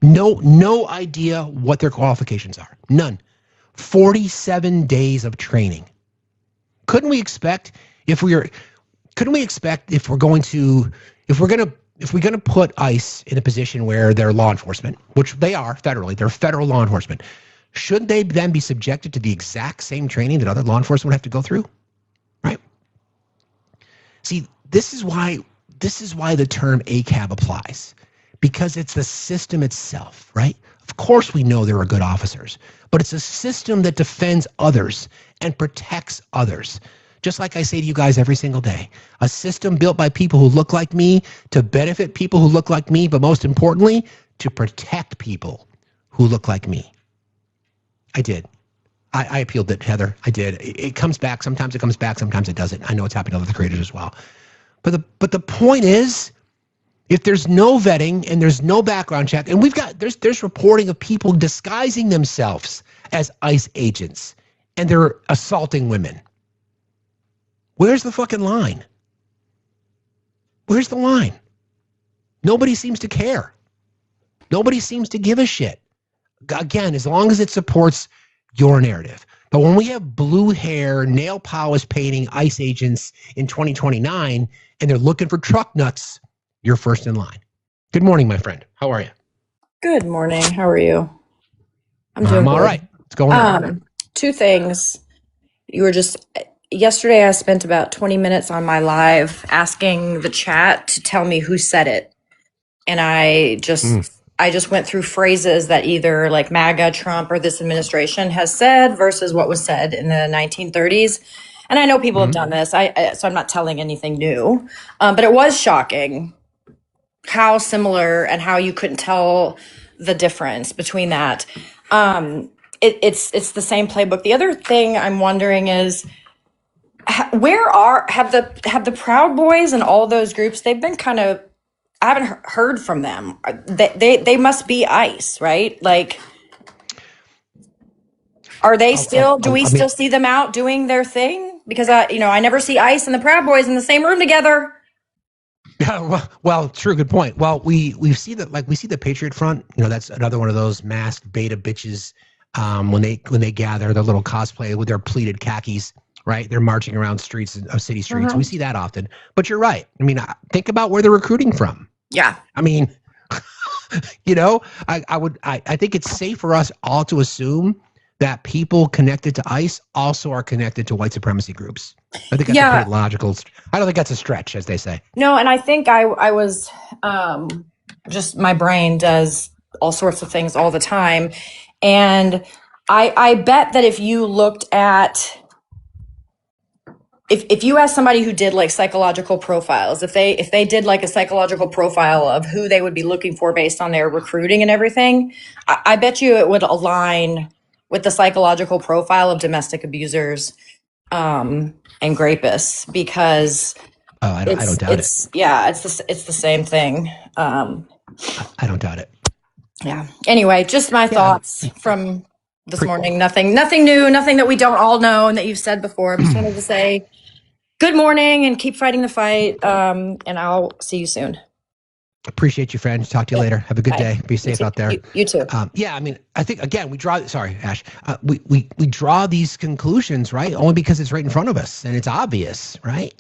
No idea what their qualifications are. None. 47 days of training. Couldn't we expect if we're going to put ICE in a position where they're law enforcement, which they are federally, they're federal law enforcement, shouldn't they then be subjected to the exact same training that other law enforcement would have to go through? Right? See, this is why the term ACAB applies, because it's the system itself, right? Of course we know there are good officers, but it's a system that defends others and protects others. Just like I say to you guys every single day, a system built by people who look like me to benefit people who look like me, but most importantly, to protect people who look like me. I did. I appealed it, Heather. I did. It comes back. Sometimes it comes back. Sometimes it doesn't. I know it's happened to other creators as well. But the point is, if there's no vetting and there's no background check, and there's reporting of people disguising themselves as ICE agents and they're assaulting women. Where's the fucking line? Where's the line? Nobody seems to care. Nobody seems to give a shit. Again, as long as it supports your narrative. But when we have blue hair, nail polish painting ICE agents in 2029 and they're looking for truck nuts, you're first in line. Good morning, my friend. How are you? Good morning. How are you? I'm doing all right. What's going on? Two things. Yesterday I spent about 20 minutes on my live asking the chat to tell me who said it. And I just went through phrases that either like MAGA, Trump, or this administration has said versus what was said in the 1930s. And I know people have done this, so I'm not telling anything new. But it was shocking how similar and how you couldn't tell the difference between that. It's the same playbook. The other thing I'm wondering is, have the Proud Boys and all those groups, they've been kind of, I haven't heard from them. They must be ICE, right? Like, are they still, do we still see them out doing their thing? Because I never see ICE and the Proud Boys in the same room together. Yeah, well, true, good point. Well, we see that, like we see the Patriot Front. That's another one of those masked beta bitches. When they gather their little cosplay with their pleated khakis, right? They're marching around streets of city streets. We see that often. But you're right. I mean, think about where they're recruiting from. Yeah. I mean, I think it's safe for us all to assume that people connected to ICE also are connected to white supremacy groups. I think that's a pretty logical. I don't think that's a stretch, as they say. No, and I think I was just, my brain does all sorts of things all the time. And I bet that if you looked at, if you asked somebody who did like psychological profiles, if they did like a psychological profile of who they would be looking for based on their recruiting and everything, I bet you it would align with the psychological profile of domestic abusers and rapists, because Oh, I don't doubt it. Yeah, it's the same thing. I don't doubt it. Yeah. Anyway, just my thoughts from this morning. Nothing new, nothing that we don't all know and that you've said before. I just wanted to say good morning and keep fighting the fight. And I'll see you soon. Appreciate you, friend. Talk to you later. Have a good day. Be safe out there. You too. Yeah, I mean, I think again sorry, Ash. We draw these conclusions, right? Only because it's right in front of us and it's obvious, right?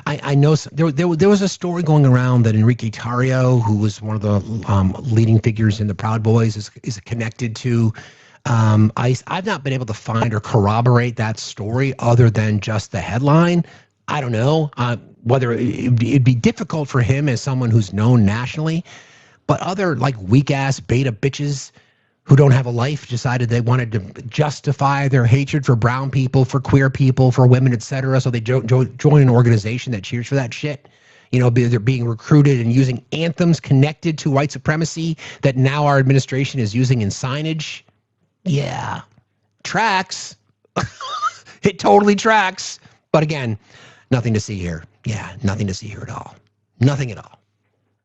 I know there was a story going around that Enrique Tarrio, who was one of the leading figures in the Proud Boys, is connected to ICE. I've not been able to find or corroborate that story other than just the headline. I don't know whether it'd be difficult for him as someone who's known nationally, but other like weak ass beta bitches who don't have a life decided they wanted to justify their hatred for brown people, for queer people, for women, etc. So they join an organization that cheers for that shit. You know, they're being recruited and using anthems connected to white supremacy that now our administration is using in signage. Yeah, tracks. It totally tracks. But again, nothing to see here. Yeah, nothing to see here at all. Nothing at all.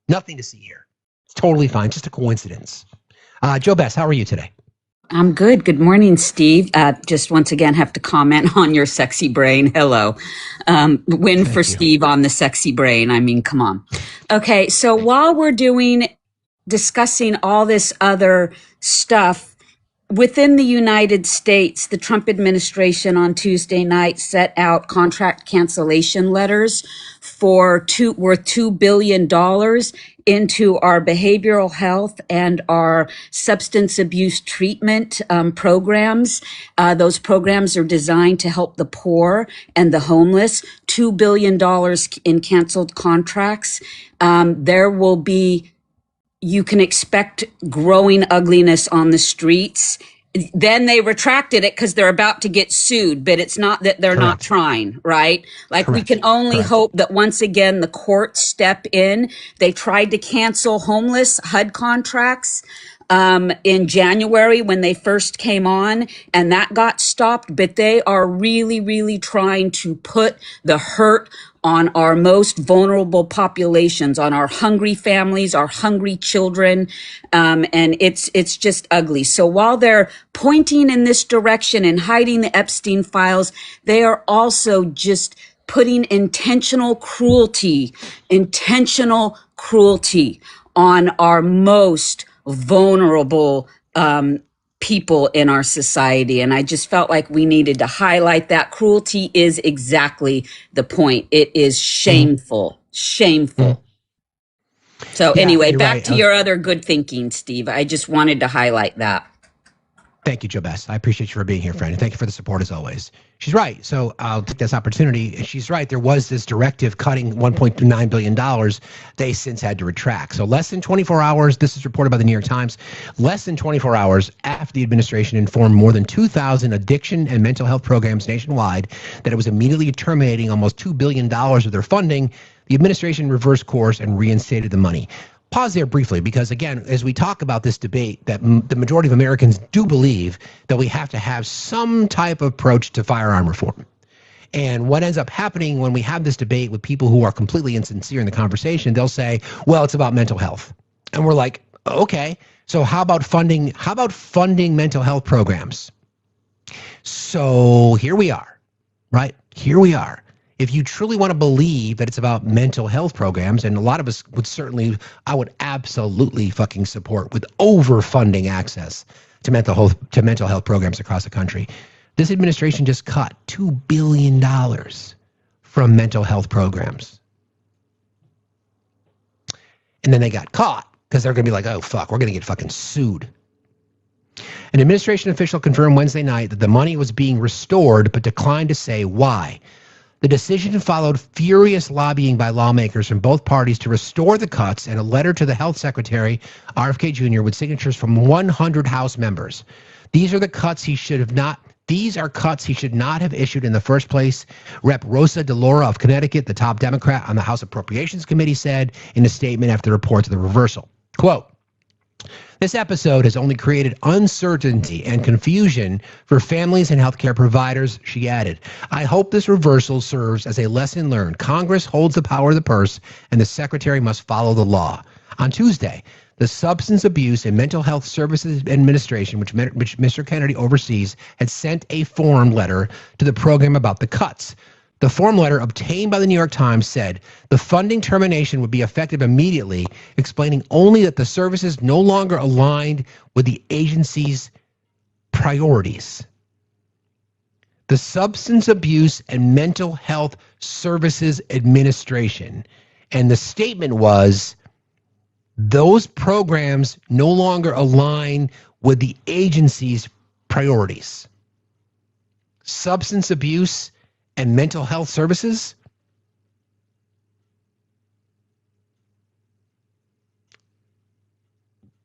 Nothing to see here. It's totally fine. Just a coincidence. Joe Bess, how are you today? I'm good. Good morning, Steve. Just once again have to comment on your sexy brain. Hello. Win for Steve on the sexy brain. I mean, come on. Okay, so while we're discussing all this other stuff, within the United States, the Trump administration on Tuesday night set out contract cancellation letters worth $2 billion into our behavioral health and our substance abuse treatment programs. Those programs are designed to help the poor and the homeless. $2 billion in canceled contracts. You can expect growing ugliness on the streets. Then they retracted it because they're about to get sued, but it's not that they're not trying, right? Like we can only hope that once again the courts step in. They tried to cancel homeless HUD contracts in January when they first came on, and that got stopped, but they are really, really trying to put the hurt on our most vulnerable populations, on our hungry families, our hungry children, and it's just ugly. So while they're pointing in this direction and hiding the Epstein files, they are also just putting intentional cruelty on our most vulnerable people in our society. And I just felt like we needed to highlight that. Cruelty is exactly the point. It is shameful. Shameful. So anyway, back to your other good thinking, Steve. I just wanted to highlight that. Thank you, Joe Bess. I appreciate you for being here, friend. And thank you for the support as always. She's right. So I'll take this opportunity. And she's right. There was this directive cutting $1.29 billion. They since had to retract. So less than 24 hours, this is reported by the New York Times, less than 24 hours after the administration informed more than 2,000 addiction and mental health programs nationwide that it was immediately terminating almost $2 billion of their funding, the administration reversed course and reinstated the money. Pause there briefly, because again, as we talk about this debate, that the majority of Americans do believe that we have to have some type of approach to firearm reform. And what ends up happening when we have this debate with people who are completely insincere in the conversation, they'll say, well, it's about mental health. And we're like, okay, so how about funding mental health programs? So here we are, right? Here we are. If you truly want to believe that it's about mental health programs, and a lot of us would certainly, I would absolutely fucking support with overfunding access to mental health programs across the country. This administration just cut $2 billion from mental health programs. And then they got caught because they're going to be like, oh, fuck, we're going to get fucking sued. An administration official confirmed Wednesday night that the money was being restored, but declined to say why. The decision followed furious lobbying by lawmakers from both parties to restore the cuts and a letter to the health secretary, RFK Jr., with signatures from 100 House members. These are cuts he should not have issued in the first place, Rep. Rosa DeLauro of Connecticut, the top Democrat on the House Appropriations Committee, said in a statement after the reports of the reversal. Quote, This episode has only created uncertainty and confusion for families and healthcare providers, she added. I hope this reversal serves as a lesson learned. Congress holds the power of the purse, and the secretary must follow the law. On Tuesday, the Substance Abuse and Mental Health Services Administration, which Mr. Kennedy oversees, had sent a form letter to the program about the cuts. The form letter obtained by the New York Times said the funding termination would be effective immediately, explaining only that the services no longer aligned with the agency's priorities. The Substance Abuse and Mental Health Services Administration. And the statement was, those programs no longer align with the agency's priorities. Substance abuse and mental health services?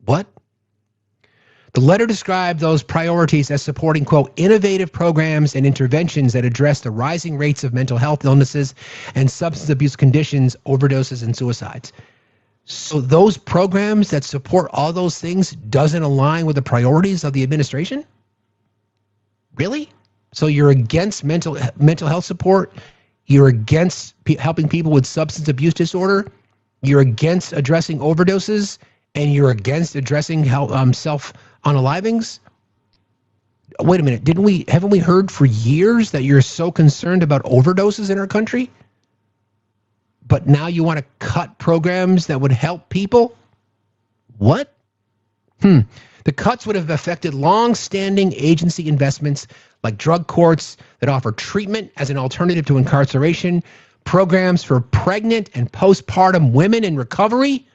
What? The letter described those priorities as supporting, quote, innovative programs and interventions that address the rising rates of mental health illnesses and substance abuse conditions, overdoses, and suicides. So those programs that support all those things doesn't align with the priorities of the administration? Really? So you're against mental health support? You're against helping people with substance abuse disorder? You're against addressing overdoses? And you're against addressing self-unalivings? Wait a minute. Haven't we heard for years that you're so concerned about overdoses in our country? But now you want to cut programs that would help people? What? The cuts would have affected long-standing agency investments like drug courts that offer treatment as an alternative to incarceration, programs for pregnant and postpartum women in recovery,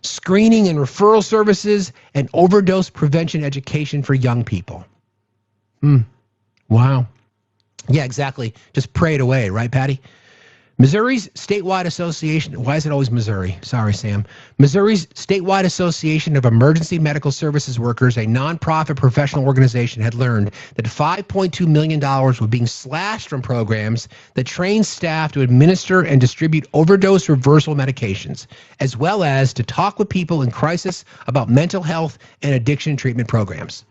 screening and referral services, and overdose prevention education for young people. Wow. Yeah, exactly. Just pray it away, right, Patty? Missouri's statewide association, why is it always Missouri? Sorry, Sam. Missouri's statewide association of emergency medical services workers, a nonprofit professional organization, had learned that $5.2 million were being slashed from programs that train staff to administer and distribute overdose reversal medications, as well as to talk with people in crisis about mental health and addiction treatment programs.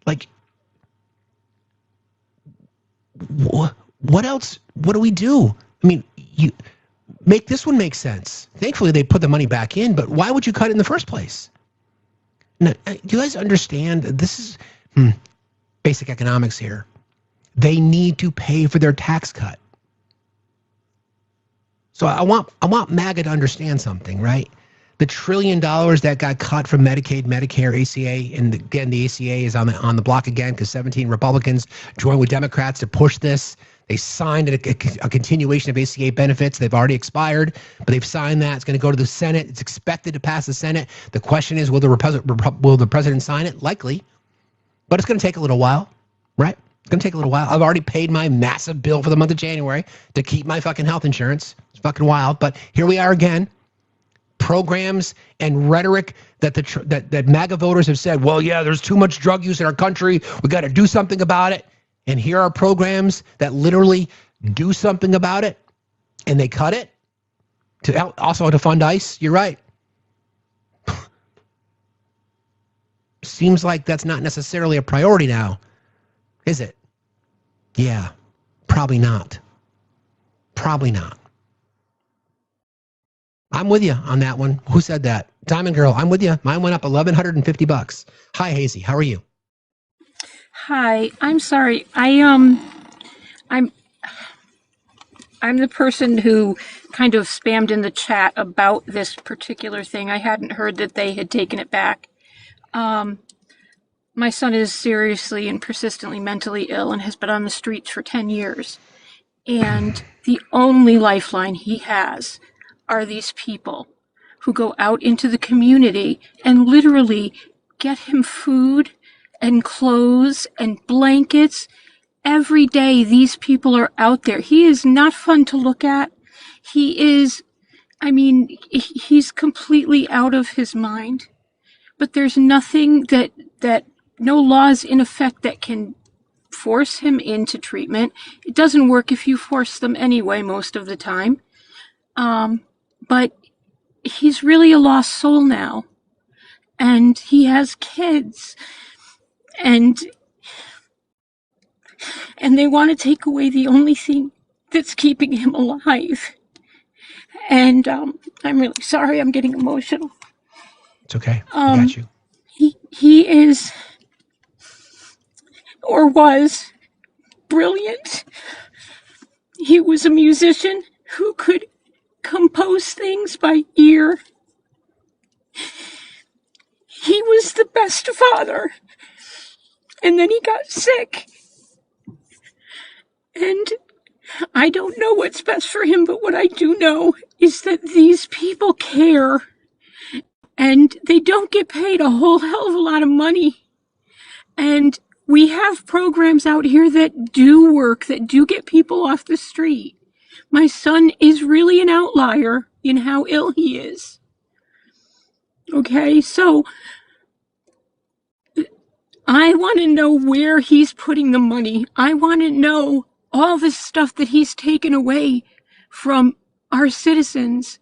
Like, what else? What do we do? I mean, you make this one make sense. Thankfully, they put the money back in, but why would you cut it in the first place? Now, do you guys understand? This is basic economics here. They need to pay for their tax cut. So I want MAGA to understand something, right? The $1 trillion that got cut from Medicaid, Medicare, ACA, and again, the ACA is on the block again because 17 Republicans joined with Democrats to push this. They signed a continuation of ACA benefits. They've already expired, but they've signed that. It's going to go to the Senate. It's expected to pass the Senate. The question is, will the president sign it? Likely, but it's going to take a little while, right? It's going to take a little while. I've already paid my massive bill for the month of January to keep my fucking health insurance. It's fucking wild, but here we are again. Programs and rhetoric that MAGA voters have said, well, yeah, there's too much drug use in our country. We got to do something about it. And here are programs that literally do something about it, and they cut it also to fund ICE. You're right. Seems like that's not necessarily a priority now, is it? Yeah, probably not. Probably not. I'm with you on that one. Who said that? Diamond Girl, I'm with you. Mine went up $1,150. Hi, Hazy. How are you? Hi, I'm sorry. I'm the person who kind of spammed in the chat about this particular thing. I hadn't heard that they had taken it back. My son is seriously and persistently mentally ill and has been on the streets for 10 years. And the only lifeline he has are these people who go out into the community and literally get him food and clothes and blankets. Every day these people are out there. He is not fun to look at. He's completely out of his mind. But there's nothing that no laws in effect that can force him into treatment. It doesn't work if you force them anyway most of the time. But he's really a lost soul now. and he has kids, and they want to take away the only thing that's keeping him alive. And I'm really sorry, I'm getting emotional. It's okay. I got you. He is, or was, brilliant. He was a musician who could compose things by ear. He was the best father. And then he got sick. And I don't know what's best for him, but what I do know is that these people care. And they don't get paid a whole hell of a lot of money. And we have programs out here that do work, that do get people off the street. My son is really an outlier in how ill he is. Okay, so I want to know where he's putting the money. I want to know all the stuff that he's taken away from our citizens.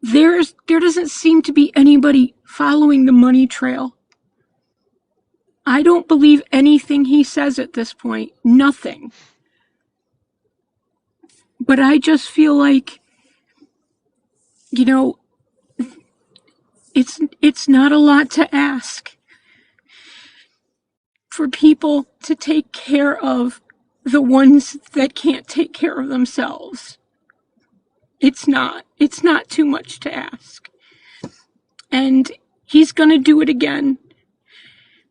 There doesn't seem to be anybody following the money trail. I don't believe anything he says at this point. Nothing. But I just feel like, you know, it's not a lot to ask for people to take care of the ones that can't take care of themselves. It's not too much to ask. And he's going to do it again.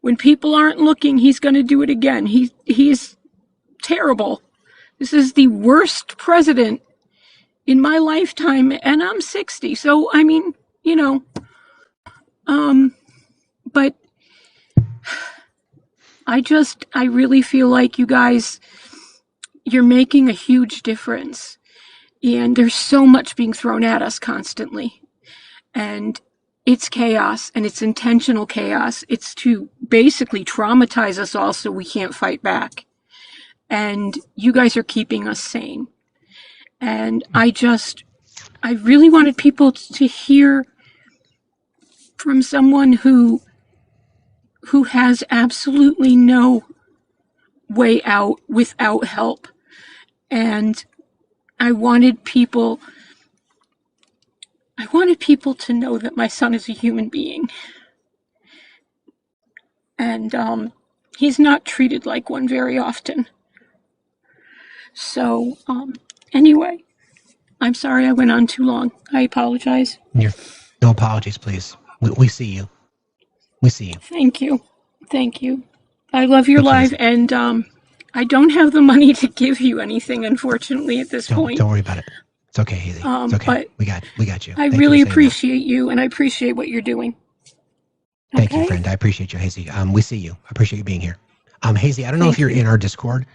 When people aren't looking, he's going to do it again. He's terrible. This is the worst president in my lifetime, and I'm 60. So, I mean, you know, but I really feel like you guys, you're making a huge difference. And there's so much being thrown at us constantly. And it's chaos, and it's intentional chaos. It's to basically traumatize us all so we can't fight back. And you guys are keeping us sane. And I really wanted people to hear from someone who has absolutely no way out without help. And I wanted people to know that my son is a human being. And he's not treated like one very often. So, anyway, I'm sorry I went on too long. I apologize. No apologies, please. We see you. We see you. Thank you. Thank you. I love your live, and I don't have the money to give you anything, unfortunately, at this point. Don't worry about it. It's okay, Hazy. It's okay. But we got you. I really appreciate you, and I appreciate what you're doing. Thank you, friend. I appreciate you, Hazy. We see you. I appreciate you being here. Hazy, I don't know if you're in our Discord.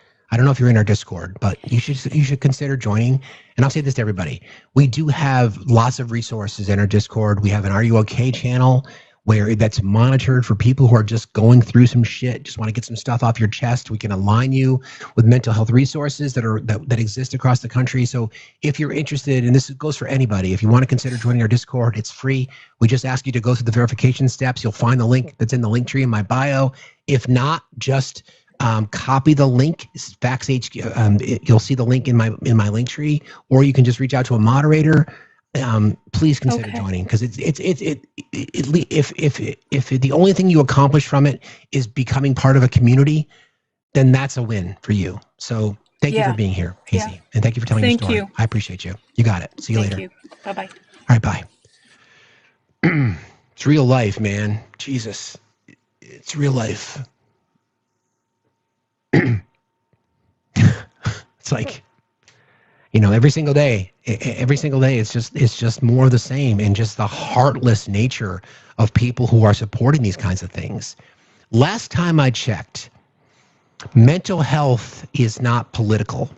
But you should consider joining. And I'll say this to everybody. We do have lots of resources in our Discord. We have an Are You OK channel where that's monitored for people who are just going through some shit, just want to get some stuff off your chest. We can align you with mental health resources that exist across the country. So if you're interested, and this goes for anybody, if you want to consider joining our Discord, it's free. We just ask you to go through the verification steps. You'll find the link that's in the link tree in my bio. If not, just copy the link. It's FactsHQ. You'll see the link in my link tree, or you can just reach out to a moderator. Please consider joining, because if the only thing you accomplish from it is becoming part of a community, then that's a win for you. So thank you for being here, Hazy, and thank you for telling your story. I appreciate you. You got it. See you later. Thank you. Bye-bye. All right, bye. It's real life, man. Jesus, it's real life. It's like, every single day it's just more of the same, and just the heartless nature of people who are supporting these kinds of things. Last time I checked, mental health is not political.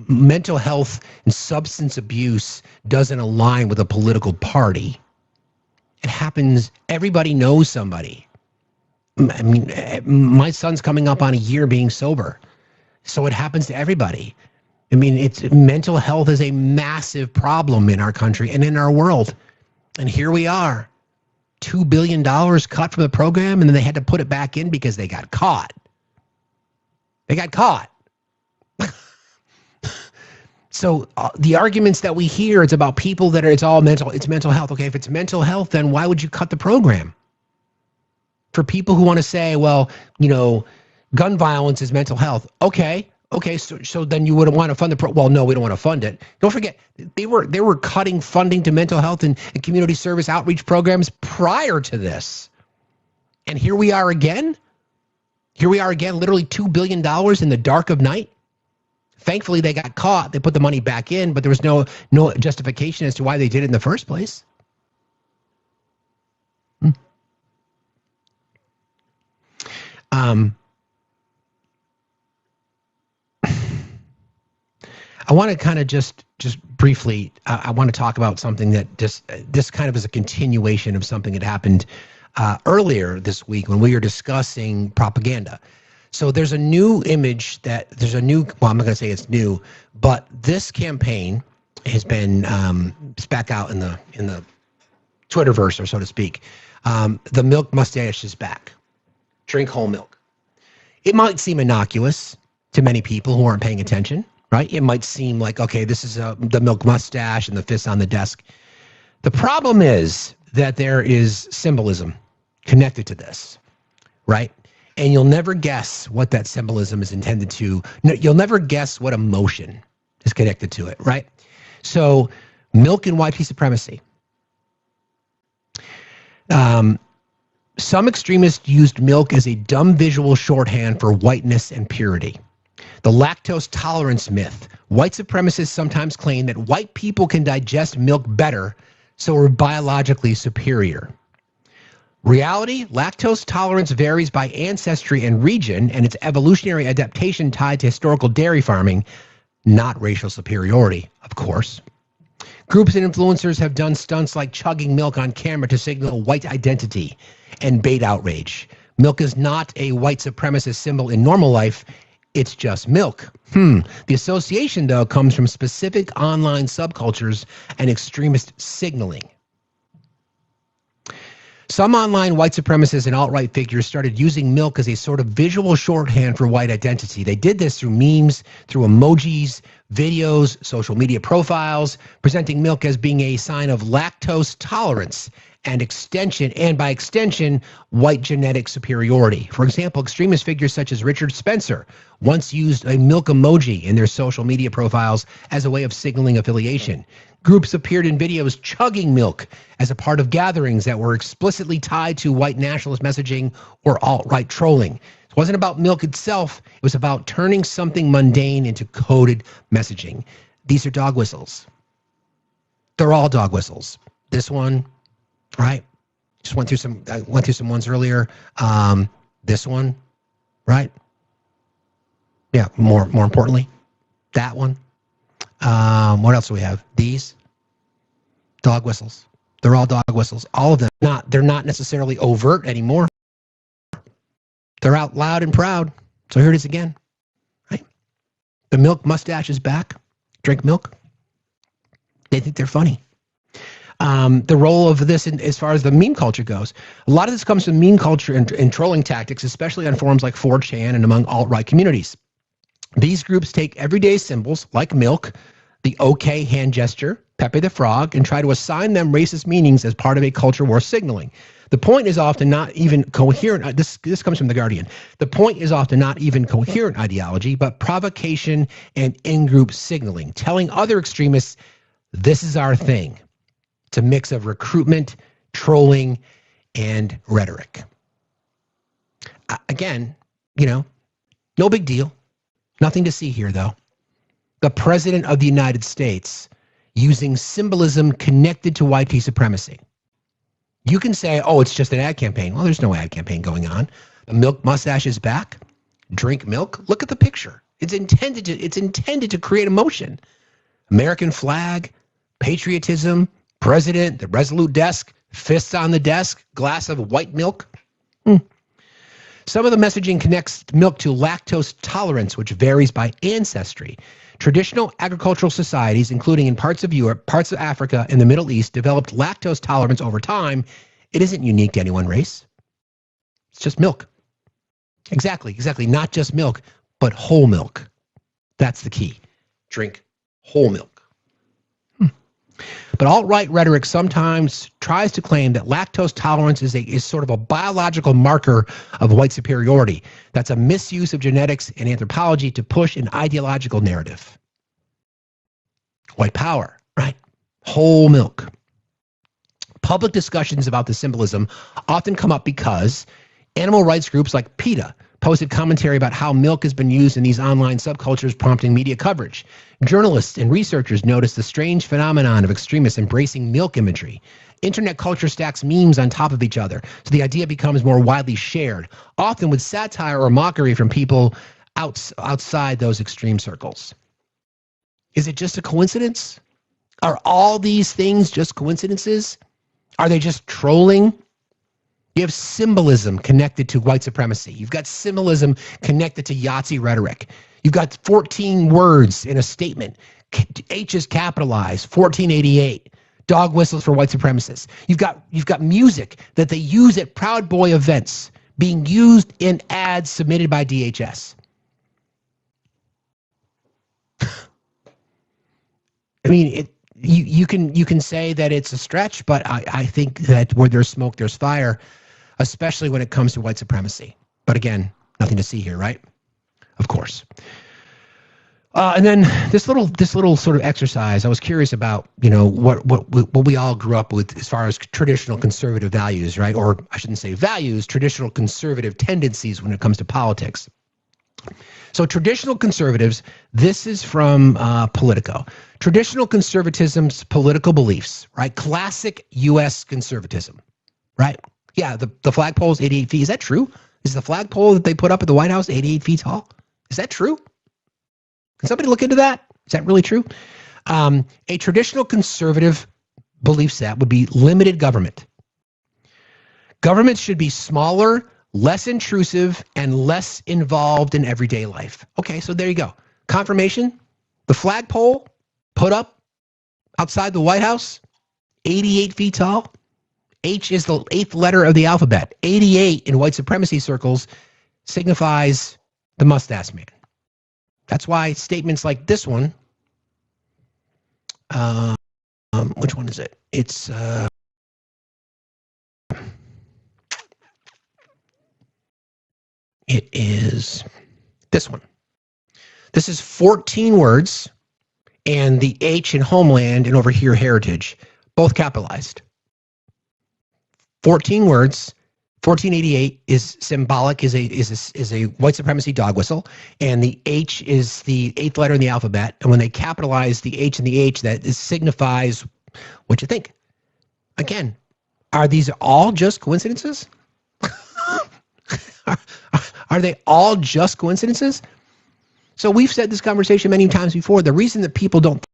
Mental health and substance abuse doesn't align with a political party. It happens, everybody knows somebody. I mean, my son's coming up on a year being sober. So it happens to everybody. I mean, mental health is a massive problem in our country and in our world. And here we are. $2 billion cut from the program, and then they had to put it back in because they got caught. They got caught. So the arguments that we hear, it's about people that are, it's mental health. Okay, if it's mental health, then why would you cut the program? For people who want to say, well, gun violence is mental health. Okay, so then you wouldn't want to fund the well, no, we don't want to fund it. Don't forget, they were cutting funding to mental health and community service outreach programs prior to this. And here we are again. Literally $2 billion in the dark of night. Thankfully, they got caught. They put the money back in, but there was no justification as to why they did it in the first place. I want to kind of just briefly, I want to talk about something that this kind of is a continuation of something that happened earlier this week when we were discussing propaganda. So there's a new image well, I'm not going to say it's new, but this campaign has been, it's back out in the Twitterverse, or so to speak. The milk mustache is back. Drink whole milk. It might seem innocuous to many people who aren't paying attention, right? It might seem like, okay, this is the milk mustache and the fists on the desk. The problem is that there is symbolism connected to this, right? And you'll never guess what that symbolism is intended to. You'll never guess what emotion is connected to it, right? So, milk and white supremacy. Some extremists used milk as a dumb visual shorthand for whiteness and purity. The lactose tolerance myth. White supremacists sometimes claim that white people can digest milk better, so we're biologically superior. Reality, lactose tolerance varies by ancestry and region, and its evolutionary adaptation tied to historical dairy farming, not racial superiority, of course. Groups and influencers have done stunts like chugging milk on camera to signal white identity and bait outrage. Milk is not a white supremacist symbol in normal life. It's just milk. The association, though, comes from specific online subcultures and extremist signaling. Some online white supremacists and alt-right figures started using milk as a sort of visual shorthand for white identity. They did this through memes, through emojis, videos, social media profiles, presenting milk as being a sign of lactose tolerance and by extension, white genetic superiority. For example, extremist figures such as Richard Spencer once used a milk emoji in their social media profiles as a way of signaling affiliation. Groups appeared in videos chugging milk as a part of gatherings that were explicitly tied to white nationalist messaging or alt-right trolling. It wasn't about milk itself. It was about turning something mundane into coded messaging. These are dog whistles. They're all dog whistles. This one, right? I went through some ones earlier. This one, right? Yeah, more importantly, that one. What else do we have? These dog whistles. They're all dog whistles. All of them. They're not necessarily overt anymore. They're out loud and proud. So here it is again. Right? The milk mustache is back. Drink milk. They think they're funny. The role of this as far as the meme culture goes. A lot of this comes from meme culture and trolling tactics, especially on forums like 4chan and among alt-right communities. These groups take everyday symbols like milk, the OK hand gesture, Pepe the Frog, and try to assign them racist meanings as part of a culture war signaling. The point is often not even coherent. This comes from The Guardian. The point is often not even coherent ideology, but provocation and in-group signaling, telling other extremists, this is our thing. It's a mix of recruitment, trolling, and rhetoric. Again, no big deal. Nothing to see here, though. The President of the United States using symbolism connected to white supremacy. You can say, oh, it's just an ad campaign. Well, there's no ad campaign going on. The milk mustache is back. Drink milk. Look at the picture. It's intended to create emotion. American flag, patriotism, president, the resolute desk, fists on the desk, glass of white milk. Some of the messaging connects milk to lactose tolerance, which varies by ancestry. Traditional agricultural societies, including in parts of Europe, parts of Africa, and the Middle East, developed lactose tolerance over time It isn't unique to any one race. It's just milk. Exactly. Not just milk, but whole milk. That's the key. Drink whole milk. But alt-right rhetoric sometimes tries to claim that lactose tolerance is sort of a biological marker of white superiority. That's a misuse of genetics and anthropology to push an ideological narrative. White power, right? Whole milk. Public discussions about the symbolism often come up because animal rights groups like PETA posted commentary about how milk has been used in these online subcultures, prompting media coverage. Journalists and researchers noticed the strange phenomenon of extremists embracing milk imagery. Internet culture stacks memes on top of each other, so the idea becomes more widely shared, often with satire or mockery from people outside those extreme circles. Is it just a coincidence? Are all these things just coincidences? Are they just trolling? You have symbolism connected to white supremacy. You've got symbolism connected to Yahtzee rhetoric. You've got 14 words in a statement. H is capitalized, 1488. Dog whistles for white supremacists. You've got music that they use at Proud Boy events being used in ads submitted by DHS. I mean, you can say that it's a stretch, but I think that where there's smoke, there's fire, especially when it comes to white supremacy. But again, nothing to see here, right? Of course. And then this little sort of exercise, I was curious about, what we all grew up with as far as traditional conservative values, right? Or I shouldn't say values, traditional conservative tendencies when it comes to politics. So traditional conservatives, this is from Politico. Traditional conservatism's political beliefs, right? Classic U.S. conservatism, right? Yeah, the flagpole is 88 feet. Is that true? Is the flagpole that they put up at the White House 88 feet tall? Is that true? Can somebody look into that? Is that really true? A traditional conservative belief set would be limited government. Government should be smaller, less intrusive, and less involved in everyday life. Okay, so there you go. Confirmation, the flagpole put up outside the White House, 88 feet tall. H is the 8th letter of the alphabet. 88 in white supremacy circles signifies the mustache man. That's why statements like this one, which one is it? It's it is this one. This is 14 words, and the H in homeland and over here heritage, both capitalized. 14 words. 1488 is symbolic, is a white supremacy dog whistle, and the H is the 8th letter in the alphabet. And when they capitalize the H and the H, that signifies what you think. Again, are these all just coincidences? Are they all just coincidences? So we've said this conversation many times before. The reason that people don't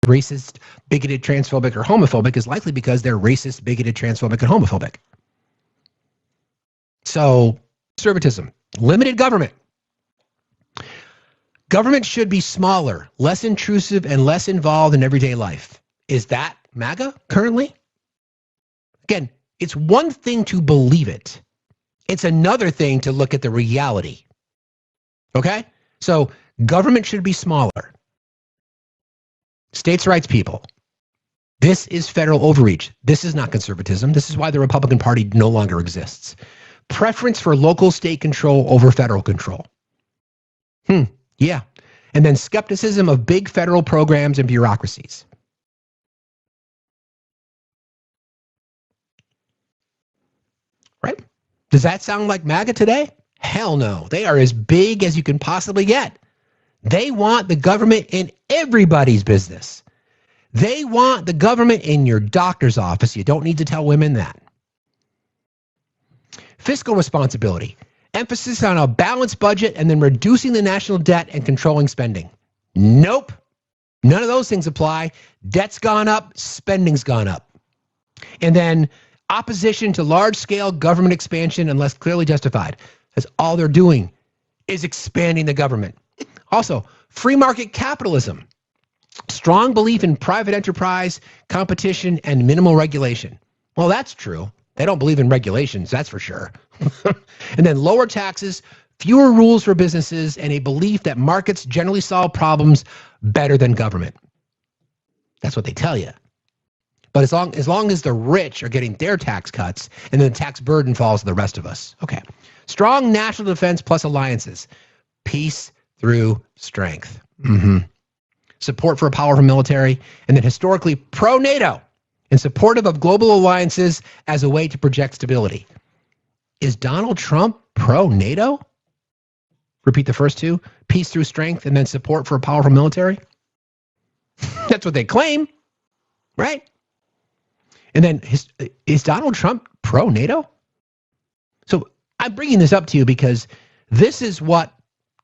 racist, bigoted, transphobic, or homophobic is likely because they're racist, bigoted, transphobic, and homophobic. So, conservatism, limited government. Government should be smaller, less intrusive, and less involved in everyday life. Is that MAGA currently? Again, it's one thing to believe it. It's another thing to look at the reality. Okay? So, government should be smaller. States' rights people. This is federal overreach. This is not conservatism. This is why the Republican Party no longer exists. Preference for local state control over federal control. Yeah. And then skepticism of big federal programs and bureaucracies. Right? Does that sound like MAGA today? Hell no. They are as big as you can possibly get. They want the government in everybody's business. They want the government in your doctor's office. You don't need to tell women that. Fiscal responsibility. Emphasis on a balanced budget and then reducing the national debt and controlling spending. Nope. None of those things apply. Debt's gone up. Spending's gone up. And then opposition to large-scale government expansion unless clearly justified. That's all they're doing is expanding the government. Also, free market capitalism. Strong belief in private enterprise, competition, and minimal regulation. Well, that's true. They don't believe in regulations, that's for sure. And then lower taxes, fewer rules for businesses, and a belief that markets generally solve problems better than government. That's what they tell you. But as long as the rich are getting their tax cuts, and then the tax burden falls to the rest of us. Okay. Strong national defense plus alliances. Peace through strength. Support for a powerful military, and then historically pro-NATO and supportive of global alliances as a way to project stability. Is Donald Trump pro-NATO? Repeat the first two. Peace through strength, and then support for a powerful military. That's what they claim, right? And then is Donald Trump pro-NATO? So I'm bringing this up to you because this is what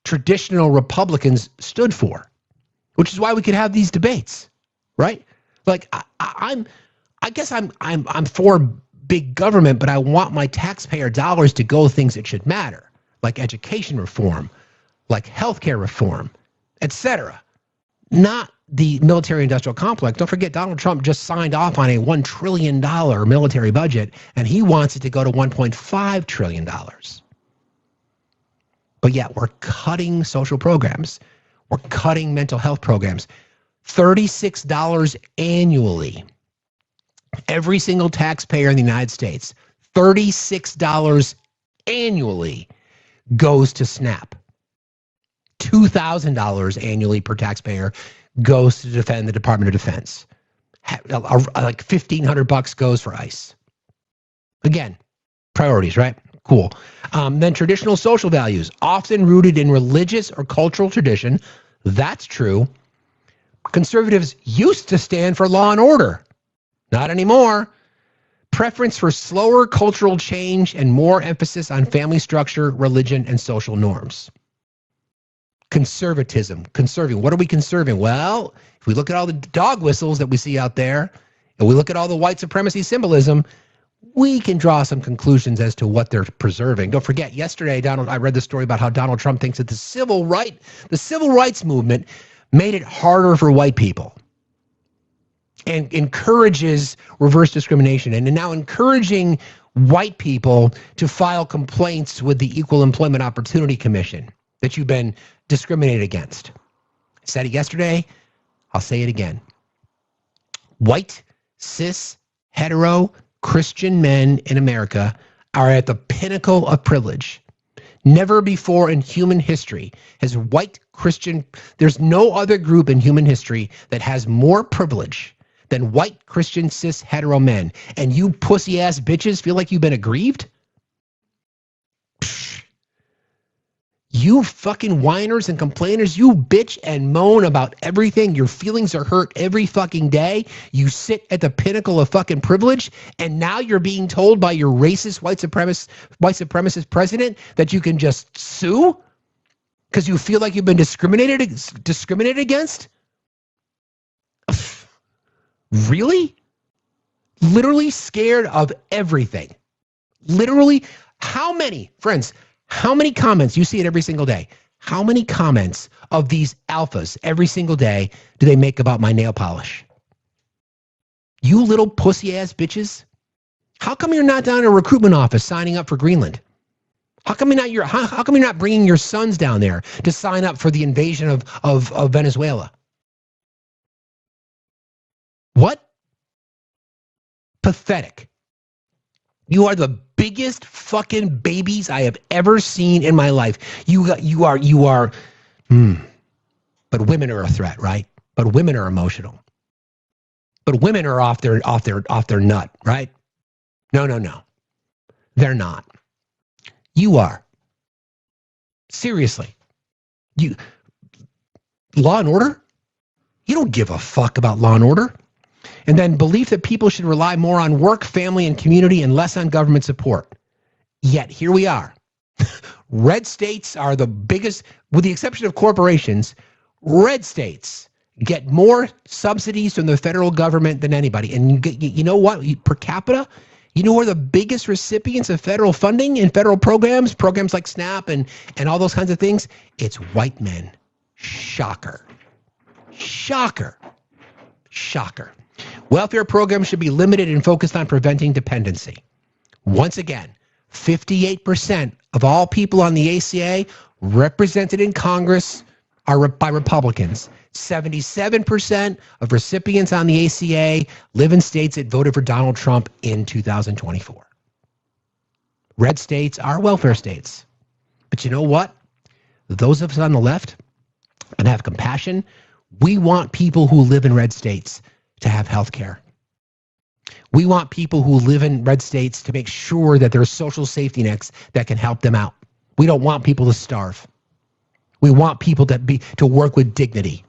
traditional Republicans stood for, which is why we could have these debates, right? Like I guess I'm for big government, but I want my taxpayer dollars to go things that should matter, like education reform, like healthcare reform, etc. Not the military-industrial complex. Don't forget, Donald Trump just signed off on a $1 trillion military budget, and he wants it to go to $1.5 trillion. But yet we're cutting social programs. We're cutting mental health programs. $36 annually. Every single taxpayer in the United States, $36 annually goes to SNAP. $2,000 annually per taxpayer goes to defend the Department of Defense. Like $1,500 goes for ICE. Again, priorities, right? Cool. Then traditional social values, often rooted in religious or cultural tradition. That's true. Conservatives used to stand for law and order. Not anymore. Preference for slower cultural change and more emphasis on family structure, religion, and social norms. Conservatism. Conserving. What are we conserving? Well, if we look at all the dog whistles that we see out there, and we look at all the white supremacy symbolism, we can draw some conclusions as to what they're preserving. Don't forget, yesterday, I read the story about how Donald Trump thinks that the civil rights movement made it harder for white people and encourages reverse discrimination, and now encouraging white people to file complaints with the Equal Employment Opportunity Commission that you've been discriminated against. I said it yesterday. I'll say it again. White, cis, hetero, Christian men in America are at the pinnacle of privilege. Never before in human history has white Christian, there's no other group in human history that has more privilege than white Christian cis hetero men. And you pussy ass bitches feel like you've been aggrieved? You fucking whiners and complainers, you bitch and moan about everything. Your feelings are hurt every fucking day. You sit at the pinnacle of fucking privilege, and now you're being told by your racist white supremacist president that you can just sue because you feel like you've been discriminated against? Really? Literally scared of everything. Literally, how many comments, you see it every single day, how many comments of these alphas every single day do they make about my nail polish? You little pussy ass bitches. How come you're not down in a recruitment office signing up for Greenland? How come you're not bringing your sons down there to sign up for the invasion of Venezuela? What? Pathetic. You are the biggest fucking babies I have ever seen in my life. You are. But women are a threat, right? But women are emotional. But women are off their nut, right? No. They're not. You are. Seriously. Law and order? You don't give a fuck about law and order. And then belief that people should rely more on work, family, and community and less on government support. Yet here we are. Red states are the biggest, with the exception of corporations, red states get more subsidies from the federal government than anybody. And you know what? Per capita, you know who are the biggest recipients of federal funding and federal programs like SNAP and all those kinds of things? It's white men. Shocker. Shocker. Shocker. Welfare programs should be limited and focused on preventing dependency. Once again, 58% of all people on the ACA represented in Congress are by Republicans. 77% of recipients on the ACA live in states that voted for Donald Trump in 2024. Red states are welfare states. But you know what? Those of us on the left, and have compassion, we want people who live in red states to have health care. We want people who live in red states to make sure that there are social safety nets that can help them out. We don't want people to starve. We want people to work with dignity.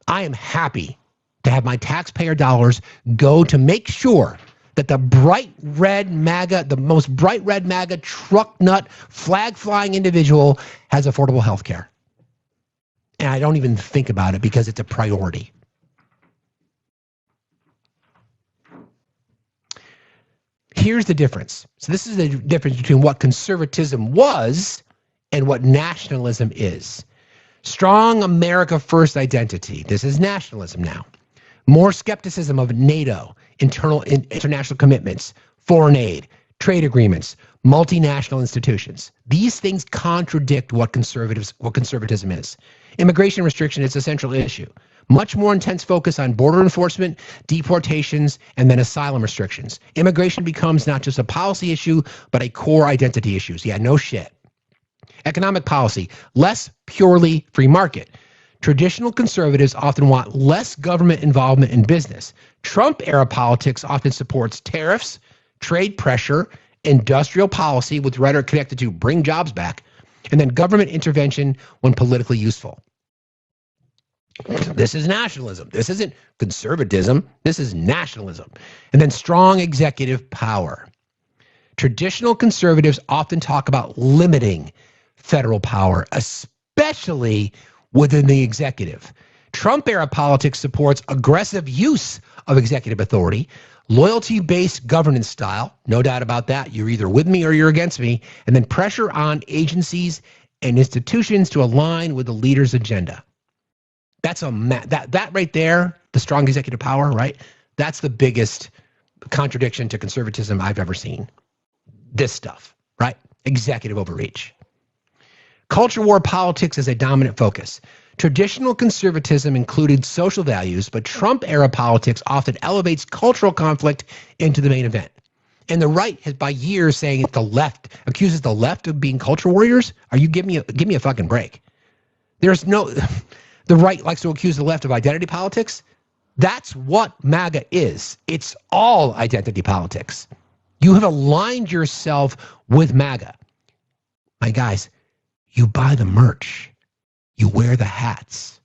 I am happy to have my taxpayer dollars go to make sure that the bright red MAGA, the most bright red MAGA truck nut, flag flying individual has affordable health care. And I don't even think about it because it's a priority. Here's the difference. So this is the difference between what conservatism was and what nationalism is. Strong America First identity. This is nationalism now. More skepticism of NATO, international commitments, foreign aid, trade agreements, multinational institutions. These things contradict what conservatism is. Immigration restriction is a central issue. Much more intense focus on border enforcement, deportations, and then asylum restrictions. Immigration becomes not just a policy issue, but a core identity issue. Yeah, no shit. Economic policy, less purely free market. Traditional conservatives often want less government involvement in business. Trump-era politics often supports tariffs, trade pressure, industrial policy with rhetoric connected to bring jobs back, and then government intervention when politically useful. This is nationalism. This isn't conservatism. This is nationalism. And then strong executive power. Traditional conservatives often talk about limiting federal power, especially within the executive. Trump-era politics supports aggressive use of executive authority, loyalty-based governance style, no doubt about that. You're either with me or you're against me, and then pressure on agencies and institutions to align with the leader's agenda. That's that right there, the strong executive power, right? That's the biggest contradiction to conservatism I've ever seen. This stuff, right? Executive overreach. Culture war politics is a dominant focus. Traditional conservatism included social values, but Trump-era politics often elevates cultural conflict into the main event. And the right has, by years, saying the left accuses the left of being culture warriors. Are you give me a fucking break? There's no. The right likes to accuse the left of identity politics. That's what MAGA is. It's all identity politics. You have aligned yourself with MAGA. My guys, you buy the merch. You wear the hats.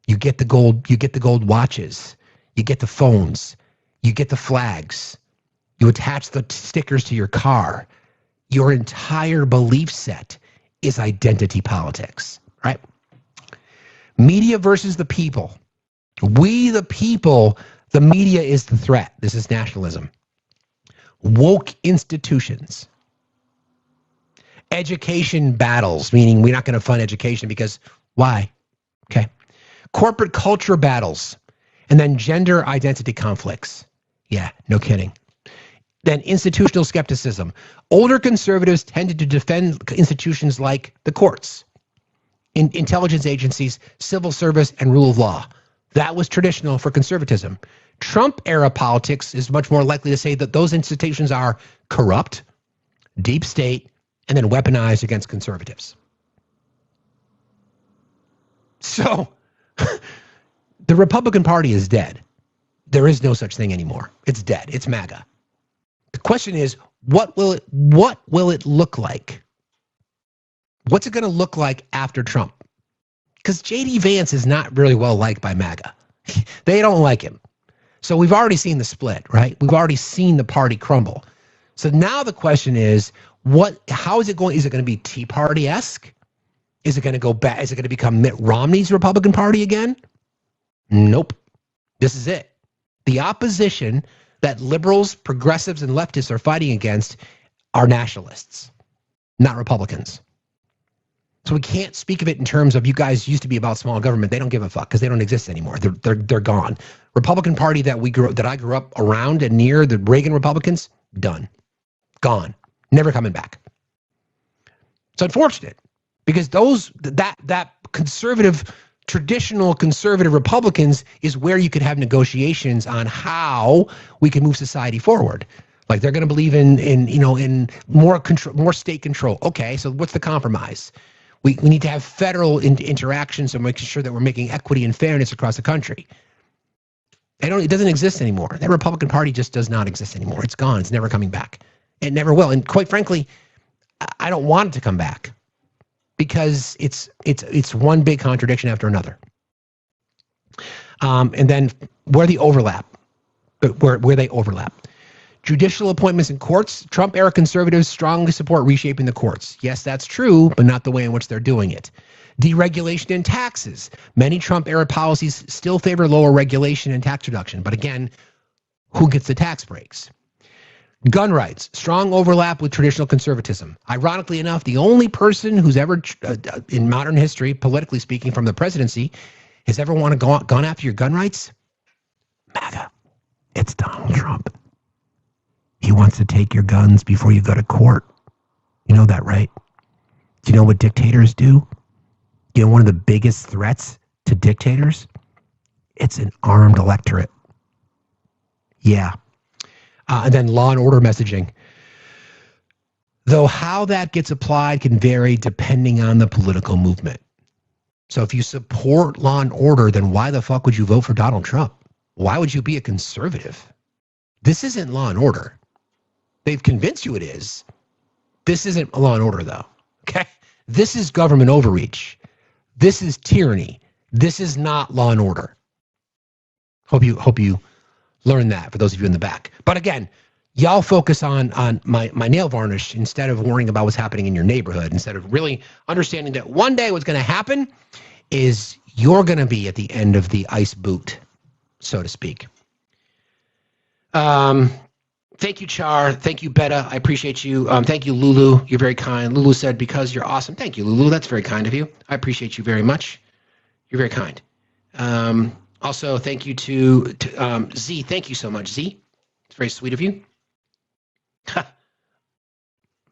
You get the gold watches. You get the phones. You get the flags. You attach the stickers to your car. Your entire belief set is identity politics, right? Media versus the people. We the people, the media is the threat. This is nationalism. Woke institutions. Education battles, meaning we're not going to fund education because why? Okay. Corporate culture battles. And then gender identity conflicts. Yeah, no kidding. Then institutional skepticism. Older conservatives tended to defend institutions like the courts, intelligence agencies, civil service, and rule of law. That was traditional for conservatism. Trump-era politics is much more likely to say that those institutions are corrupt, deep state, and then weaponized against conservatives. So, the Republican Party is dead. There is no such thing anymore. It's dead. It's MAGA. The question is, what will it look like? What's it going to look like after Trump? Because J.D. Vance is not really well liked by MAGA. They don't like him. So we've already seen the split, right? We've already seen the party crumble. So now the question is, how is it going? Is it going to be Tea Party-esque? Is it going to go back? Is it going to become Mitt Romney's Republican Party again? Nope. This is it. The opposition that liberals, progressives, and leftists are fighting against are nationalists, not Republicans. So we can't speak of it in terms of you guys used to be about small government. They don't give a fuck because they don't exist anymore. They're gone. Republican Party that I grew up around and near, the Reagan Republicans, done, gone, never coming back. It's unfortunate because that conservative, traditional conservative Republicans is where you could have negotiations on how we can move society forward. Like they're going to believe in more control, more state control. Okay, so what's the compromise? We need to have federal interactions and making sure that we're making equity and fairness across the country. It doesn't exist anymore. That Republican Party just does not exist anymore. It's gone. It's never coming back. It never will. And quite frankly, I don't want it to come back because it's one big contradiction after another. And then where they overlap. Judicial appointments in courts, Trump-era conservatives strongly support reshaping the courts. Yes, that's true, but not the way in which they're doing it. Deregulation and taxes. Many Trump-era policies still favor lower regulation and tax reduction. But again, who gets the tax breaks? Gun rights, strong overlap with traditional conservatism. Ironically enough, the only person who's ever, in modern history, politically speaking, from the presidency, has ever gone after your gun rights? MAGA. It's Donald Trump. He wants to take your guns before you go to court. You know that, right? Do you know what dictators do? You know one of the biggest threats to dictators? It's an armed electorate. Yeah. And then law and order messaging. Though how that gets applied can vary depending on the political movement. So if you support law and order, then why the fuck would you vote for Donald Trump? Why would you be a conservative? This isn't law and order. They've convinced you it is. This isn't law and order, though. Okay? This is government overreach. This is tyranny. This is not law and order. Hope you learn that for those of you in the back. But again, y'all focus on my nail varnish instead of worrying about what's happening in your neighborhood, instead of really understanding that one day what's going to happen is you're going to be at the end of the ice boot, so to speak. Thank you, Char. Thank you, Betta. I appreciate you. Thank you, Lulu. You're very kind. Lulu said, because you're awesome. Thank you, Lulu. That's very kind of you. I appreciate you very much. You're very kind. Also, thank you to Z. Thank you so much, Z. It's very sweet of you.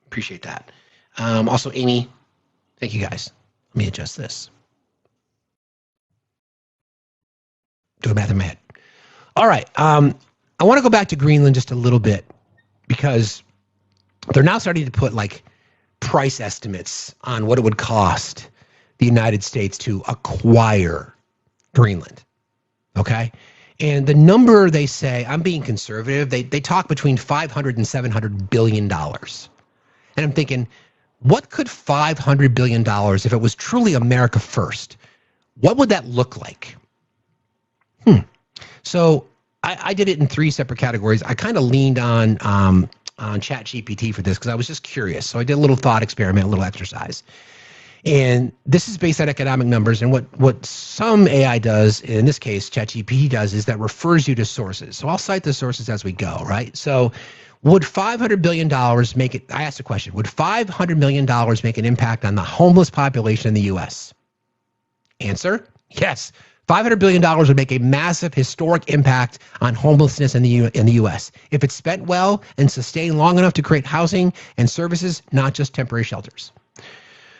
Appreciate that. Also, Amy. Thank you, guys. Let me adjust this. Do a math in my head. All right. I want to go back to Greenland just a little bit because they're now starting to put like price estimates on what it would cost the United States to acquire Greenland. Okay. And the number they say, I'm being conservative, they talk between $500 and $700 billion. And I'm thinking, what could $500 billion, if it was truly America first, what would that look like? So I did it in 3 separate categories. I kind of leaned on ChatGPT for this because I was just curious. So I did a little thought experiment, a little exercise. And this is based on economic numbers. And what some AI does, in this case, ChatGPT does, is that refers you to sources. So I'll cite the sources as we go, right? So would $500 billion make it, I asked a question, would $500 million make an impact on the homeless population in the U.S.? Answer, yes. $500 billion would make a massive historic impact on homelessness in the U.S. if it's spent well and sustained long enough to create housing and services, not just temporary shelters.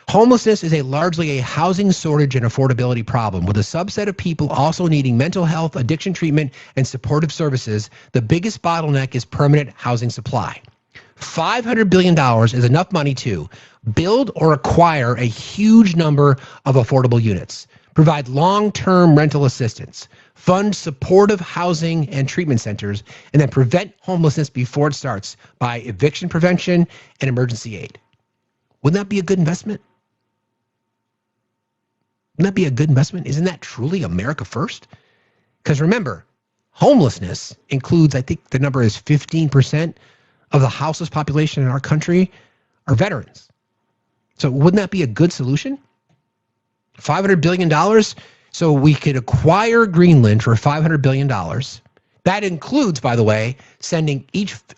Homelessness is largely a housing shortage and affordability problem, with a subset of people also needing mental health, addiction treatment, and supportive services. The biggest bottleneck is permanent housing supply. $500 billion is enough money to build or acquire a huge number of affordable units, provide long-term rental assistance, fund supportive housing and treatment centers, and then prevent homelessness before it starts by eviction prevention and emergency aid. Wouldn't that be a good investment? Wouldn't that be a good investment? Isn't that truly America first? Because remember, homelessness includes, I think the number is 15% of the houseless population in our country are veterans. So wouldn't that be a good solution? $500 billion, so we could acquire Greenland for $500 billion. That includes, by the way, sending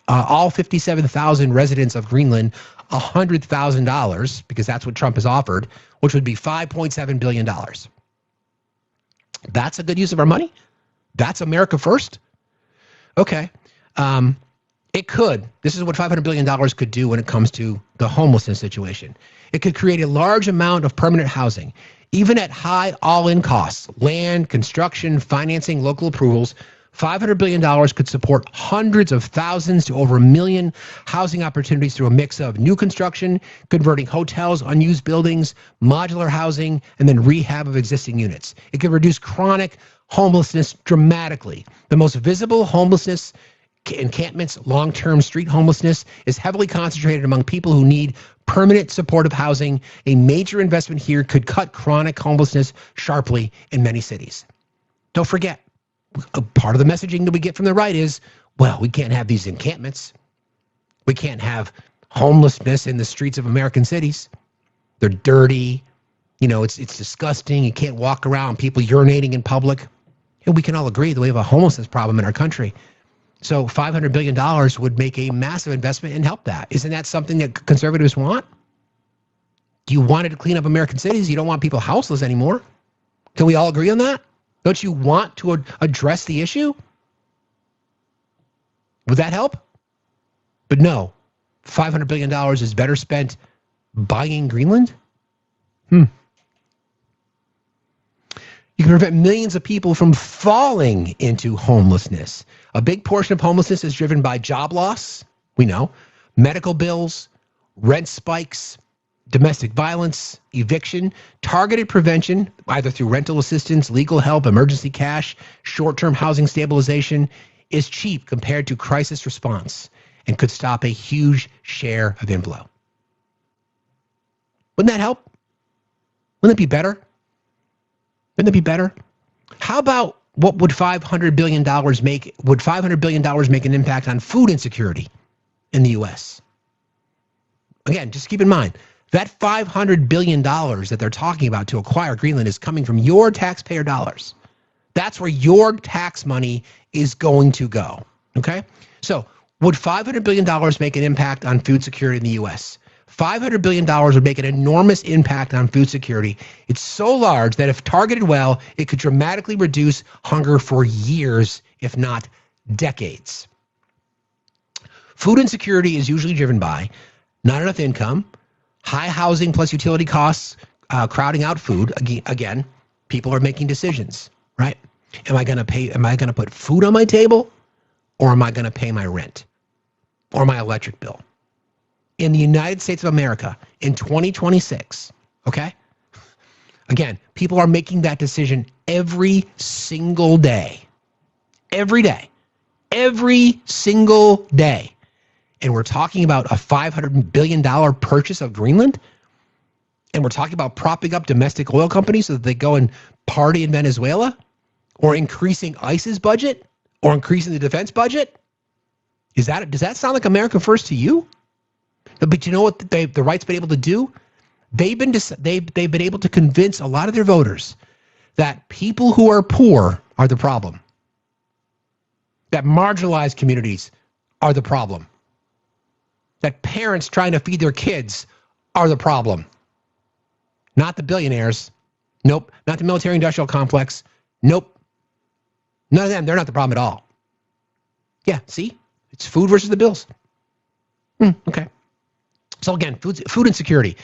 all 57,000 residents of Greenland $100,000, because that's what Trump has offered, which would be $5.7 billion. That's a good use of our money? That's America first? Okay. It could. This is what $500 billion could do when it comes to the homelessness situation. It could create a large amount of permanent housing, even at high all-in costs, land, construction, financing, local approvals. $500 billion could support hundreds of thousands to over 1 million housing opportunities through a mix of new construction, converting hotels, unused buildings, modular housing, and then rehab of existing units. It could reduce chronic homelessness dramatically. The most visible homelessness encampments, long-term street homelessness, is heavily concentrated among people who need permanent supportive housing. A major investment here could cut chronic homelessness sharply in many cities. Don't forget, a part of the messaging that we get from the right is, well, we can't have these encampments. We can't have homelessness in the streets of American cities. They're dirty. You know, it's disgusting. You can't walk around, people urinating in public. And we can all agree that we have a homelessness problem in our country. So $500 billion would make a massive investment and help that. Isn't that something that conservatives want? Do you want to clean up American cities? You don't want people houseless anymore. Can we all agree on that? Don't you want to address the issue? Would that help? But no, $500 billion is better spent buying Greenland? You can prevent millions of people from falling into homelessness. A big portion of homelessness is driven by job loss, we know, medical bills, rent spikes, domestic violence, eviction. Targeted prevention, either through rental assistance, legal help, emergency cash, short-term housing stabilization, is cheap compared to crisis response and could stop a huge share of inflow. Wouldn't that help? Wouldn't it be better? Wouldn't it be better? How about what would $500 billion make? Would $500 billion make an impact on food insecurity in the U.S.? Again, just keep in mind, that $500 billion that they're talking about to acquire Greenland is coming from your taxpayer dollars. That's where your tax money is going to go, okay? So would $500 billion make an impact on food security in the U.S.? $500 billion would make an enormous impact on food security. It's so large that if targeted well, it could dramatically reduce hunger for years, if not decades. Food insecurity is usually driven by not enough income, high housing plus utility costs, crowding out food. Again, people are making decisions, right? Am I going to put food on my table, or am I going to pay my rent or my electric bill? In the United States of America in 2026, okay? Again, people are making that decision every single day. Every day. Every single day. And we're talking about a $500 billion purchase of Greenland? And we're talking about propping up domestic oil companies so that they go and party in Venezuela? Or increasing ICE's budget? Or increasing the defense budget? Does that sound like America first to you? But you know what the right's been able to do? They've been able to convince a lot of their voters that people who are poor are the problem. That marginalized communities are the problem. That parents trying to feed their kids are the problem. Not the billionaires. Nope. Not the military-industrial complex. Nope. None of them. They're not the problem at all. Yeah, see? It's food versus the bills. Okay. So again, food insecurity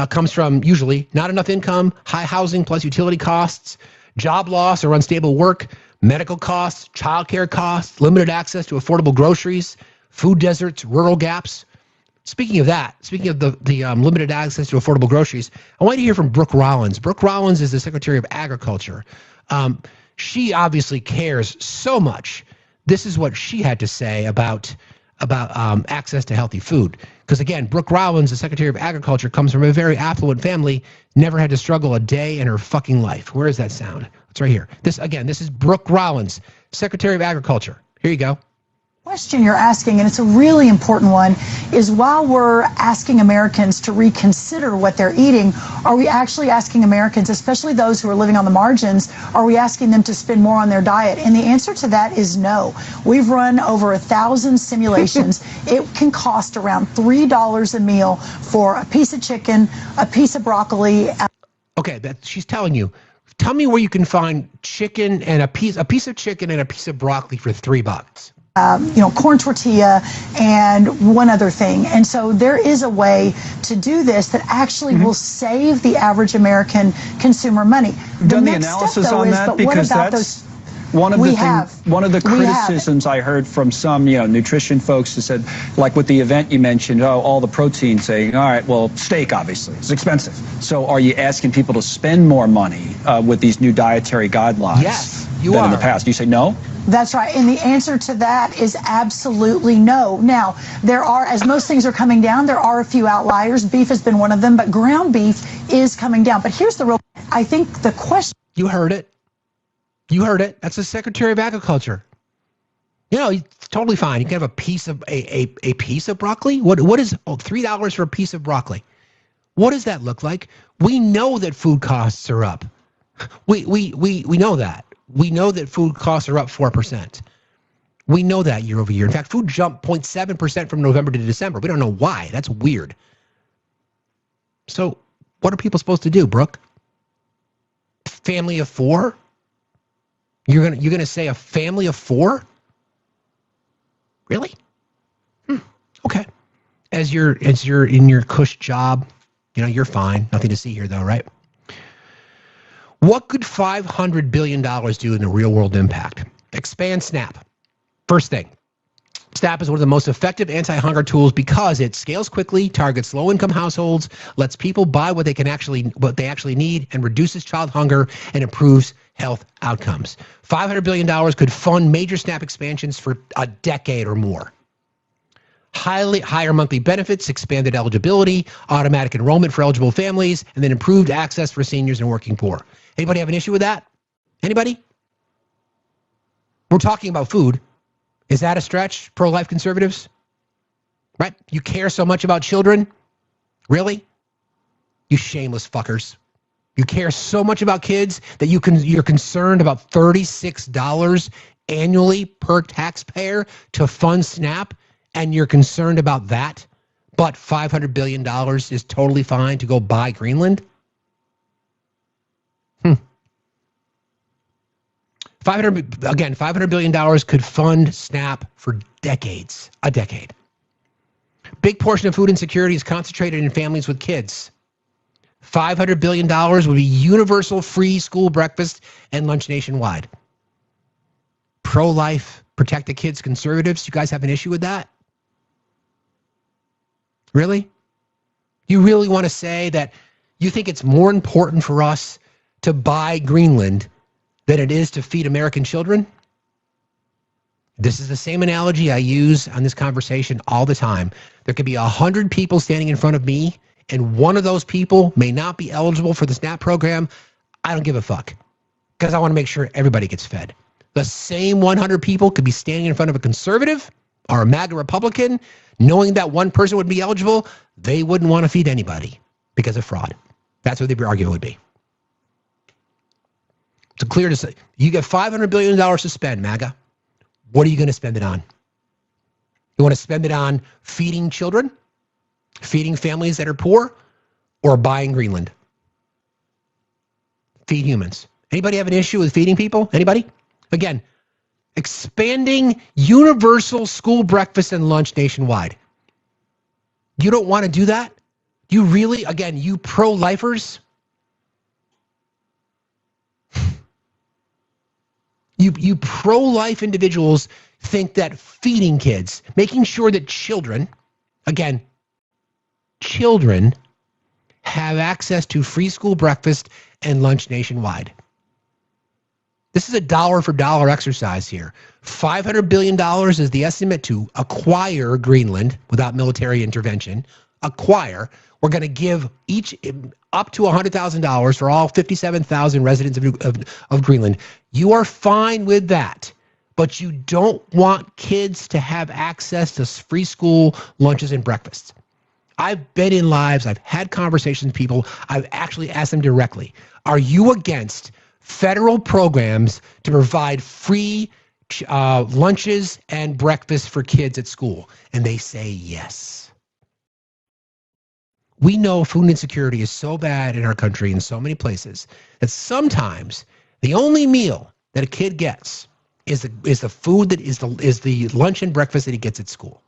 comes from usually not enough income, high housing plus utility costs, job loss or unstable work, medical costs, childcare costs, limited access to affordable groceries, food deserts, rural gaps. Speaking of that, speaking of the limited access to affordable groceries, I want to hear from Brooke Rollins. Brooke Rollins is the Secretary of Agriculture. She obviously cares so much. This is what she had to say about access to healthy food. Because again, Brooke Rollins, the Secretary of Agriculture, comes from a very affluent family, never had to struggle a day in her fucking life. Where is that sound? It's right here. This is Brooke Rollins, Secretary of Agriculture. Here you go. question you're asking, and it's a really important one, is while we're asking Americans to reconsider what they're eating, are we actually asking Americans, especially those who are living on the margins, are we asking them to spend more on their diet? And the answer to that is no. We've run over 1,000 simulations. It can cost around $3 a meal for a piece of chicken, a piece of broccoli. Okay, she's telling you. Tell me where you can find chicken and a piece of chicken and a piece of broccoli for $3. Corn tortilla and one other thing. And so there is a way to do this that actually will save the average American consumer money. You've done the analysis on that, because that's one of the criticisms I heard from some, nutrition folks who said, like with the event you mentioned, all the protein, saying, all right, well, steak obviously it's expensive. So are you asking people to spend more money with these new dietary guidelines? Yes, you than are. in the past? You say no? That's right. And the answer to that is absolutely no. Now, there are, as most things are coming down, there are a few outliers. Beef has been one of them, but ground beef is coming down. But here's the real, I think the question. You heard it. You heard it. That's the Secretary of Agriculture. It's totally fine. You can have a piece of a piece of broccoli. What is $3 for a piece of broccoli? What does that look like? We know that food costs are up. We know that. We know that food costs are up 4%. We know that year over year. In fact, food jumped 0.7% from November to December. We don't know why. That's weird. So what are people supposed to do, Brooke? Family of four? You're gonna say a family of four? Really? Okay. As you're in your cush job, you're fine. Nothing to see here though, right? What could $500 billion do in the real world impact? Expand SNAP. First thing, SNAP is one of the most effective anti-hunger tools because it scales quickly, targets low-income households, lets people buy what they actually need, and reduces child hunger and improves health outcomes. $500 billion could fund major SNAP expansions for a decade or more. Higher monthly benefits, expanded eligibility, automatic enrollment for eligible families, and then improved access for seniors and working poor. Anybody have an issue with that? Anybody? We're talking about food. Is that a stretch, pro-life conservatives? Right? You care so much about children? Really? You shameless fuckers. You care so much about kids that you're concerned about $36 annually per taxpayer to fund SNAP, and you're concerned about that, but $500 billion is totally fine to go buy Greenland? $500 billion could fund SNAP for decades, a decade. Big portion of food insecurity is concentrated in families with kids. $500 billion would be universal free school breakfast and lunch nationwide. Pro-life, protect the kids conservatives, you guys have an issue with that? Really? You really want to say that you think it's more important for us to buy Greenland than it is to feed American children? This is the same analogy I use on this conversation all the time. There could be 100 people standing in front of me, and one of those people may not be eligible for the SNAP program. I don't give a fuck, because I want to make sure everybody gets fed. The same 100 people could be standing in front of a conservative or a MAGA Republican, knowing that one person would be eligible. They wouldn't want to feed anybody because of fraud. That's what the argument would be. It's clear to say, you get $500 billion to spend, MAGA. What are you going to spend it on? You want to spend it on feeding children, feeding families that are poor, or buying Greenland? Feed humans. Anybody have an issue with feeding people? Anybody? Again, expanding universal school breakfast and lunch nationwide. You don't want to do that? You really, again, you pro-lifers? You pro-life individuals think that feeding kids, making sure that children, again, children have access to free school breakfast and lunch nationwide. This is a dollar for dollar exercise here. $500 billion is the estimate to acquire Greenland without military intervention. Acquire. We're going to give each up to $100,000 for all 57,000 residents of Greenland. You are fine with that. but you don't want kids to have access to free school lunches and breakfasts. I've been in lives, I've had conversations with people, I've actually asked them directly, are you against federal programs to provide free lunches and breakfast for kids at school? And they say yes. We know food insecurity is so bad in our country in so many places that sometimes the only meal that a kid gets is the food that is the lunch and breakfast that he gets at school.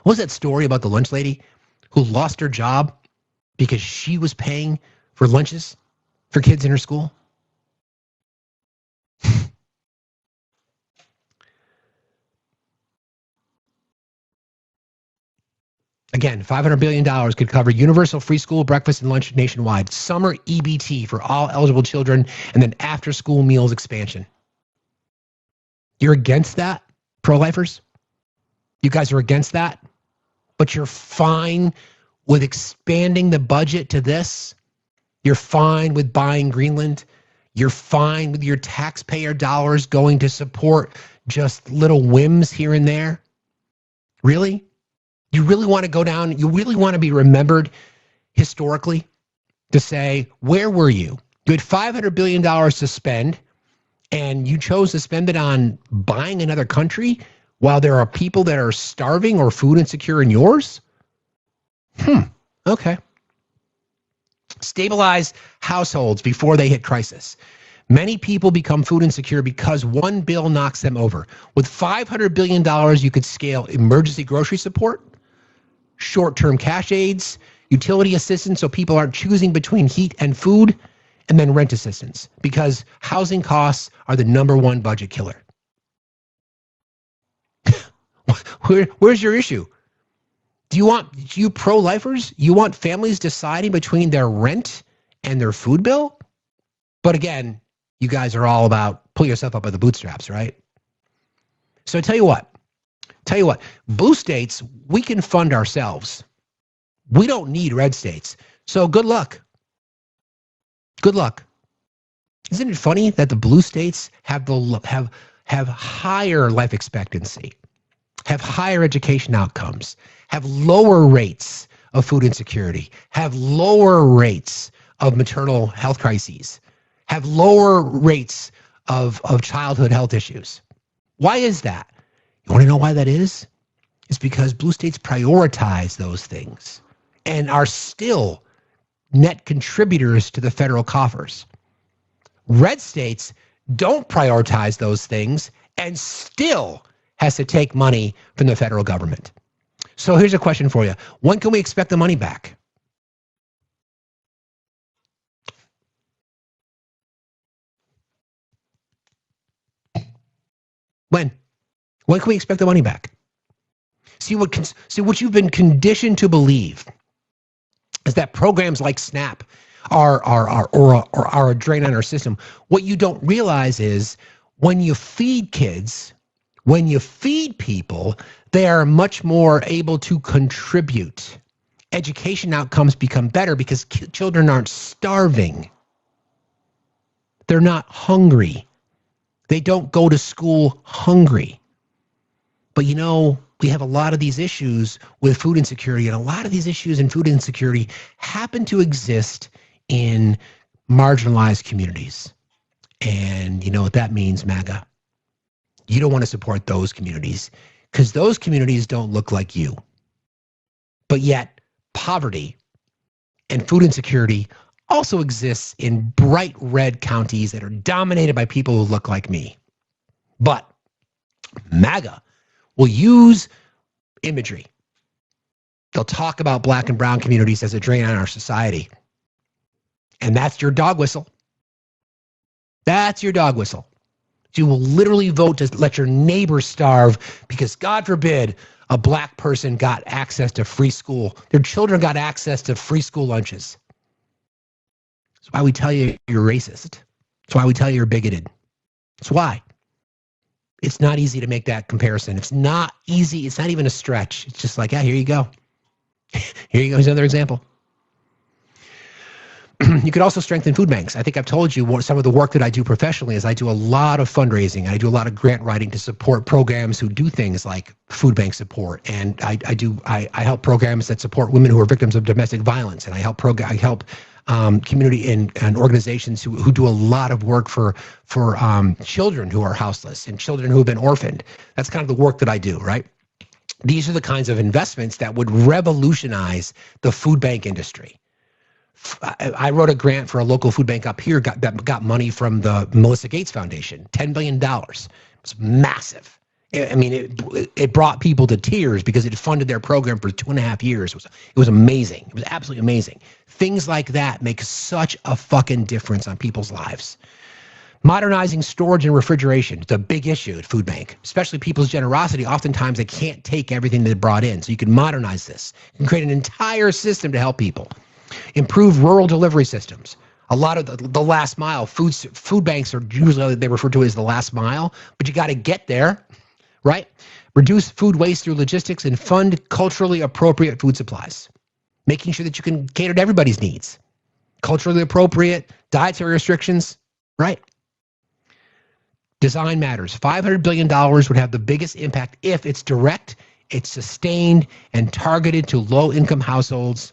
What was that story about the lunch lady who lost her job because she was paying for lunches for kids in her school? Again, $500 billion could cover universal free school breakfast and lunch nationwide, summer EBT for all eligible children, and then after-school meals expansion. You're against that, pro-lifers? You guys are against that? But you're fine with expanding the budget to this? You're fine with buying Greenland? You're fine with your taxpayer dollars going to support just little whims here and there? Really? You really want to go down, you really want to be remembered historically to say, where were you? You had $500 billion to spend, and you chose to spend it on buying another country while there are people that are starving or food insecure in yours? Okay. Stabilize households before they hit crisis. Many people become food insecure because one bill knocks them over. With $500 billion, you could scale emergency grocery support, short-term cash aids, utility assistance so people aren't choosing between heat and food, and then rent assistance, because housing costs are the #1 budget killer. Where's your issue? Do you pro-lifers, you want families deciding between their rent and their food bill? But again, you guys are all about pull yourself up by the bootstraps, right? So I tell you what, blue states, we can fund ourselves. We don't need red states. So good luck. Good luck. Isn't it funny that the blue states have higher life expectancy, have higher education outcomes, have lower rates of food insecurity, have lower rates of maternal health crises, have lower rates of childhood health issues? Why is that? You want to know why that is? It's because blue states prioritize those things and are still net contributors to the federal coffers. Red states don't prioritize those things and still has to take money from the federal government. So here's a question for you. When can we expect the money back? When? When can we expect the money back? See what you've been conditioned to believe is that programs like SNAP are a drain on our system. What you don't realize is when you feed kids, when you feed people, they are much more able to contribute. Education outcomes become better because children aren't starving. They're not hungry. They don't go to school hungry. But you know, we have a lot of these issues with food insecurity, and a lot of these issues in food insecurity happen to exist in marginalized communities. And you know what that means, MAGA? You don't want to support those communities because those communities don't look like you. But yet, poverty and food insecurity also exists in bright red counties that are dominated by people who look like me. But MAGA will use imagery. They'll talk about black and brown communities as a drain on our society. And that's your dog whistle. That's your dog whistle. You will literally vote to let your neighbors starve because, God forbid, a black person got access to free school. Their children got access to free school lunches. That's why we tell you you're racist. That's why we tell you you're bigoted. That's why. It's not easy to make that comparison. It's not easy. It's not even a stretch. It's just like, yeah, here you go. Here you go. Here's another example. You could also strengthen food banks. I think I've told you what some of the work that I do professionally is I do a lot of fundraising. I do a lot of grant writing to support programs who do things like food bank support. And I help programs that support women who are victims of domestic violence. And I help community and organizations who do a lot of work for children who are houseless and children who have been orphaned. That's kind of the work that I do, right? These are the kinds of investments that would revolutionize the food bank industry. I wrote a grant for a local food bank up here that got money from the Melissa Gates Foundation, $10 billion. It was massive. I mean, it brought people to tears because it funded their program for 2.5 years. It was amazing. It was absolutely amazing. Things like that make such a fucking difference on people's lives. Modernizing storage and refrigeration. It's a big issue at food bank, especially people's generosity. Oftentimes they can't take everything they brought in. So you can modernize this and create an entire system to help people. Improve rural delivery systems. A lot of the last mile, food banks are usually, they refer to it as the last mile, but you got to get there, right? Reduce food waste through logistics and fund culturally appropriate food supplies. Making sure that you can cater to everybody's needs. Culturally appropriate, dietary restrictions, right? Design matters. $500 billion would have the biggest impact if it's direct, it's sustained, and targeted to low-income households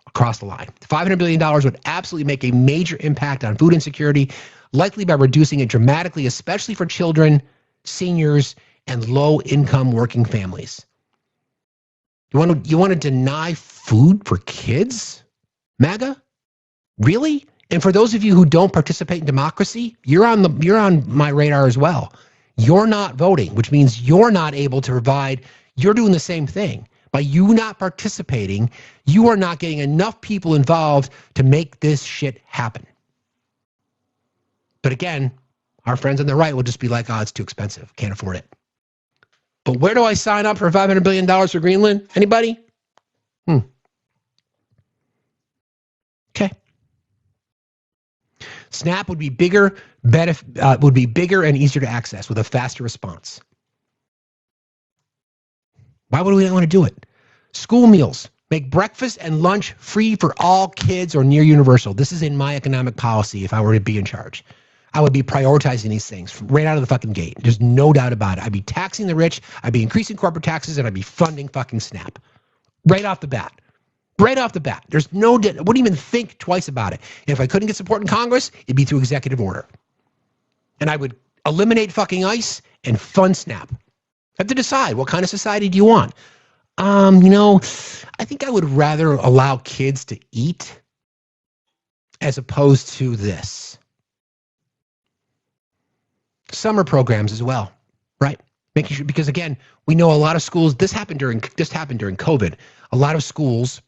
across the line. $500 billion would absolutely make a major impact on food insecurity, likely by reducing it dramatically, especially for children, seniors, and low-income working families. You want to deny food for kids, MAGA? Really? And for those of you who don't participate in democracy, you're on my radar as well. You're not voting, which means you're not able to provide. You're doing the same thing. By you not participating, you are not getting enough people involved to make this shit happen. But again, our friends on the right will just be like, oh, it's too expensive. Can't afford it. But where do I sign up for $500 billion for Greenland? Anybody? Okay. SNAP would be bigger, and easier to access with a faster response. Why would we not want to do it? School meals. Make breakfast and lunch free for all kids or near universal. This is in my economic policy if I were to be in charge. I would be prioritizing these things right out of the fucking gate. There's no doubt about it. I'd be taxing the rich, I'd be increasing corporate taxes, and I'd be funding fucking SNAP. Right off the bat. Right off the bat. There's no, I wouldn't even think twice about it. If I couldn't get support in Congress, it'd be through executive order. And I would eliminate fucking ICE and fund SNAP. I have to decide, what kind of society do you want? I think I would rather allow kids to eat as opposed to this. Summer programs as well, right? Making sure, because again, we know a lot of schools, this happened during COVID. A lot of schools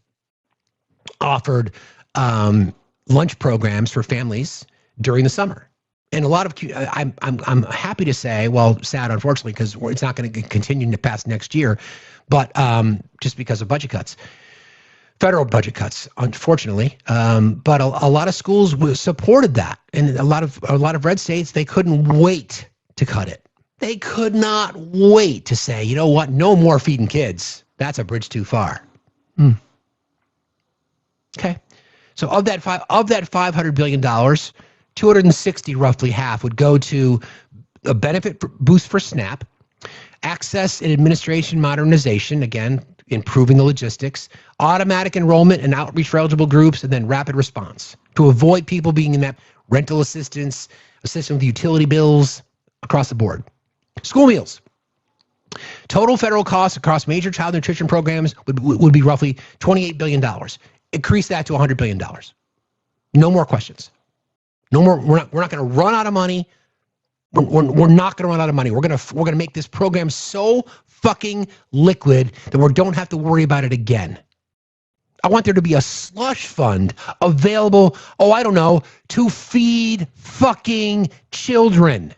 offered lunch programs for families during the summer. And a lot of, I'm happy to say, well, sad unfortunately, because it's not going to continue to pass next year, but just because of budget cuts, federal budget cuts, unfortunately. But a lot of schools supported that, and a lot of red states, they couldn't wait to cut it. They could not wait to say, you know what, no more feeding kids. That's a bridge too far. Okay, so of that $500 billion. 260, roughly half, would go to a benefit boost for SNAP, access and administration modernization, again, improving the logistics, automatic enrollment and outreach for eligible groups, and then rapid response to avoid people being in that rental assistance with utility bills across the board. School meals. Total federal costs across major child nutrition programs would be roughly $28 billion. Increase that to $100 billion. No more questions. No more. We're not going to run out of money. We're not going to run out of money. We're going to make this program so fucking liquid that we don't have to worry about it again. I want there to be a slush fund available, I don't know, to feed fucking children.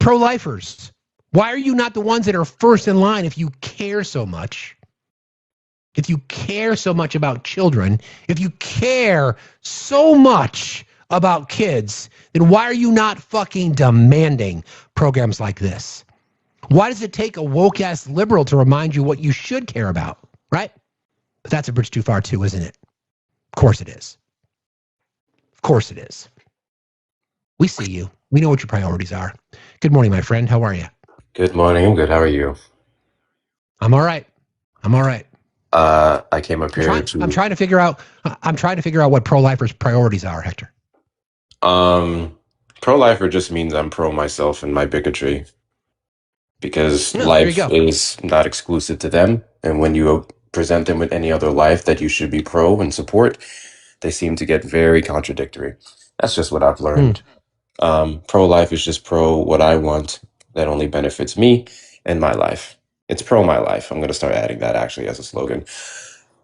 Pro-lifers, why are you not the ones that are first in line if you care so much? If you care so much about children, if you care so much about kids, then why are you not fucking demanding programs like this? Why does it take a woke-ass liberal to remind you what you should care about, right? But that's a bridge too far too, isn't it? Of course it is. Of course it is. We see you. We know what your priorities are. Good morning, my friend. How are you? Good morning. I'm good. How are you? I'm all right. I'm all right. I came up here I'm trying to figure out what pro-lifers' priorities are, Hector. Pro-lifer just means I'm pro myself and my bigotry, because life is not exclusive to them. And when you present them with any other life that you should be pro and support, they seem to get very contradictory. That's just what I've learned. Pro-life is just pro what I want that only benefits me and my life. It's pro my life. I'm going to start adding that actually as a slogan.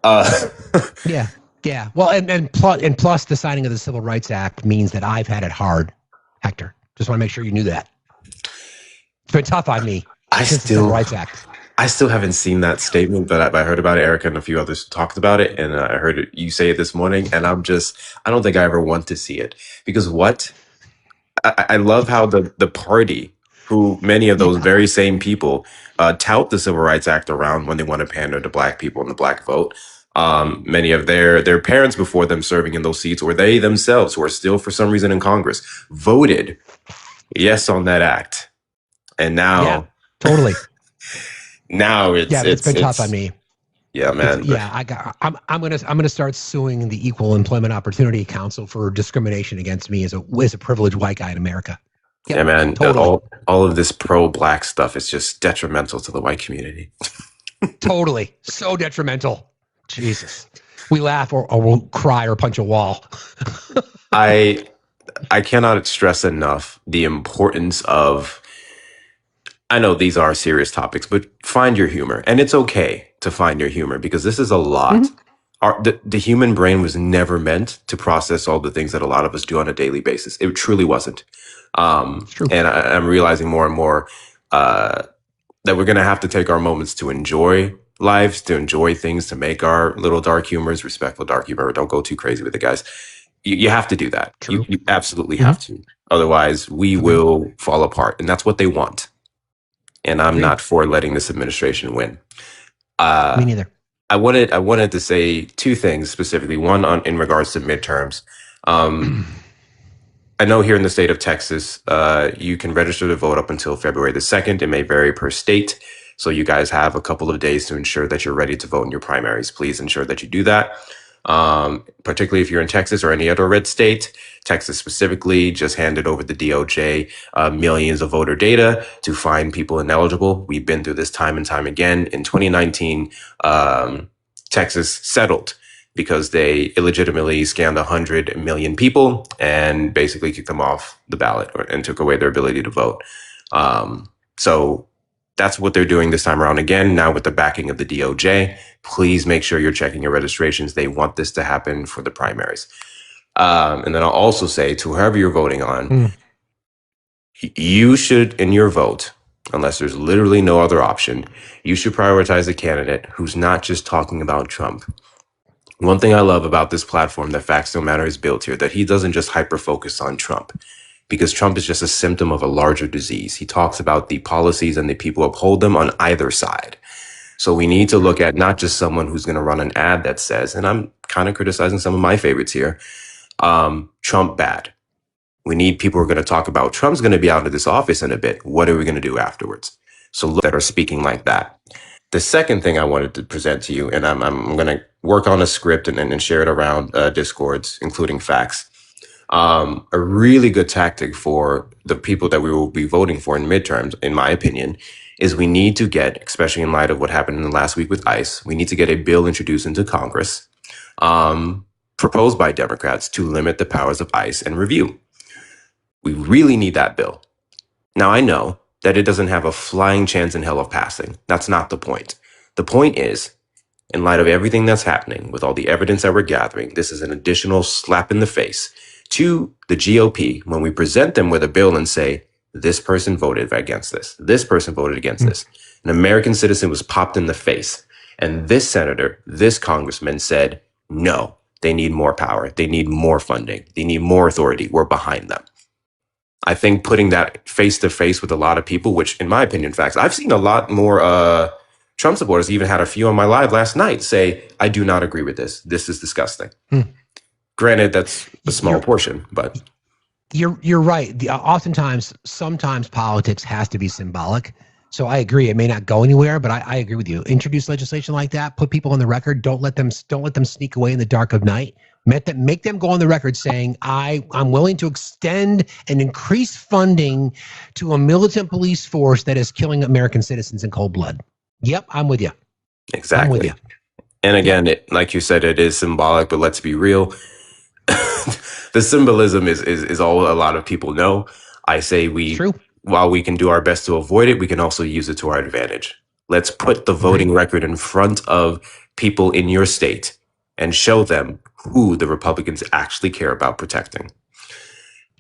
Yeah. Well, and plus the signing of the Civil Rights Act means that I've had it hard, Hector. Just want to make sure you knew that. It's been tough on me since the Civil Rights Act. I still haven't seen that statement, but I heard about it. Erica and a few others talked about it, and I heard you say it this morning, and I don't think I ever want to see it. Because I love how the party, who many of those very same people tout the Civil Rights Act around when they want to pander to black people and the black vote. Many of their parents before them serving in those seats, or they themselves who are still for some reason in Congress, voted yes on that act. And now, totally. Now it's been tough on me. Yeah, man. I'm gonna start suing the Equal Employment Opportunity Council for discrimination against me as a privileged white guy in America. Yeah, man. Totally. All of this pro-black stuff is just detrimental to the white community. Totally. So detrimental. Jesus. We laugh or we'll cry or punch a wall. I cannot stress enough the importance of, I know these are serious topics, but find your humor. And it's okay to find your humor, because this is a lot. The human brain was never meant to process all the things that a lot of us do on a daily basis. It truly wasn't. And I'm realizing more and more that we're going to have to take our moments to enjoy lives, to enjoy things, to make our little dark humors, respectful dark humor. Don't go too crazy with it, guys. You have to do that. You absolutely have to. Otherwise, we will fall apart. And that's what they want. And I'm not for letting this administration win. Me neither. I wanted to say two things specifically. One in regards to midterms. I know here in the state of Texas, you can register to vote up until February the 2nd. It may vary per state. So you guys have a couple of days to ensure that you're ready to vote in your primaries. Please ensure that you do that. Particularly if you're in Texas or any other red state. Texas specifically just handed over the DOJ millions of voter data to find people ineligible. We've been through this time and time again. In 2019, Texas settled because they illegitimately scanned 100 million people and basically kicked them off the ballot and took away their ability to vote. So that's what they're doing this time around again, now with the backing of the DOJ. Please make sure you're checking your registrations. They want this to happen for the primaries. And then I'll also say to whoever you're voting on, you should, in your vote, unless there's literally no other option, you should prioritize a candidate who's not just talking about Trump. One thing I love about this platform that Factsstillmatter has built here, that he doesn't just hyper-focus on Trump, because Trump is just a symptom of a larger disease. He talks about the policies and the people who uphold them on either side. So we need to look at not just someone who's going to run an ad that says, and I'm kind of criticizing some of my favorites here, Trump bad. We need people who are going to talk about Trump's going to be out of this office in a bit. What are we going to do afterwards? So look that are speaking like that. The second thing I wanted to present to you, and I'm going to work on a script and share it around Discords, including Facts. A really good tactic for the people that we will be voting for in midterms, in my opinion, is we need to get, especially in light of what happened in the last week with ICE, we need to get a bill introduced into Congress, proposed by Democrats, to limit the powers of ICE and review. We really need that bill. Now, I know that it doesn't have a flying chance in hell of passing. That's not the point. The point is, in light of everything that's happening, with all the evidence that we're gathering, this is an additional slap in the face to the GOP when we present them with a bill and say, this person voted against this. This person voted against this. An American citizen was popped in the face. And this senator, this congressman said, no, they need more power. They need more funding. They need more authority. We're behind them. I think putting that face to face with a lot of people, which in my opinion, Facts, I've seen a lot more Trump supporters, even had a few on my live last night say, I do not agree with this. This is disgusting. Granted, that's a small portion, but you're right. Sometimes politics has to be symbolic. So I agree. It may not go anywhere, but I agree with you. Introduce legislation like that. Put people on the record. Don't let them sneak away in the dark of night. Make them go on the record saying, I'm willing to extend and increase funding to a militant police force that is killing American citizens in cold blood. Yep, I'm with you. Exactly. I'm with you. And again, like you said, it is symbolic, but let's be real. The symbolism is all a lot of people know. I say while we can do our best to avoid it, we can also use it to our advantage. Let's put the voting record in front of people in your state and show them who the Republicans actually care about protecting.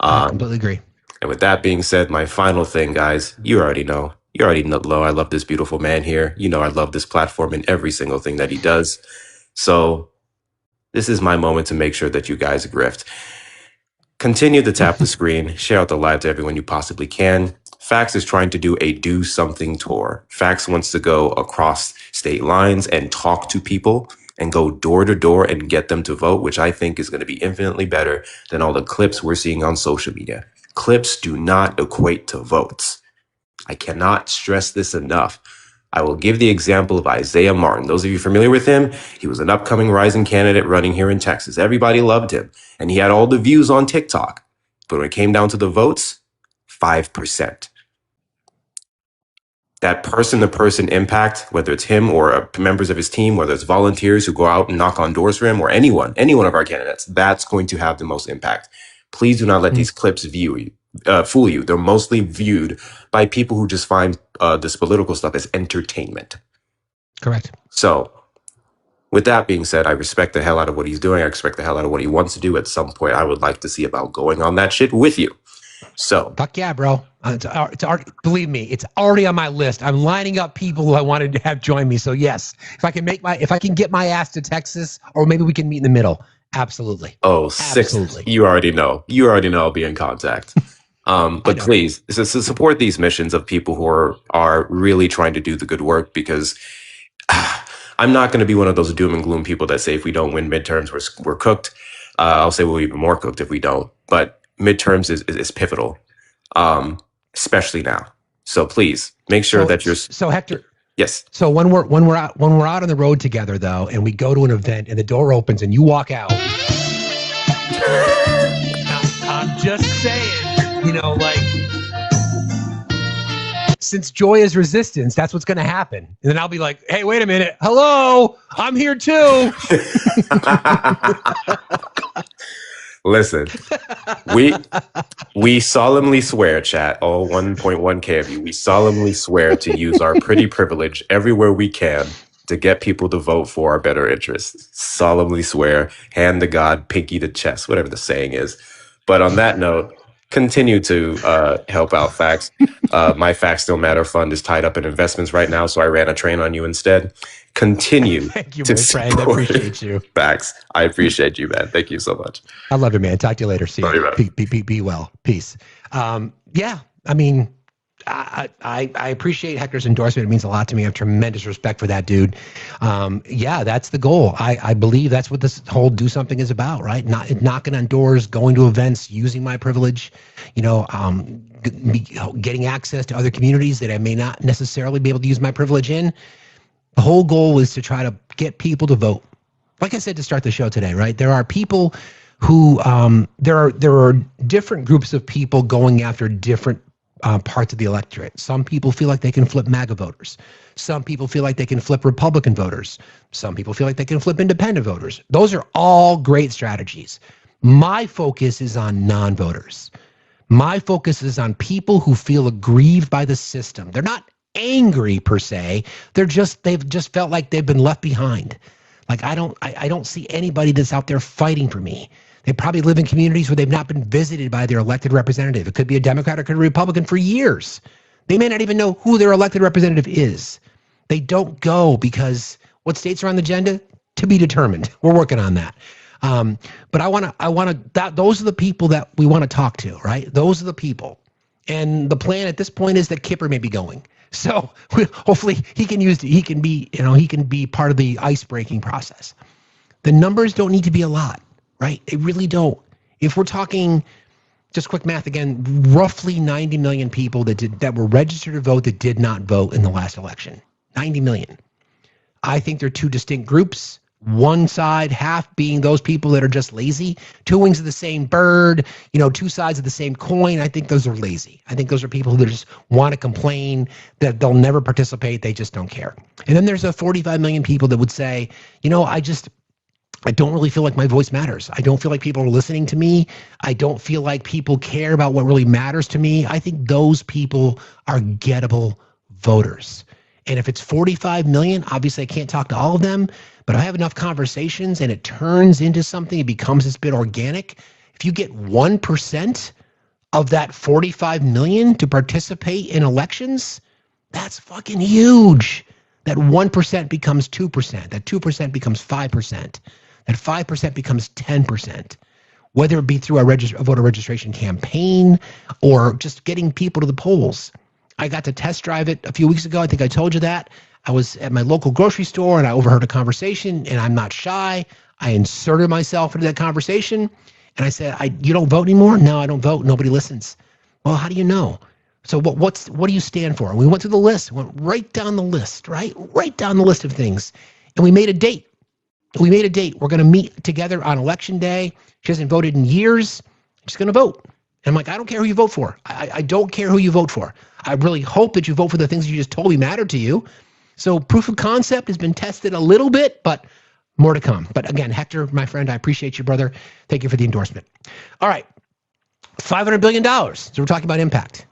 I completely agree. And with that being said, my final thing, guys, you already know. You already know I love this beautiful man here. You know I love this platform and every single thing that he does. So this is my moment to make sure that you guys grift. Continue to tap the screen, share out the live to everyone you possibly can. Facts is trying to do a do something tour. Facts wants to go across state lines and talk to people and go door to door and get them to vote, which I think is going to be infinitely better than all the clips we're seeing on social media. Clips do not equate to votes. I cannot stress this enough. I will give the example of Isaiah Martin. Those of you familiar with him, he was an upcoming rising candidate running here in Texas. Everybody loved him, and he had all the views on TikTok. But when it came down to the votes, 5%. That person-to-person impact, whether it's him or members of his team, whether it's volunteers who go out and knock on doors for him, or any one of our candidates, that's going to have the most impact. Please do not let these clips fool you. They're mostly viewed by people who just find this political stuff as entertainment. Correct. So with that being said, I respect the hell out of what he's doing. I respect the hell out of what he wants to do. At some point, I would like to see about going on that shit with you. So fuck yeah, bro. Believe me, it's already on my list. I'm lining up people who I wanted to have join me. So yes, if I can get my ass to Texas, or maybe we can meet in the middle. Absolutely. Oh, absolutely. You already know. I'll be in contact. But please support these missions of people who are really trying to do the good work, because I'm not going to be one of those doom and gloom people that say if we don't win midterms, we're cooked. I'll say we're even more cooked if we don't. But midterms is pivotal, especially now. So please make sure that you're. So Hector. Yes. So when we're out on the road together though, and we go to an event and the door opens and you walk out. I'm just saying. Since joy is resistance, that's what's going to happen. And then I'll be like, hey, wait a minute. Hello, I'm here too. Listen, we solemnly swear, chat, all 1.1K of you, we solemnly swear to use our pretty privilege everywhere we can to get people to vote for our better interests. Solemnly swear, hand to God, pinky to chest, whatever the saying is. But on that note, continue to help out Facts. My Factsstillmatter fund is tied up in investments right now, so I ran a train on you instead. Continue. Thank you, my friend. I appreciate you. Facts. I appreciate you, man. Thank you so much. I love you, man. Talk to you later. See you. Be well. Peace. Yeah, I mean, I appreciate Hector's endorsement. It means a lot to me. I have tremendous respect for that dude. Yeah, that's the goal. I believe that's what this whole do something is about, right? Not knocking on doors, going to events, using my privilege, getting access to other communities that I may not necessarily be able to use my privilege in. The whole goal is to try to get people to vote. Like I said to start the show today, right? There are people who there are different groups of people going after different parts of the electorate. Some people feel like they can flip MAGA voters. Some people feel like they can flip Republican voters. Some people feel like they can flip independent voters. Those are all great strategies. My focus is on non-voters. My focus is on people who feel aggrieved by the system. They're not angry per se. They've just felt like they've been left behind. Like I don't see anybody that's out there fighting for me. They probably live in communities where they've not been visited by their elected representative. It could be a Democrat or it could be a Republican for years. They may not even know who their elected representative is. They don't go because what states are on the agenda? To be determined. We're working on that. But those are the people that we want to talk to, right? Those are the people. And the plan at this point is that Kipper may be going. So hopefully he can be part of the ice breaking process. The numbers don't need to be a lot, right? They really don't. If we're talking, just quick math again, roughly 90 million people that were registered to vote that did not vote in the last election. 90 million. I think they're two distinct groups. One side, half being those people that are just lazy. Two wings of the same bird, two sides of the same coin. I think those are lazy. I think those are people who just want to complain, that they'll never participate. They just don't care. And then there's a 45 million people that would say, I don't really feel like my voice matters. I don't feel like people are listening to me. I don't feel like people care about what really matters to me. I think those people are gettable voters. And if it's 45 million, obviously I can't talk to all of them, but I have enough conversations and it turns into something, it becomes this bit organic. If you get 1% of that 45 million to participate in elections, that's fucking huge. That 1% becomes 2%. That 2% becomes 5%. That 5% becomes 10%. Whether it be through a voter registration campaign or just getting people to the polls. I got to test drive it a few weeks ago. I think I told you that. I was at my local grocery store and I overheard a conversation, and I'm not shy. I inserted myself into that conversation and I said, you don't vote anymore? No, I don't vote. Nobody listens. Well, how do you know? So what do you stand for? And we went through the list, went right down the list, right down the list of things. And we made a date. We're going to meet together on election day. She hasn't voted in years. She's going to vote. And I'm like, I don't care who you vote for. I don't care who you vote for. I really hope that you vote for the things you just told me matter to you. So proof of concept has been tested a little bit, but more to come. But again, Hector, my friend, I appreciate you, brother. Thank you for the endorsement. All right, $500 billion. So we're talking about impact.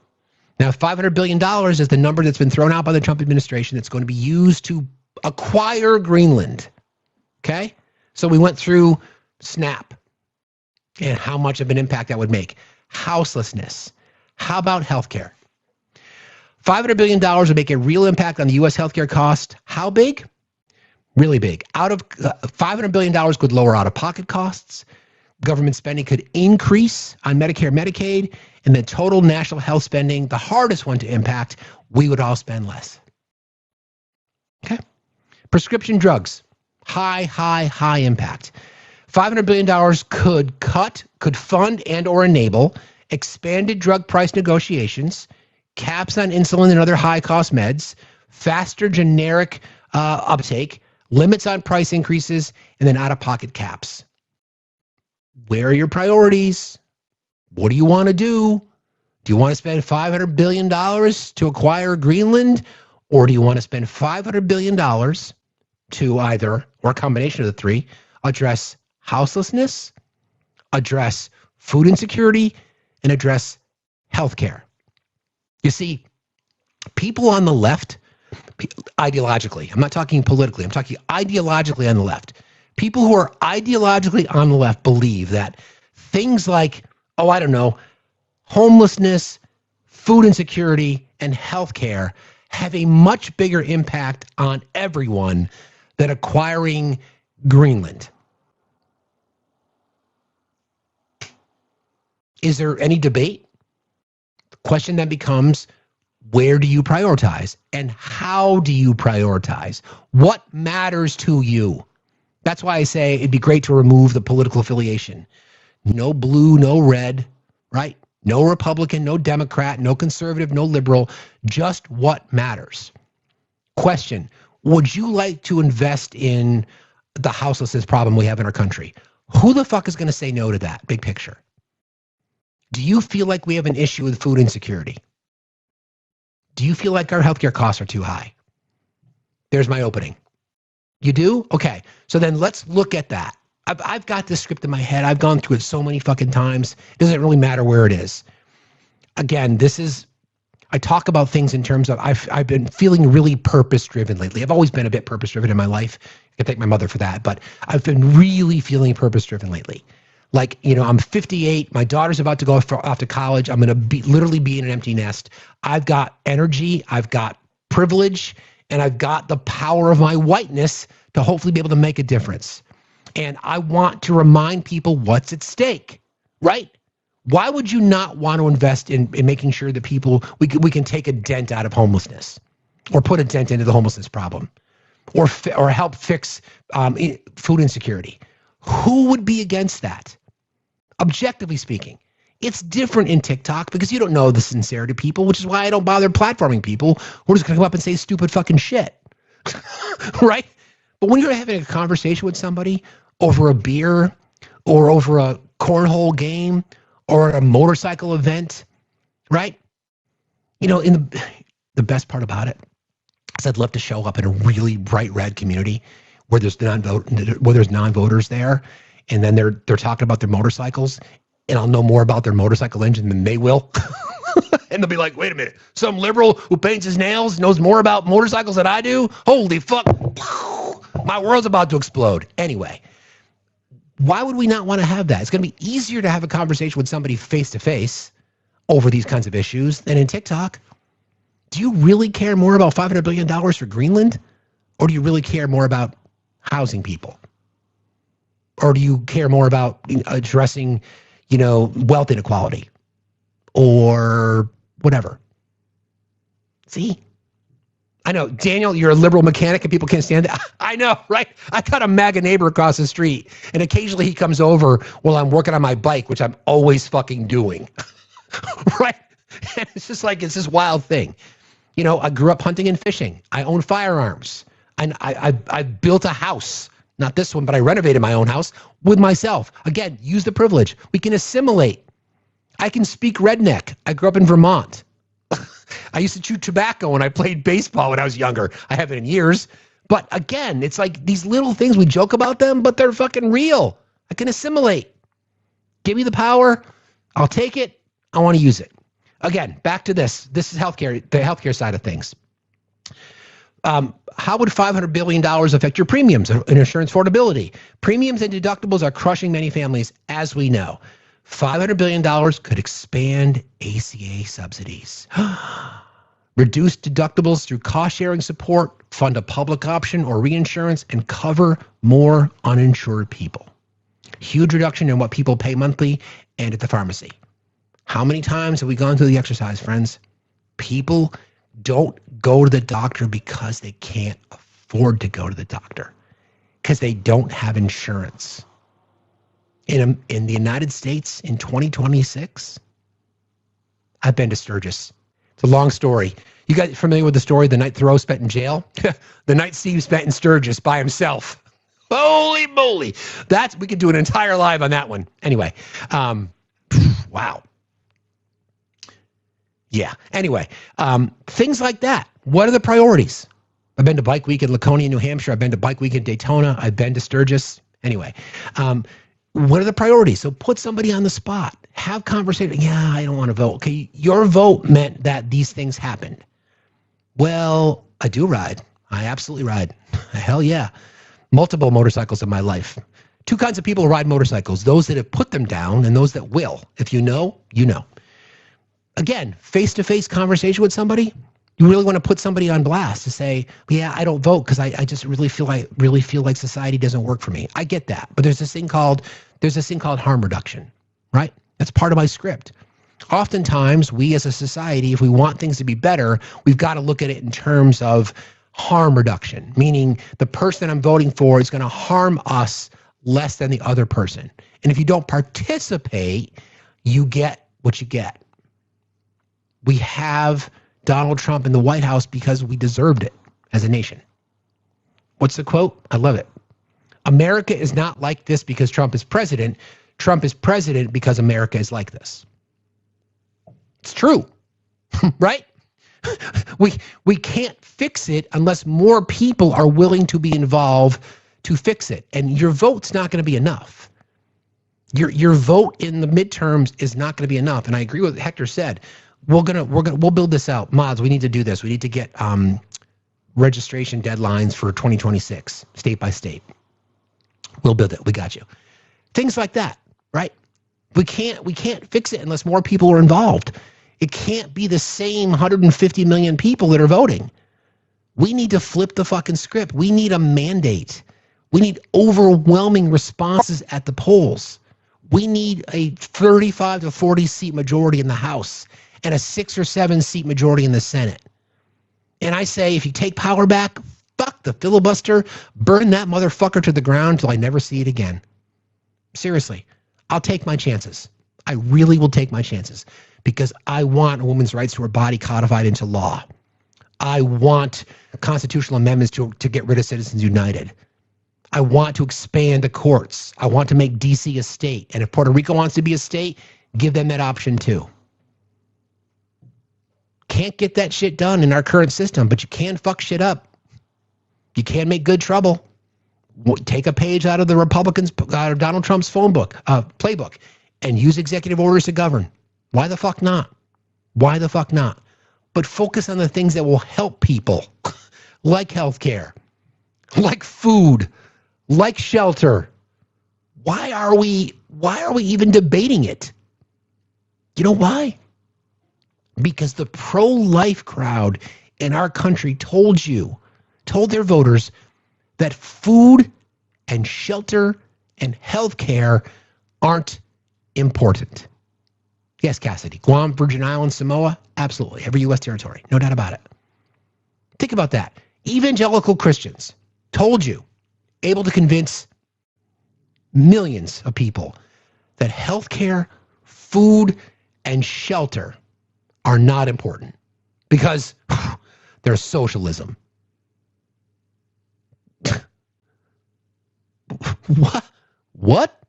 Now, $500 billion is the number that's been thrown out by the Trump administration that's going to be used to acquire Greenland. Okay? So we went through SNAP and how much of an impact that would make. Houselessness. How about healthcare? $500 billion would make a real impact on the U.S. healthcare cost. How big? Really big. Out of $500 billion could lower out-of-pocket costs. Government spending could increase on Medicare, Medicaid, and the total national health spending, the hardest one to impact, we would all spend less. Okay? Prescription drugs, high impact. $500 billion could fund and or enable expanded drug price negotiations, caps on insulin and other high-cost meds, faster generic uptake, limits on price increases, and then out-of-pocket caps. Where are your priorities? What do you want to do? Do you want to spend $500 billion to acquire Greenland? Or do you want to spend $500 billion to either, or a combination of the three, address houselessness, address food insecurity, and address healthcare? You see, people on the left, ideologically, I'm not talking politically, I'm talking ideologically on the left. People who are ideologically on the left believe that things like, homelessness, food insecurity, and healthcare have a much bigger impact on everyone than acquiring Greenland. Is there any debate? The question then becomes, where do you prioritize? And how do you prioritize? What matters to you? That's why I say it'd be great to remove the political affiliation. No blue, no red, right? No Republican, no Democrat, no conservative, no liberal, just what matters. Question, would you like to invest in the houselessness problem we have in our country? Who the fuck is going to say no to that, big picture? Do you feel like we have an issue with food insecurity? Do you feel like our healthcare costs are too high? There's my opening. You do? Okay. So then let's look at that. I've got this script in my head. I've gone through it so many fucking times. It doesn't really matter where it is. Again, I talk about things in terms of, I've been feeling really purpose-driven lately. I've always been a bit purpose-driven in my life. I can thank my mother for that, but I've been really feeling purpose-driven lately. Like, I'm 58. My daughter's about to go off to college. I'm going to literally be in an empty nest. I've got energy. I've got privilege. And I've got the power of my whiteness to hopefully be able to make a difference. And I want to remind people what's at stake, right? Why would you not want to invest in making sure that people, we can take a dent out of homelessness or put a dent into the homelessness problem or help fix food insecurity? Who would be against that? Objectively speaking, it's different in TikTok because you don't know the sincerity of people, which is why I don't bother platforming people who are just going to come up and say stupid fucking shit. Right? But when you're having a conversation with somebody over a beer or over a cornhole game or at a motorcycle event, right? You know, in the best part about it is I'd love to show up in a really bright red community where there's non-voters there, and then they're talking about their motorcycles, and I'll know more about their motorcycle engine than they will. And they'll be like, wait a minute, some liberal who paints his nails knows more about motorcycles than I do? Holy fuck. My world's about to explode. Anyway, why would we not want to have that? It's going to be easier to have a conversation with somebody face-to-face over these kinds of issues than in TikTok. Do you really care more about $500 billion for Greenland? Or do you really care more about housing people? Or do you care more about addressing, you know, wealth inequality? Or whatever. See? I know, Daniel, you're a liberal mechanic and people can't stand it. I know, right? I got a MAGA neighbor across the street, and occasionally he comes over while I'm working on my bike, which I'm always fucking doing. Right? And it's just like, it's this wild thing. You know, I grew up hunting and fishing. I own firearms. And I built a house. Not this one, but I renovated my own house with myself. Again, use the privilege. We can assimilate. I can speak redneck. I grew up in Vermont. I used to chew tobacco when I played baseball when I was younger. I haven't in years. But again, it's like these little things, we joke about them, but they're fucking real. I can assimilate. Give me the power. I'll take it. I want to use it. Again, back to this. This is healthcare, the healthcare side of things. How would $500 billion affect your premiums and insurance affordability? Premiums and deductibles are crushing many families, as we know. $500 billion could expand ACA subsidies. Reduce deductibles through cost-sharing support, fund a public option or reinsurance, and cover more uninsured people. Huge reduction in what people pay monthly and at the pharmacy. How many times have we gone through the exercise, friends? People don't go to the doctor because they can't afford to go to the doctor, because they don't have insurance. In the United States in 2026, I've been to Sturgis. It's a long story. You guys familiar with the story, the night Thoreau spent in jail? The night Steve spent in Sturgis by himself. Holy moly. We could do an entire live on that one. Anyway, wow. Yeah. Anyway, things like that. What are the priorities? I've been to Bike Week in Laconia, New Hampshire. I've been to Bike Week in Daytona. I've been to Sturgis. Anyway, what are the priorities? So put somebody on the spot. Have conversation. Yeah, I don't want to vote. Okay, your vote meant that these things happened. Well, I do ride. I absolutely ride. Hell yeah. Multiple motorcycles in my life. Two kinds of people who ride motorcycles. Those that have put them down and those that will. If you know, you know. Again, face-to-face conversation with somebody. You really want to put somebody on blast to say, yeah, I don't vote because I just really feel like society doesn't work for me. I get that. But there's this thing called harm reduction, right? That's part of my script. Oftentimes, we as a society, if we want things to be better, we've got to look at it in terms of harm reduction, meaning the person I'm voting for is going to harm us less than the other person. And if you don't participate, you get what you get. We have Donald Trump in the White House because we deserved it as a nation. What's the quote? I love it. America is not like this because Trump is president. Trump is president because America is like this. It's true, right? We can't fix it unless more people are willing to be involved to fix it. And your vote's not going to be enough. Your vote in the midterms is not going to be enough. And I agree with what Hector said. We'll build this out. Mods, we need to do this. We need to get registration deadlines for 2026, state by state. We'll build it. We got you. Things like that, right? We can't fix it unless more people are involved. It can't be the same 150 million people that are voting. We need to flip the fucking script. We need a mandate. We need overwhelming responses at the polls. We need a 35 to 40 seat majority in the House and a 6 or 7 seat majority in the Senate. And I say, if you take power back, fuck the filibuster, burn that motherfucker to the ground till I never see it again. Seriously, I'll take my chances. I really will take my chances because I want a woman's rights to her body codified into law. I want constitutional amendments to get rid of Citizens United. I want to expand the courts. I want to make D.C. a state. And if Puerto Rico wants to be a state, give them that option too. Can't get that shit done in our current system, but you can fuck shit up. You can make good trouble. Take a page out of the Republicans, out of Donald Trump's playbook, and use executive orders to govern. Why the fuck not? Why the fuck not? But focus on the things that will help people, like healthcare, like food, like shelter. Why are we even debating it? You know why? Because the pro-life crowd in our country told their voters that food and shelter and healthcare aren't important. Yes, Cassidy. Guam, Virgin Islands, Samoa, absolutely. Every U.S. territory. No doubt about it. Think about that. Evangelical Christians told you, able to convince millions of people that healthcare, food, and shelter are not important because they're socialism. What?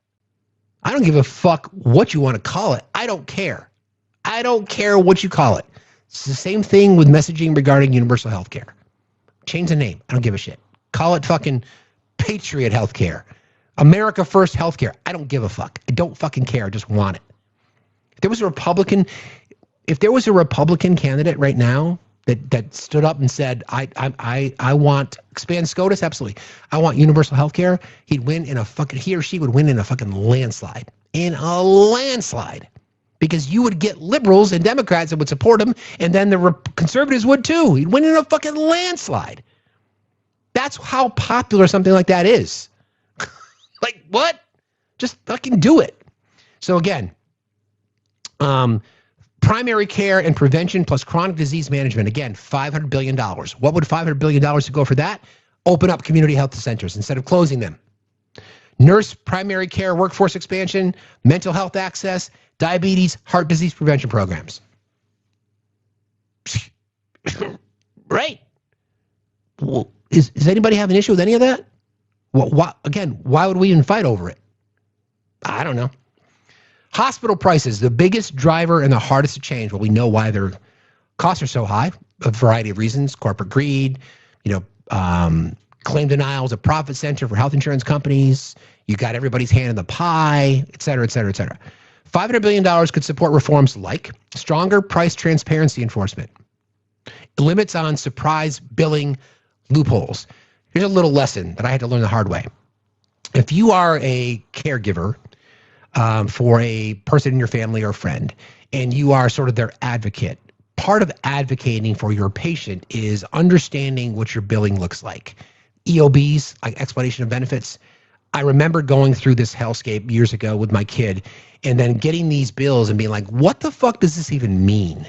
I don't give a fuck what you want to call it. I don't care. I don't care what you call it. It's the same thing with messaging regarding universal health care. Change the name. I don't give a shit. Call it fucking Patriot Healthcare. America First Healthcare. I don't give a fuck. I don't fucking care. I just want it. If there was a Republican candidate right now that stood up and said, I want expand SCOTUS, absolutely. I want universal health care, he or she would win in a fucking landslide. In a landslide. Because you would get liberals and Democrats that would support him, and then the conservatives would too. He'd win in a fucking landslide. That's how popular something like that is. Like, what? Just fucking do it. So again, primary care and prevention plus chronic disease management. Again, $500 billion. What would $500 billion to go for that? Open up community health centers instead of closing them. Nurse primary care workforce expansion, mental health access, diabetes, heart disease prevention programs. Right? Well, does anybody have an issue with any of that? Well, why would we even fight over it? I don't know. Hospital prices, the biggest driver and the hardest to change. Well, we know why their costs are so high, a variety of reasons, corporate greed, claim denial is a profit center for health insurance companies. You got everybody's hand in the pie, et cetera, et cetera, et cetera. $500 billion could support reforms like stronger price transparency enforcement, limits on surprise billing loopholes. Here's a little lesson that I had to learn the hard way. If you are a caregiver for a person in your family or friend, and you are sort of their advocate, part of advocating for your patient is understanding what your billing looks like. EOBs, like explanation of benefits. I remember going through this hellscape years ago with my kid and then getting these bills and being like, what the fuck does this even mean?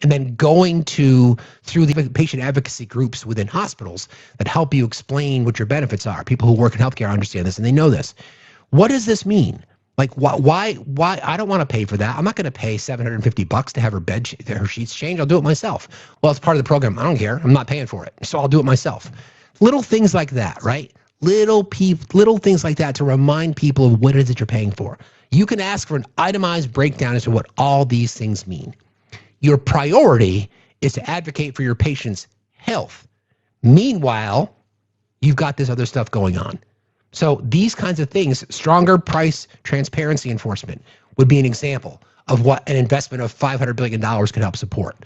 And then going through the patient advocacy groups within hospitals that help you explain what your benefits are. People who work in healthcare understand this and they know this. What does this mean? Like, why? I don't want to pay for that. I'm not going to pay $750 to have her sheets changed. I'll do it myself. Well, it's part of the program. I don't care. I'm not paying for it. So I'll do it myself. Little things like that, right? Little things like that to remind people of what it is that you're paying for. You can ask for an itemized breakdown as to what all these things mean. Your priority is to advocate for your patient's health. Meanwhile, you've got this other stuff going on. So these kinds of things, stronger price transparency enforcement would be an example of what an investment of $500 billion could help support.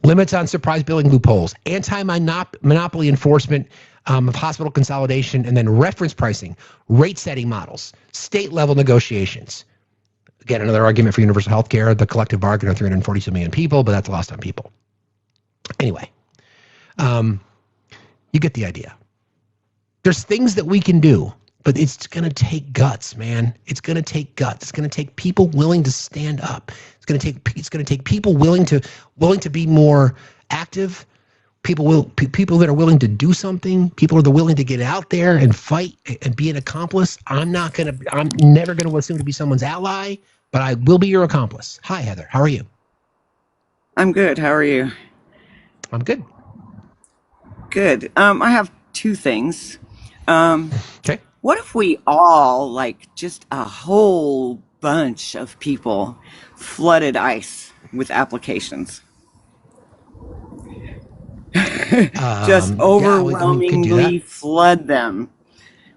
Limits on surprise billing loopholes, anti-monopoly enforcement of hospital consolidation, and then reference pricing, rate setting models, state level negotiations. Again, another argument for universal health care, the collective bargain of 342 million people, but that's lost on people. Anyway, you get the idea. There's things that we can do But it's going to take guts, man. It's going to take guts. It's going to take people willing to stand up. It's going to take people willing to be more active. People that are willing to do something. People that are willing to get out there and fight and be an accomplice. I'm never going to assume to be someone's ally, but I will be your accomplice. Hi, Heather. How are you? I'm good. How are you? I'm good. Good. I have two things. Okay. What if we all, like just a whole bunch of people, flooded ICE with applications? Just overwhelmingly flood them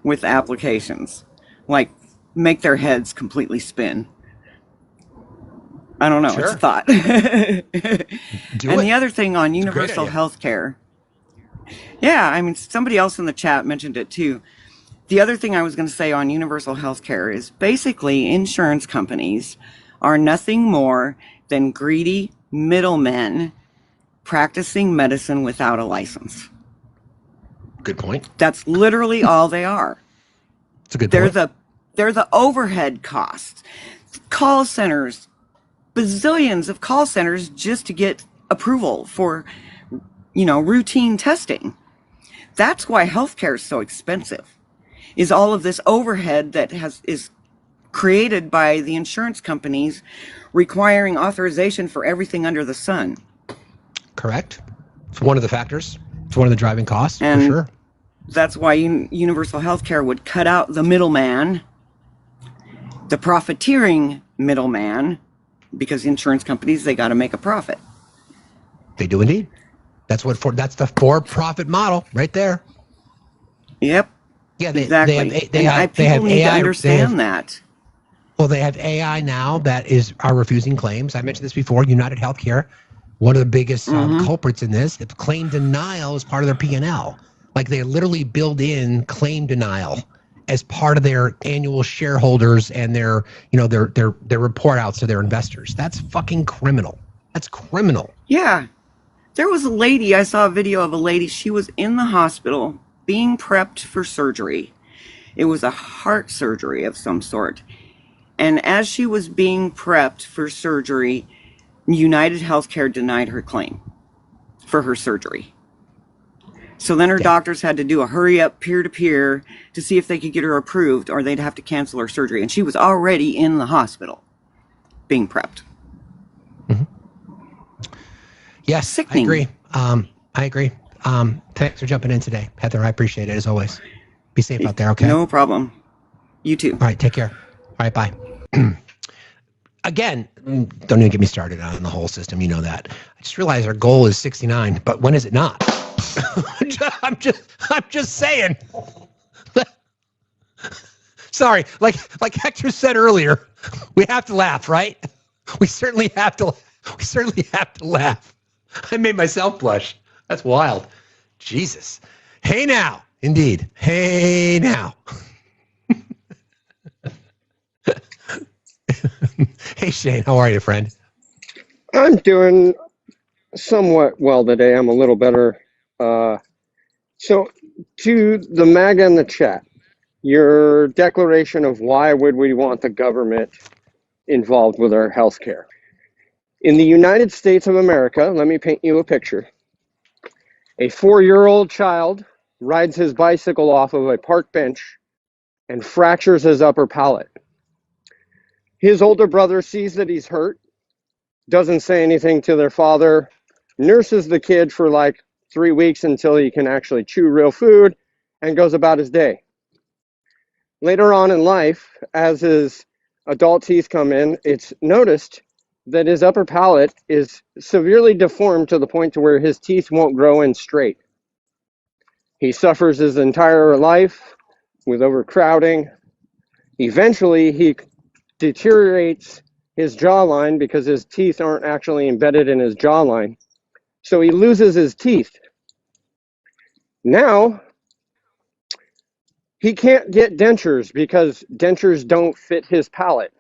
with applications. Like, make their heads completely spin. I don't know. Sure. It's a thought. The other thing on universal health care. Yeah, I mean, somebody else in the chat mentioned it too. The other thing I was going to say on universal health care is basically insurance companies are nothing more than greedy middlemen practicing medicine without a license. Good point. That's literally all they are. It's a good point. They're the overhead costs. Call centers, bazillions of call centers just to get approval for, routine testing. That's why healthcare is so expensive. Is all of this overhead that is created by the insurance companies requiring authorization for everything under the sun. Correct. It's one of the factors. It's one of the driving costs, for sure. That's why universal health care would cut out the middleman, the profiteering middleman, because insurance companies, they got to make a profit. They do indeed. That's the for-profit model right there. Yep. Yeah, exactly. People need AI, to understand that. Well, they have AI now that are refusing claims. I mentioned this before. United Healthcare, one of the biggest culprits in this. If claim denial is part of their P&L, like they literally build in claim denial as part of their annual shareholders and their report outs to their investors. That's fucking criminal. That's criminal. Yeah. There was a lady, I saw a video of a lady, she was in the hospital being prepped for surgery. It was a heart surgery of some sort. And as she was being prepped for surgery, United Healthcare denied her claim for her surgery. So then her doctors had to do a hurry up peer-to-peer to see if they could get her approved or they'd have to cancel her surgery. And she was already in the hospital being prepped. Yes, Sickening. I agree. Thanks for jumping in today, Heather. I appreciate it as always. Be safe out there, okay? No problem. You too. All right, take care. All right, bye. Again, don't even get me started on the whole system. You know that. I just realized our goal is 69, but when is it not? I'm just saying. Sorry, like Hector said earlier, we have to laugh, right? We certainly have to laugh. I made myself blush. That's wild. Jesus. Hey now. Indeed. Hey now. Hey Shane, how are you, friend? I'm doing somewhat well today. I'm a little better. So to the MAGA in the chat, your declaration of why would we want the government involved with our health care. In the United States of America, let me paint you a picture. A 4-year-old child rides his bicycle off of a park bench and fractures his upper palate. His older brother sees that he's hurt, doesn't say anything to their father, nurses the kid for like 3 weeks until he can actually chew real food, and goes about his day. Later on in life, as his adult teeth come in, it's noticed that his upper palate is severely deformed to the point to where his teeth won't grow in straight. He suffers his entire life with overcrowding. Eventually, he deteriorates his jawline because his teeth aren't actually embedded in his jawline. So he loses his teeth. Now, he can't get dentures because dentures don't fit his palate.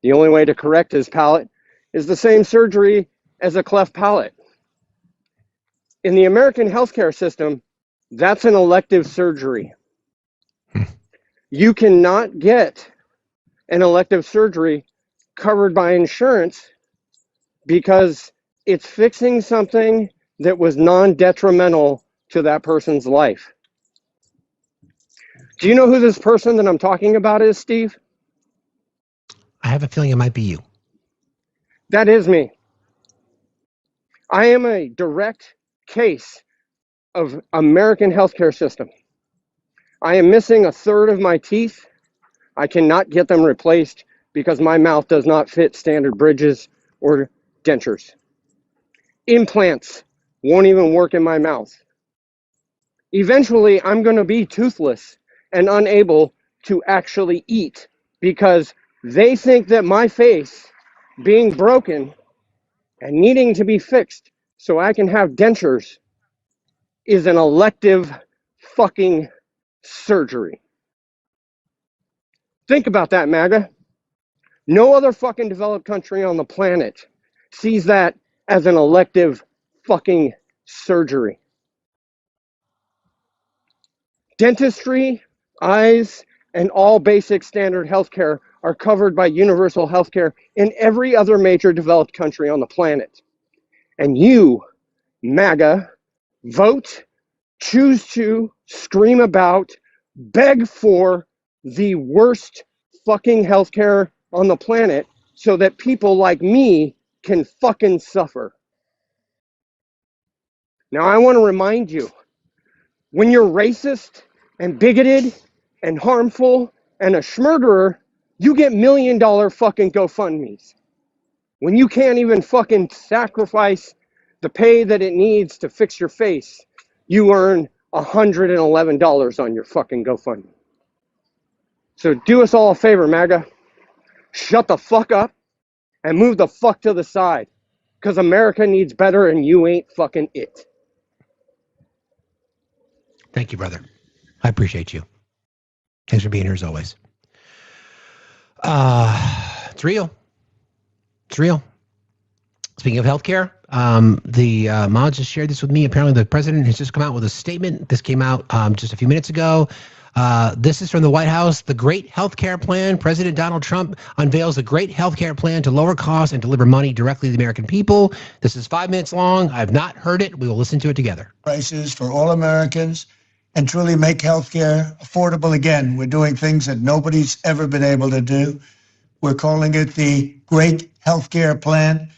The only way to correct his palate is the same surgery as a cleft palate. In the American healthcare system, that's an elective surgery. you cannot get an elective surgery covered by insurance because it's fixing something that was non-detrimental to that person's life. Do you know who this person that I'm talking about is, Steve? I have a feeling it might be you. That is me. I am a direct case of American healthcare system. I am missing a third of my teeth. I cannot get them replaced because my mouth does not fit standard bridges or dentures. Implants won't even work in my mouth. Eventually, I'm going to be toothless and unable to actually eat because they think that my face being broken and needing to be fixed so I can have dentures is an elective fucking surgery. Think about that, MAGA. No other fucking developed country on the planet sees that as an elective fucking surgery. Dentistry, eyes, and all basic standard healthcare are covered by universal healthcare in every other major developed country on the planet. And you, MAGA, vote, choose to, scream about, beg for the worst fucking healthcare on the planet so that people like me can fucking suffer. Now, I want to remind you, when you're racist and bigoted and harmful and a schmurderer, you get $1 million fucking GoFundMes. When you can't even fucking sacrifice the pay that it needs to fix your face, you earn $111 on your fucking GoFundMe. So do us all a favor, MAGA. Shut the fuck up and move the fuck to the side. Because America needs better and you ain't fucking it. Thank you, brother. I appreciate you. Thanks for being here as always. It's real. It's real. Speaking of healthcare, the Mod just shared this with me. Apparently, the president has just come out with a statement. This came out just a few minutes ago. This is from the White House. The Great Healthcare Plan. President Donald Trump unveils a great healthcare plan to lower costs and deliver money directly to the American people. This is 5 minutes long. I've not heard it. We will listen to it together. Prices for all Americans and truly make healthcare affordable again. We're doing things that nobody's ever been able to do. We're calling it the Great Healthcare Plan.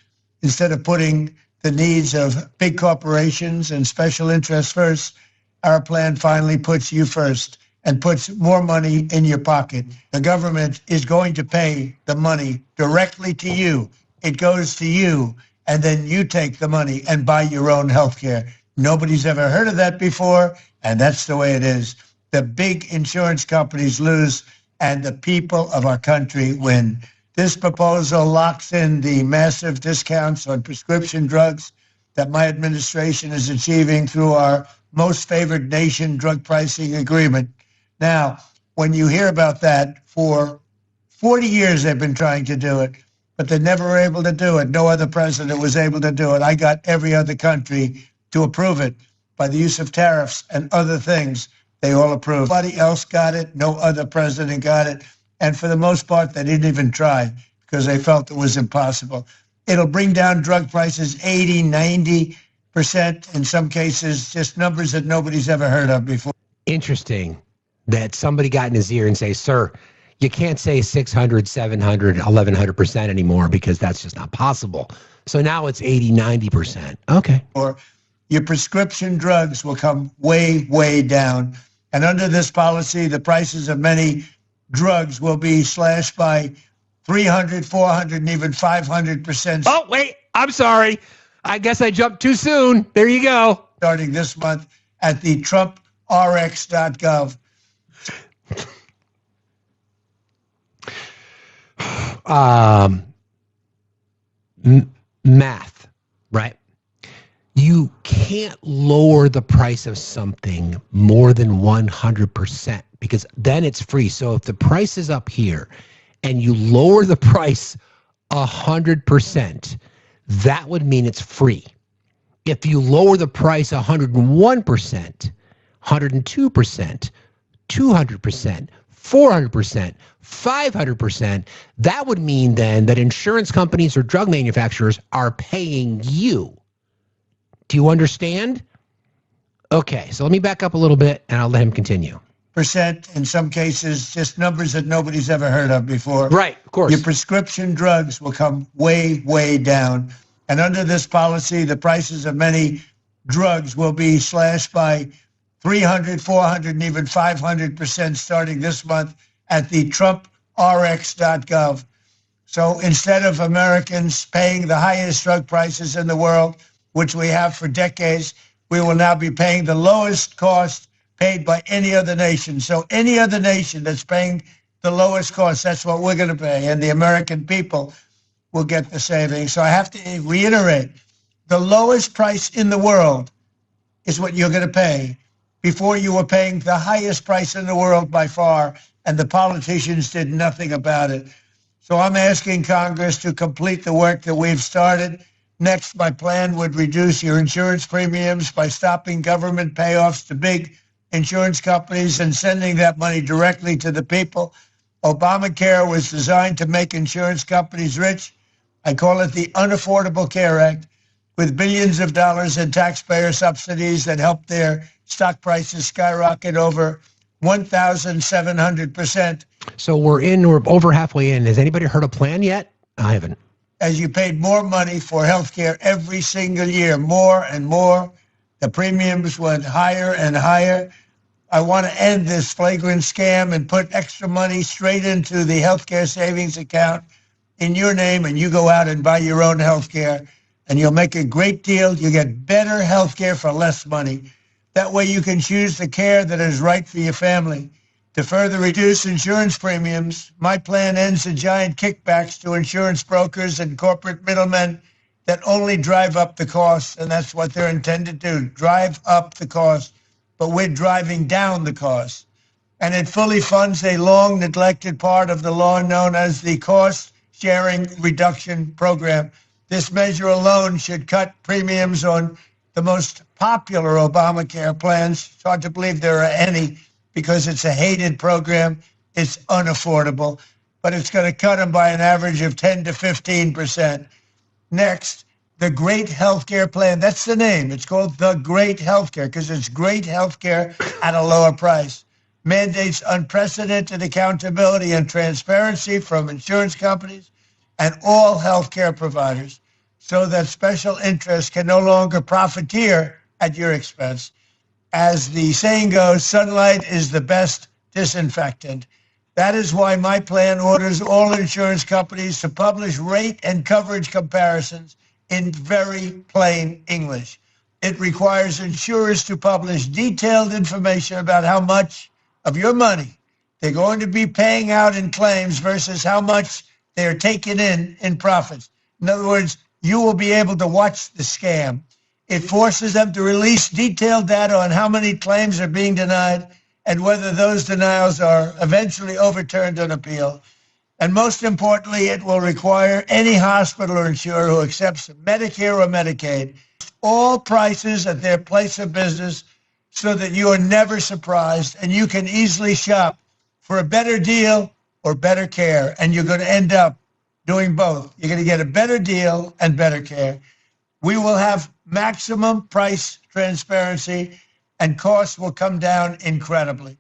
Instead of putting the needs of big corporations and special interests first, our plan finally puts you first and puts more money in your pocket. The government is going to pay the money directly to you. It goes to you, and then you take the money and buy your own health care. Nobody's ever heard of that before, and that's the way it is. The big insurance companies lose, and the people of our country win. This proposal locks in the massive discounts on prescription drugs that my administration is achieving through our most favored nation drug pricing agreement. Now, when you hear about that, for 40 years they've been trying to do it, but they never were able to do it. No other president was able to do it. I got every other country to approve it by the use of tariffs and other things. They all approved. Nobody else got it. No other president got it. And for the most part, they didn't even try because they felt it was impossible. It'll bring down drug prices 80, 90%, in some cases, just numbers that nobody's ever heard of before. Interesting that somebody got in his ear and say, sir, you can't say 600, 700, 1100% anymore because that's just not possible. So now it's 80, 90%. Okay. Or your prescription drugs will come way, way down. And under this policy, the prices of many drugs will be slashed by 300, 400, and even 500%. Oh, wait, I'm sorry. I guess I jumped too soon. There you go. Starting this month at the TrumpRx.gov. Math, right? You can't lower the price of something more than 100% because then it's free. So if the price is up here and you lower the price 100%, that would mean it's free. If you lower the price 101%, 102%, 200%, 400%, 500%, that would mean then that insurance companies or drug manufacturers are paying you. Do you understand? Okay, so let me back up a little bit and I'll let him continue. Percent in some cases, just numbers that nobody's ever heard of before. Right, of course. Your prescription drugs will come way, way down. And under this policy, the prices of many drugs will be slashed by 300, 400, and even 500% starting this month at the TrumpRx.gov. So instead of Americans paying the highest drug prices in the world, which we have for decades, we will now be paying the lowest cost paid by any other nation. So any other nation that's paying the lowest cost, that's what we're going to pay. And the American people will get the savings. So I have to reiterate, the lowest price in the world is what you're going to pay. Before, you were paying the highest price in the world by far, and the politicians did nothing about it. So I'm asking Congress to complete the work that we've started. Next, my plan would reduce your insurance premiums by stopping government payoffs to big insurance companies and sending that money directly to the people. Obamacare was designed to make insurance companies rich. I call it the Unaffordable Care Act, with billions of dollars in taxpayer subsidies that helped their stock prices skyrocket over 1,700%. So we're over halfway in. Has anybody heard a plan yet? I haven't. As you paid more money for health care every single year, more and more, the premiums went higher and higher. I want to end this flagrant scam and put extra money straight into the healthcare savings account in your name, and you go out and buy your own healthcare, and you'll make a great deal. You get better healthcare for less money. That way you can choose the care that is right for your family. To further reduce insurance premiums, my plan ends the giant kickbacks to insurance brokers and corporate middlemen that only drive up the cost, and that's what they're intended to do, drive up the cost. But we're driving down the cost. And it fully funds a long neglected part of the law known as the Cost Sharing Reduction Program. This measure alone should cut premiums on the most popular Obamacare plans. It's hard to believe there are any because it's a hated program. It's unaffordable, but it's going to cut them by an average of 10 to 15%. Next, the Great Healthcare Plan. That's the name. It's called the Great Healthcare because it's great healthcare at a lower price. Mandates unprecedented accountability and transparency from insurance companies and all healthcare providers so that special interests can no longer profiteer at your expense. As the saying goes, sunlight is the best disinfectant. That is why my plan orders all insurance companies to publish rate and coverage comparisons in very plain English. It requires insurers to publish detailed information about how much of your money they're going to be paying out in claims versus how much they're taking in profits. In other words, you will be able to watch the scam. It forces them to release detailed data on how many claims are being denied and whether those denials are eventually overturned on appeal. And most importantly, it will require any hospital or insurer who accepts Medicare or Medicaid all prices at their place of business so that you are never surprised and you can easily shop for a better deal or better care. And you're going to end up doing both. You're going to get a better deal and better care. We will have maximum price transparency and costs will come down incredibly.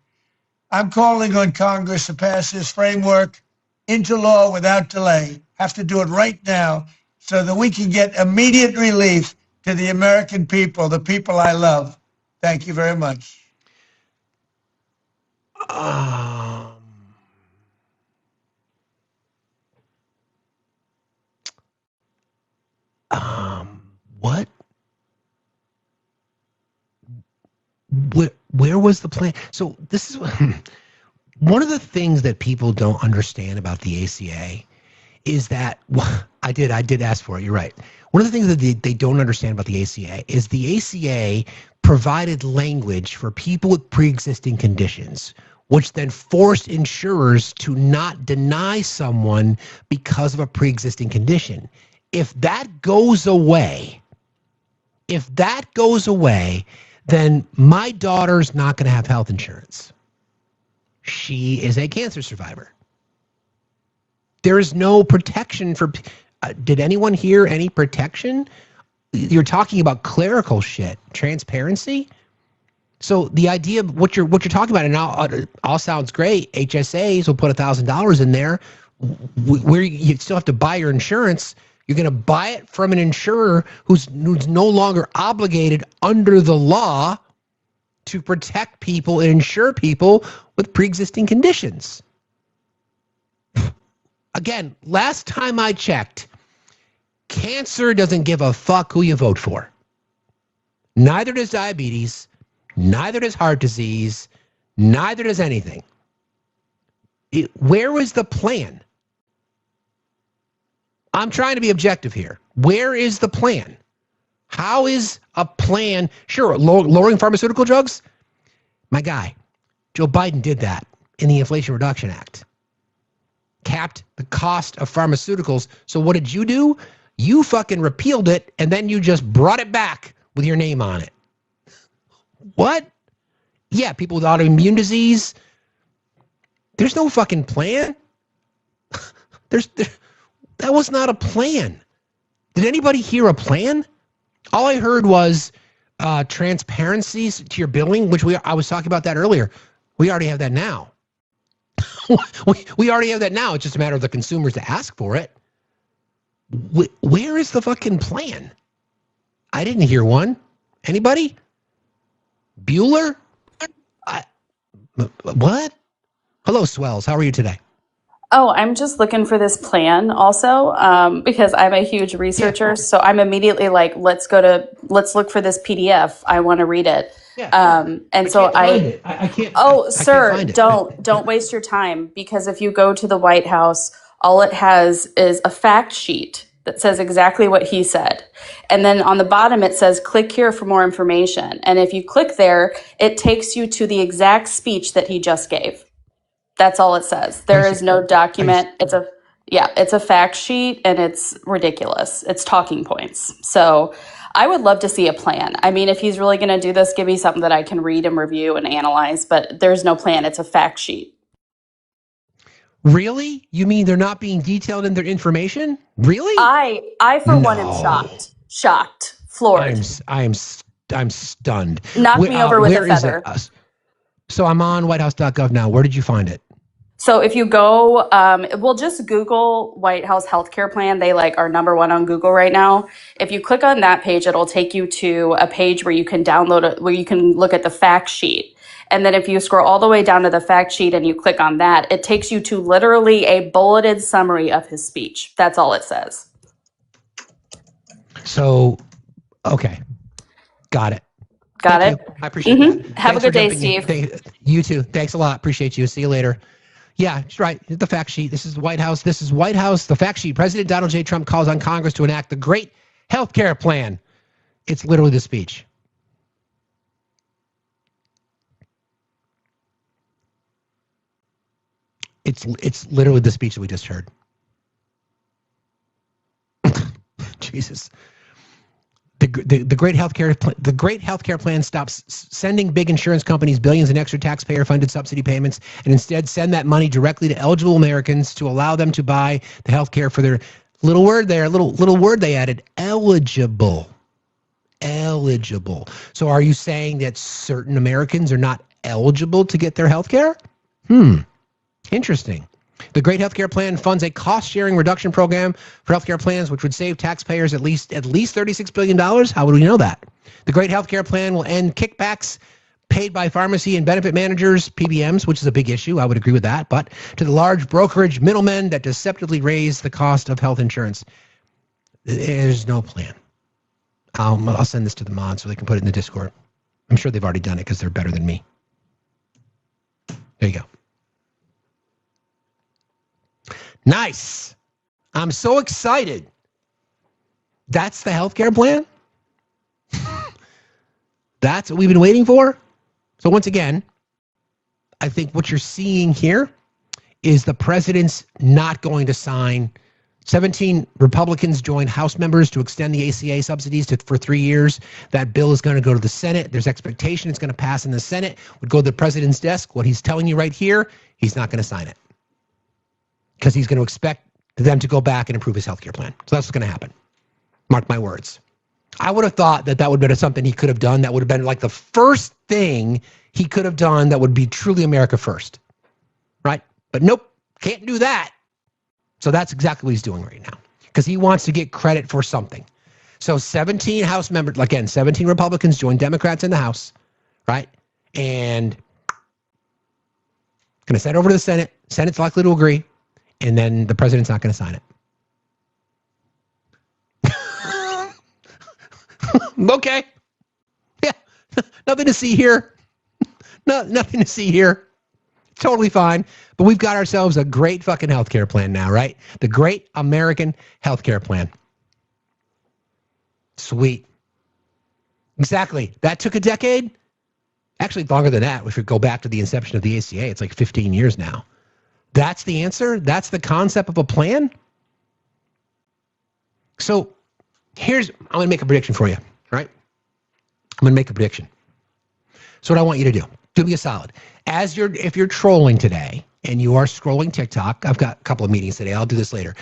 I'm calling on Congress to pass this framework into law without delay. Have to do it right now so that we can get immediate relief to the American people, the people I love. Thank you very much. What? Where was the plan? So this is one of the things that people don't understand about the ACA is that I did ask for it. You're right. One of the things that they don't understand about the ACA is the ACA provided language for people with pre-existing conditions, which then forced insurers to not deny someone because of a pre-existing condition. If that goes away, then my daughter's not going to have health insurance. she is a cancer survivor. There is no protection for. Did anyone hear any protection? You're talking about clerical shit, transparency. So the idea of what you're talking about, and all sounds great. HSAs will put $1,000 in there, where you still have to buy your insurance. You're going to buy it from an insurer who's no longer obligated under the law to protect people and insure people with pre-existing conditions. Again, last time I checked, cancer doesn't give a fuck who you vote for. Neither does diabetes, neither does heart disease, neither does anything. Where was the plan? I'm trying to be objective here. Where is the plan? How is a plan? Sure, lowering pharmaceutical drugs? My guy, Joe Biden did that in the Inflation Reduction Act. Capped the cost of pharmaceuticals. So what did you do? You fucking repealed it, and then you just brought it back with your name on it. What? Yeah, people with autoimmune disease. There's no fucking plan. That was not a plan. Did anybody hear a plan? All I heard was transparencies to your billing, which I was talking about that earlier. We already have that now. we already have that now. It's just a matter of the consumers to ask for it. Where is the fucking plan? I didn't hear one. Anybody? Bueller? What? Hello, Swells. How are you today? Oh, I'm just looking for this plan also, because I'm a huge researcher. So I'm immediately like, let's look for this PDF. I want to read it. And so I can't. Oh, sir, can't find it. don't waste your time, because if you go to the White House, all it has is a fact sheet that says exactly what he said. And then on the bottom, it says, click here for more information. And if you click there, it takes you to the exact speech that he just gave. That's all it says. There is no document. It's a fact sheet, and it's ridiculous. It's talking points. So I would love to see a plan. I mean, if he's really going to do this, give me something that I can read and review and analyze, but there's no plan. It's a fact sheet. Really? You mean they're not being detailed in their information? Really? I for one am shocked, floored. I'm stunned. Knock me over with a feather. So I'm on whitehouse.gov now. Where did you find it? So if you go, just Google White House healthcare plan. They are number one on Google right now. If you click on that page, it'll take you to a page where you can download it, where you can look at the fact sheet. And then if you scroll all the way down to the fact sheet and you click on that, it takes you to literally a bulleted summary of his speech. That's all it says. So, okay. Got it. Got it. I appreciate that. Have a good day, Steve. You too. Thanks a lot. Appreciate you. See you later. Yeah, that's right. The fact sheet. This is the White House. This is White House. The fact sheet. President Donald J. Trump calls on Congress to enact the great healthcare plan. It's literally the speech. It's literally the speech that we just heard. Jesus. The great healthcare plan stops sending big insurance companies billions in extra taxpayer-funded subsidy payments, and instead send that money directly to eligible Americans to allow them to buy the healthcare for their little word they added, eligible. So are you saying that certain Americans are not eligible to get their healthcare? Interesting. The Great Healthcare Plan funds a cost-sharing reduction program for healthcare plans, which would save taxpayers at least $36 billion. How would we know that? The Great Healthcare Plan will end kickbacks paid by pharmacy and benefit managers, PBMs, which is a big issue. I would agree with that. But to the large brokerage middlemen that deceptively raise the cost of health insurance, there's no plan. I'll send this to the mods so they can put it in the Discord. I'm sure they've already done it because they're better than me. There you go. Nice. I'm so excited. That's the healthcare plan? That's what we've been waiting for? So once again, I think what you're seeing here is the president's not going to sign 17 Republicans joined House members to extend the ACA subsidies for 3 years. That bill is going to go to the Senate. There's expectation it's going to pass in the Senate. Would go to the president's desk. What he's telling you right here, he's not going to sign it because he's going to expect them to go back and improve his health care plan. So that's what's going to happen. Mark my words. I would have thought that would have been something he could have done. That would have been like the first thing he could have done that would be truly America first. Right? But nope, can't do that. So that's exactly what he's doing right now because he wants to get credit for something. So 17 House members, again, 17 Republicans joined Democrats in the House, right? And going to send it over to the Senate. Senate's likely to agree. And then the president's not going to sign it. Okay. Yeah. Nothing to see here. Nothing to see here. Totally fine. But we've got ourselves a great fucking healthcare plan now, right? The great American healthcare plan. Sweet. Exactly. That took a decade. Actually, longer than that. If we go back to the inception of the ACA, it's like 15 years now. That's the answer? That's the concept of a plan? So I'm going to make a prediction for you, right? I'm going to make a prediction. So what I want you to do, do me a solid. If you're trolling today and you are scrolling TikTok, I've got a couple of meetings today. I'll do this later.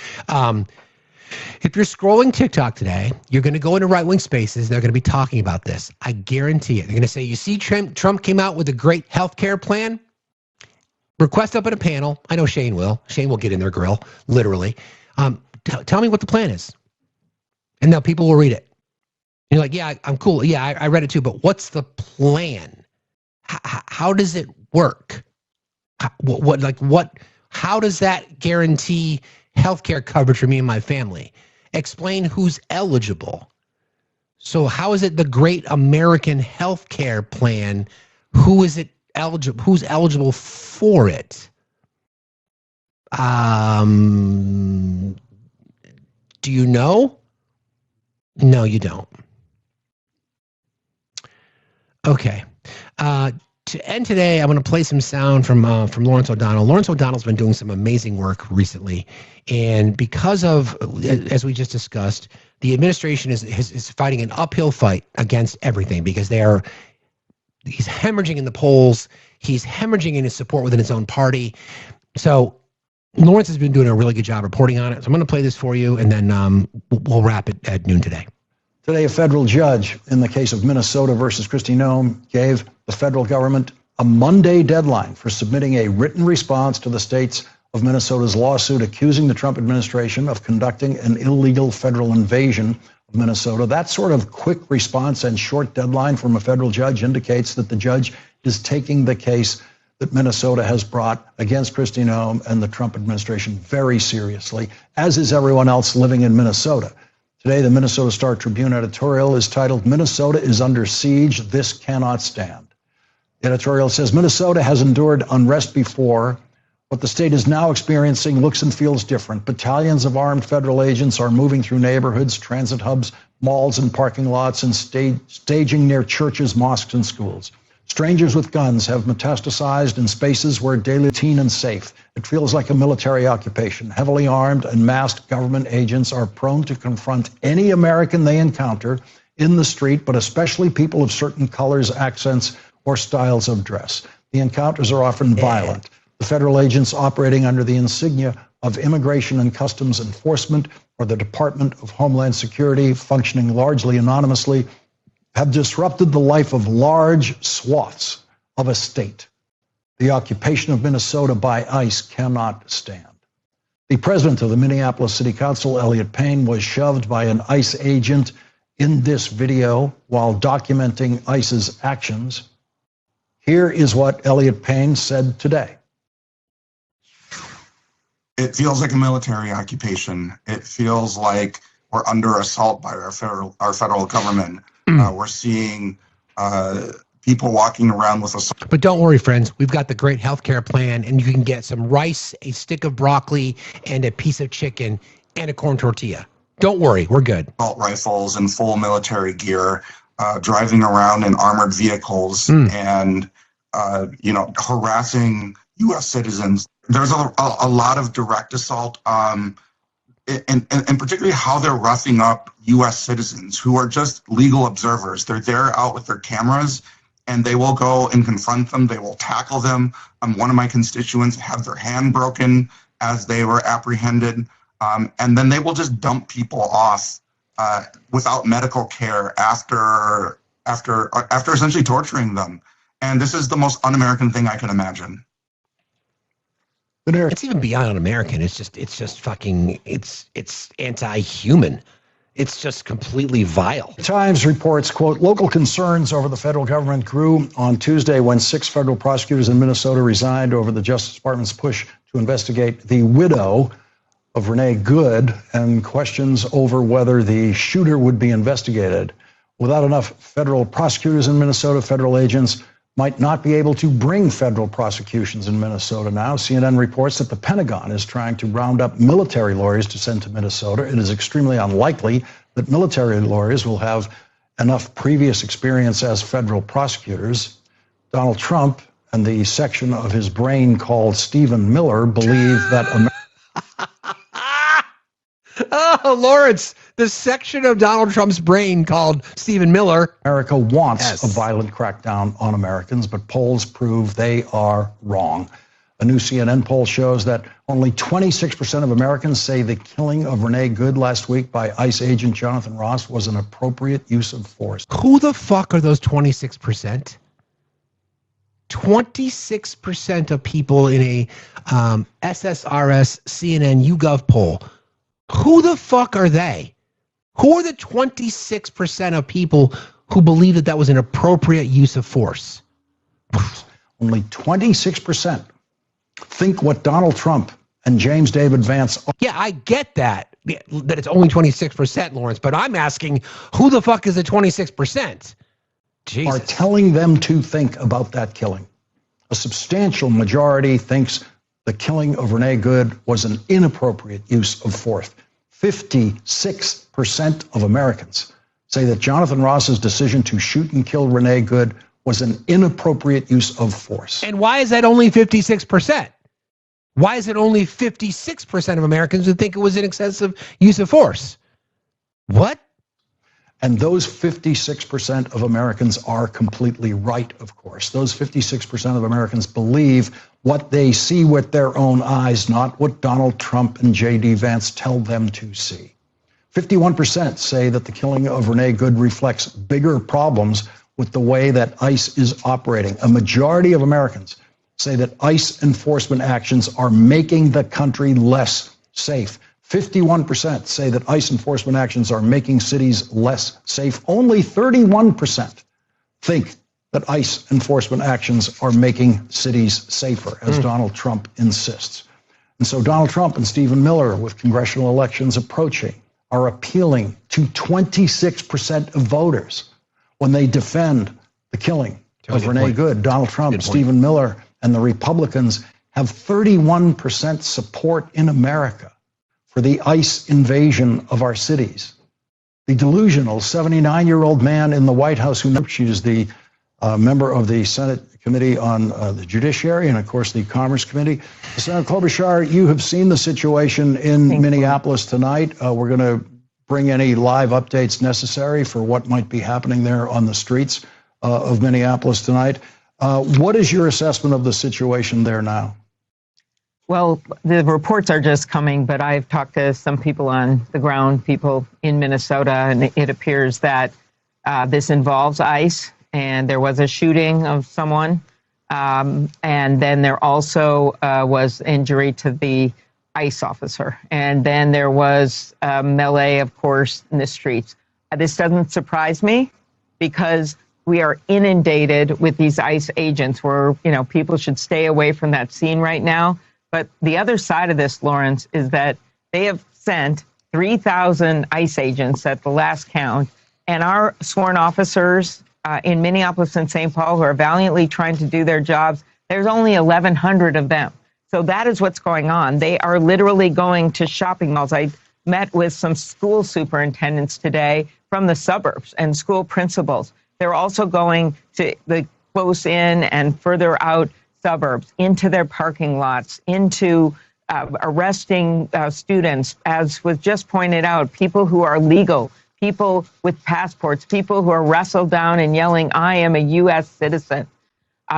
If you're scrolling TikTok today, you're going to go into right-wing spaces. They're going to be talking about this. I guarantee it. They're going to say, you see, Trump came out with a great healthcare plan. Request up at a panel. I know Shane will. Shane will get in their grill, literally. Tell me what the plan is. And now people will read it. And you're like, yeah, I'm cool. Yeah, I read it too. But what's the plan? How does it work? How does that guarantee healthcare coverage for me and my family? Explain who's eligible. So how is it the great American healthcare plan? Who is it eligible? Who's eligible for it? Do you know? No, you don't. Okay. To end today, I'm going to play some sound from Lawrence O'Donnell. Lawrence O'Donnell's been doing some amazing work recently, and because of, as we just discussed, the administration is fighting an uphill fight against everything because he's hemorrhaging in the polls. He's hemorrhaging in his support within his own party. So Lawrence has been doing a really good job reporting on it. So I'm going to play this for you, and then we'll wrap it at noon today. Today, a federal judge in the case of Minnesota versus Kristi Noem gave the federal government a Monday deadline for submitting a written response to the states of Minnesota's lawsuit accusing the Trump administration of conducting an illegal federal invasion of Minnesota. That sort of quick response and short deadline from a federal judge indicates that the judge is taking the case that Minnesota has brought against Kristi Noem and the Trump administration very seriously, as is everyone else living in Minnesota. Today, the Minnesota Star Tribune editorial is titled, "Minnesota is under siege. This cannot stand." The editorial says, Minnesota has endured unrest before. What the state is now experiencing looks and feels different. Battalions of armed federal agents are moving through neighborhoods, transit hubs, malls, and parking lots, and staging near churches, mosques, and schools. Strangers with guns have metastasized in spaces where daily routine and safe. It feels like a military occupation. Heavily armed and masked government agents are prone to confront any American they encounter in the street, but especially people of certain colors, accents, or styles of dress. The encounters are often violent. The federal agents operating under the insignia of Immigration and Customs Enforcement or the Department of Homeland Security, functioning largely anonymously, have disrupted the life of large swaths of a state. The occupation of Minnesota by ICE cannot stand. The president of the Minneapolis City Council, Elliot Payne, was shoved by an ICE agent in this video while documenting ICE's actions. Here is what Elliot Payne said today. It feels like a military occupation. It feels like we're under assault by our federal government. We're seeing people walking around with assault. But don't worry, friends. We've got the great healthcare plan, and you can get some rice, a stick of broccoli, and a piece of chicken, and a corn tortilla. Don't worry. We're good. Assault rifles and full military gear, driving around in armored vehicles and, harassing U.S. citizens. There's a lot of direct assault and particularly how they're roughing up U.S. citizens who are just legal observers. They're there out with their cameras, and they will go and confront them. They will tackle them. One of my constituents had their hand broken as they were apprehended, and then they will just dump people off without medical care after essentially torturing them. And this is the most un-American thing I can imagine. It's even beyond un-American. It's just fucking, it's anti-human. It's just completely vile. Times reports, quote, local concerns over the federal government grew on Tuesday when 6 federal prosecutors in Minnesota resigned over the Justice Department's push to investigate the widow of Renee Good and questions over whether the shooter would be investigated. Without enough federal prosecutors in Minnesota, federal agents might not be able to bring federal prosecutions in Minnesota now. CNN reports that the Pentagon is trying to round up military lawyers to send to Minnesota. It is extremely unlikely that military lawyers will have enough previous experience as federal prosecutors. Donald Trump and the section of his brain called Stephen Miller believe that Oh, Lawrence, the section of Donald Trump's brain called Stephen Miller. America wants a violent crackdown on Americans, but polls prove they are wrong. A new CNN poll shows that only 26% of Americans say the killing of Renee Good last week by ICE agent Jonathan Ross was an appropriate use of force. Who the fuck are those 26%? 26% of people in a SSRS CNN YouGov poll. Who the fuck are they? Who are the 26% of people who believe that that was an appropriate use of force? Only 26% think what Donald Trump and James David Vance. Yeah, I get that it's only 26%, Lawrence, but I'm asking who the fuck is the 26%? Jesus. Are telling them to think about that killing. A substantial majority thinks the killing of Renee Good was an inappropriate use of force. 56% of Americans say that Jonathan Ross's decision to shoot and kill Renee Good was an inappropriate use of force. And why is that only 56%? Why is it only 56% of Americans who think it was an excessive use of force? What? And those 56% of Americans are completely right, of course. Those 56% of Americans believe what they see with their own eyes, not what Donald Trump and J.D. Vance tell them to see. 51% say that the killing of Renee Good reflects bigger problems with the way that ICE is operating. A majority of Americans say that ICE enforcement actions are making the country less safe. 51% say that ICE enforcement actions are making cities less safe. Only 31% think that ICE enforcement actions are making cities safer, as Donald Trump insists. And so Donald Trump and Stephen Miller, with congressional elections approaching, are appealing to 26% of voters when they defend the killing of Renee Good. Donald Trump, Stephen Miller, and the Republicans have 31% support in America for the ICE invasion of our cities. The delusional 79-year-old man in the White House who she's the member of the Senate Committee on the Judiciary and, of course, the Commerce Committee. Senator Klobuchar, you have seen the situation in Minneapolis tonight. We're going to bring any live updates necessary for what might be happening there on the streets of Minneapolis tonight. What is your assessment of the situation there now? Well, the reports are just coming, but I've talked to some people on the ground, people in Minnesota, and it appears that this involves ICE, and there was a shooting of someone, and then there also was injury to the ICE officer, and then there was melee, of course, in the streets. This doesn't surprise me because we are inundated with these ICE agents where, people should stay away from that scene right now. But the other side of this, Lawrence, is that they have sent 3,000 ICE agents at the last count, and our sworn officers in Minneapolis and St. Paul who are valiantly trying to do their jobs, there's only 1,100 of them. So that is what's going on. They are literally going to shopping malls. I met with some school superintendents today from the suburbs and school principals. They're also going to the close in and further out suburbs, into their parking lots, into arresting students, as was just pointed out, people who are legal, people with passports, people who are wrestled down and yelling, "I am a U.S. citizen."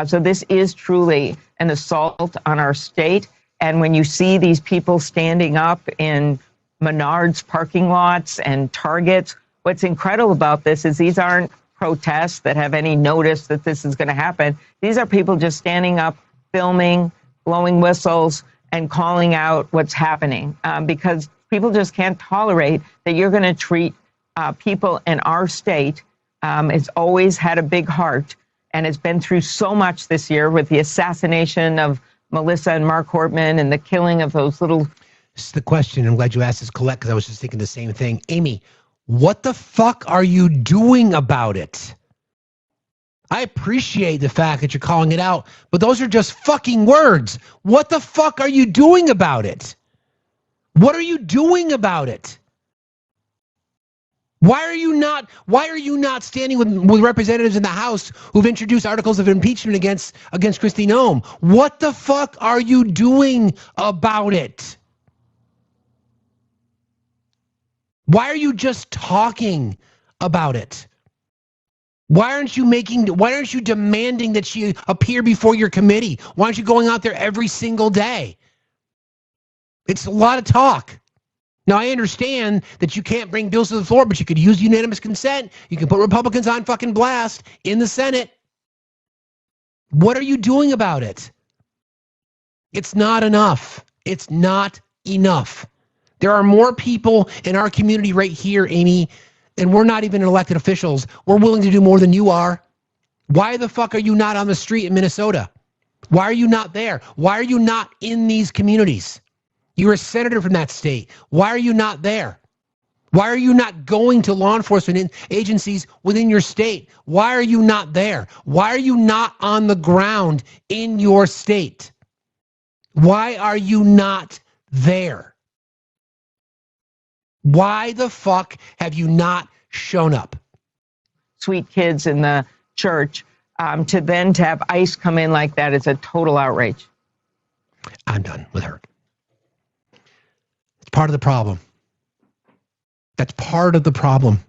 So this is truly an assault on our state. And when you see these people standing up in Menards parking lots and Targets, what's incredible about this is these aren't protests that have any notice that this is going to happen. These are people just standing up, filming, blowing whistles, and calling out what's happening, because people just can't tolerate that you're going to treat people in our state. It's always had a big heart, and it's been through so much this year with the assassination of Melissa and Mark Hortman and the killing of those little... This is the question. I'm glad you asked this, Colette, because I was just thinking the same thing. Amy, what the fuck are you doing about it? I appreciate the fact that you're calling it out, but those are just fucking words. What the fuck are you doing about it? What are you doing about it? Why are you not standing with representatives in the House who've introduced articles of impeachment against Kristi Noem? What the fuck are you doing about it? Why are you just talking about it? Why aren't you demanding that she appear before your committee? Why aren't you going out there every single day? It's a lot of talk. Now, I understand that you can't bring bills to the floor, but you could use unanimous consent. You can put Republicans on fucking blast in the Senate. What are you doing about it? It's not enough. It's not enough. There are more people in our community right here, Amy, and we're not even elected officials. We're willing to do more than you are. Why the fuck are you not on the street in Minnesota? Why are you not there? Why are you not in these communities? You're a senator from that state. Why are you not there? Why are you not going to law enforcement agencies within your state? Why are you not there? Why are you not on the ground in your state? Why are you not there? Why the fuck have you not shown up? Sweet kids in the church, to have ICE come in like that is a total outrage. I'm done with her. It's part of the problem. That's part of the problem.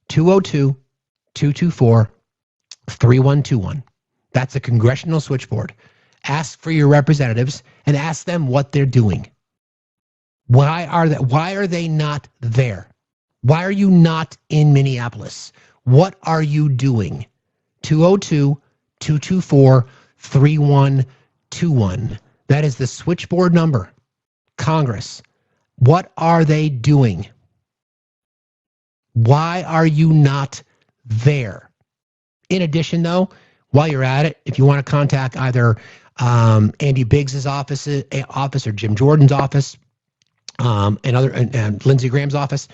202-224-3121. That's a congressional switchboard. Ask for your representatives and ask them what they're doing. Why are they not there? Why are you not in Minneapolis? What are you doing? 202-224-3121. That is the switchboard number. Congress. What are they doing? Why are you not there? In addition, though, while you're at it, if you want to contact either Andy Biggs's office or Jim Jordan's office, and Lindsey Graham's office,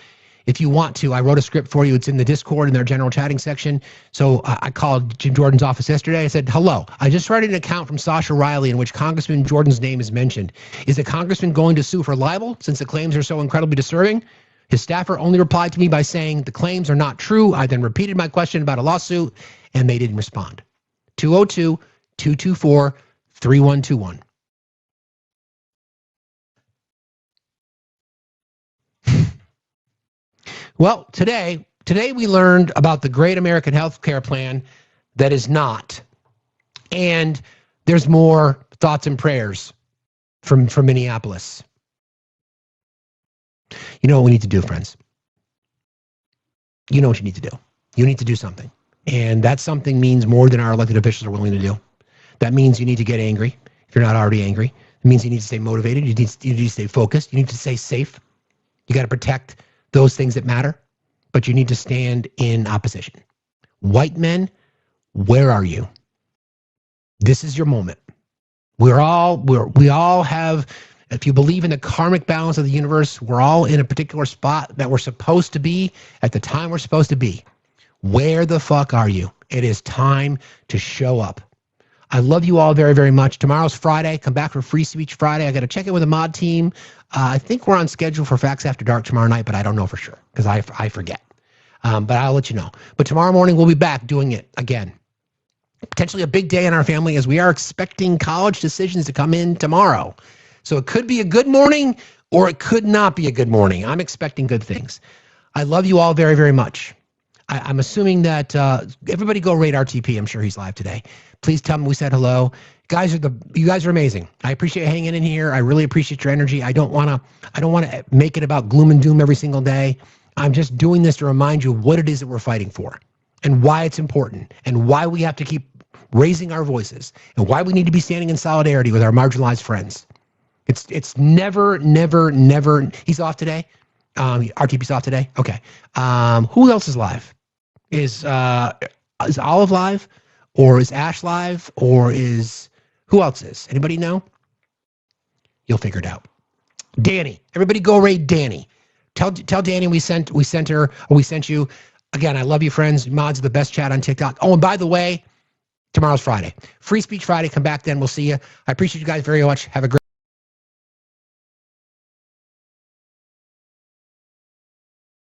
if you want to, I wrote a script for you. It's in the Discord in their general chatting section. So I called Jim Jordan's office yesterday. I said, hello, I just read an account from Sasha Riley in which Congressman Jordan's name is mentioned. Is the congressman going to sue for libel since the claims are so incredibly disturbing? His staffer only replied to me by saying the claims are not true. I then repeated my question about a lawsuit, and they didn't respond. 202-224-3121. Well, today we learned about the great American health care plan that is not. And there's more thoughts and prayers from Minneapolis. You know what we need to do, friends? You know what you need to do. You need to do something. And that something means more than our elected officials are willing to do. That means you need to get angry if you're not already angry. It means you need to stay motivated. You need to stay focused. You need to stay safe. You got to protect those things that matter, but you need to stand in opposition. White men, where are you? This is your moment. We all have, if you believe in the karmic balance of the universe, we're all in a particular spot that we're supposed to be at the time we're supposed to be. Where the fuck are you? It is time to show up. I love you all very, very much. Tomorrow's Friday. Come back for Free Speech Friday. I got to check in with the mod team. I think we're on schedule for Facts After Dark tomorrow night, but I don't know for sure because I forget. But I'll let you know. But tomorrow morning, we'll be back doing it again. potentially a big day in our family as we are expecting college decisions to come in tomorrow. So it could be a good morning or it could not be a good morning. I'm expecting good things. I love you all very, very much. I'm assuming that everybody go rate RTP. I'm sure he's live today. Please tell him we said hello. You guys are amazing. I appreciate hanging in here. I really appreciate your energy. I don't want to make it about gloom and doom every single day. I'm just doing this to remind you of what it is that we're fighting for and why it's important and why we have to keep raising our voices and why we need to be standing in solidarity with our marginalized friends. It's never. He's off today. RTP's off today. Okay. Who else is live? Is Olive live, or is Ash live, or is who else is? Anybody know? You'll figure it out. Danny, everybody go raid Danny. Tell Danny we sent her, or we sent you. Again, I love you, friends. Mods are the best chat on TikTok. Oh, and by the way, tomorrow's Friday. Free Speech Friday. Come back then. We'll see you. I appreciate you guys very much. Have a great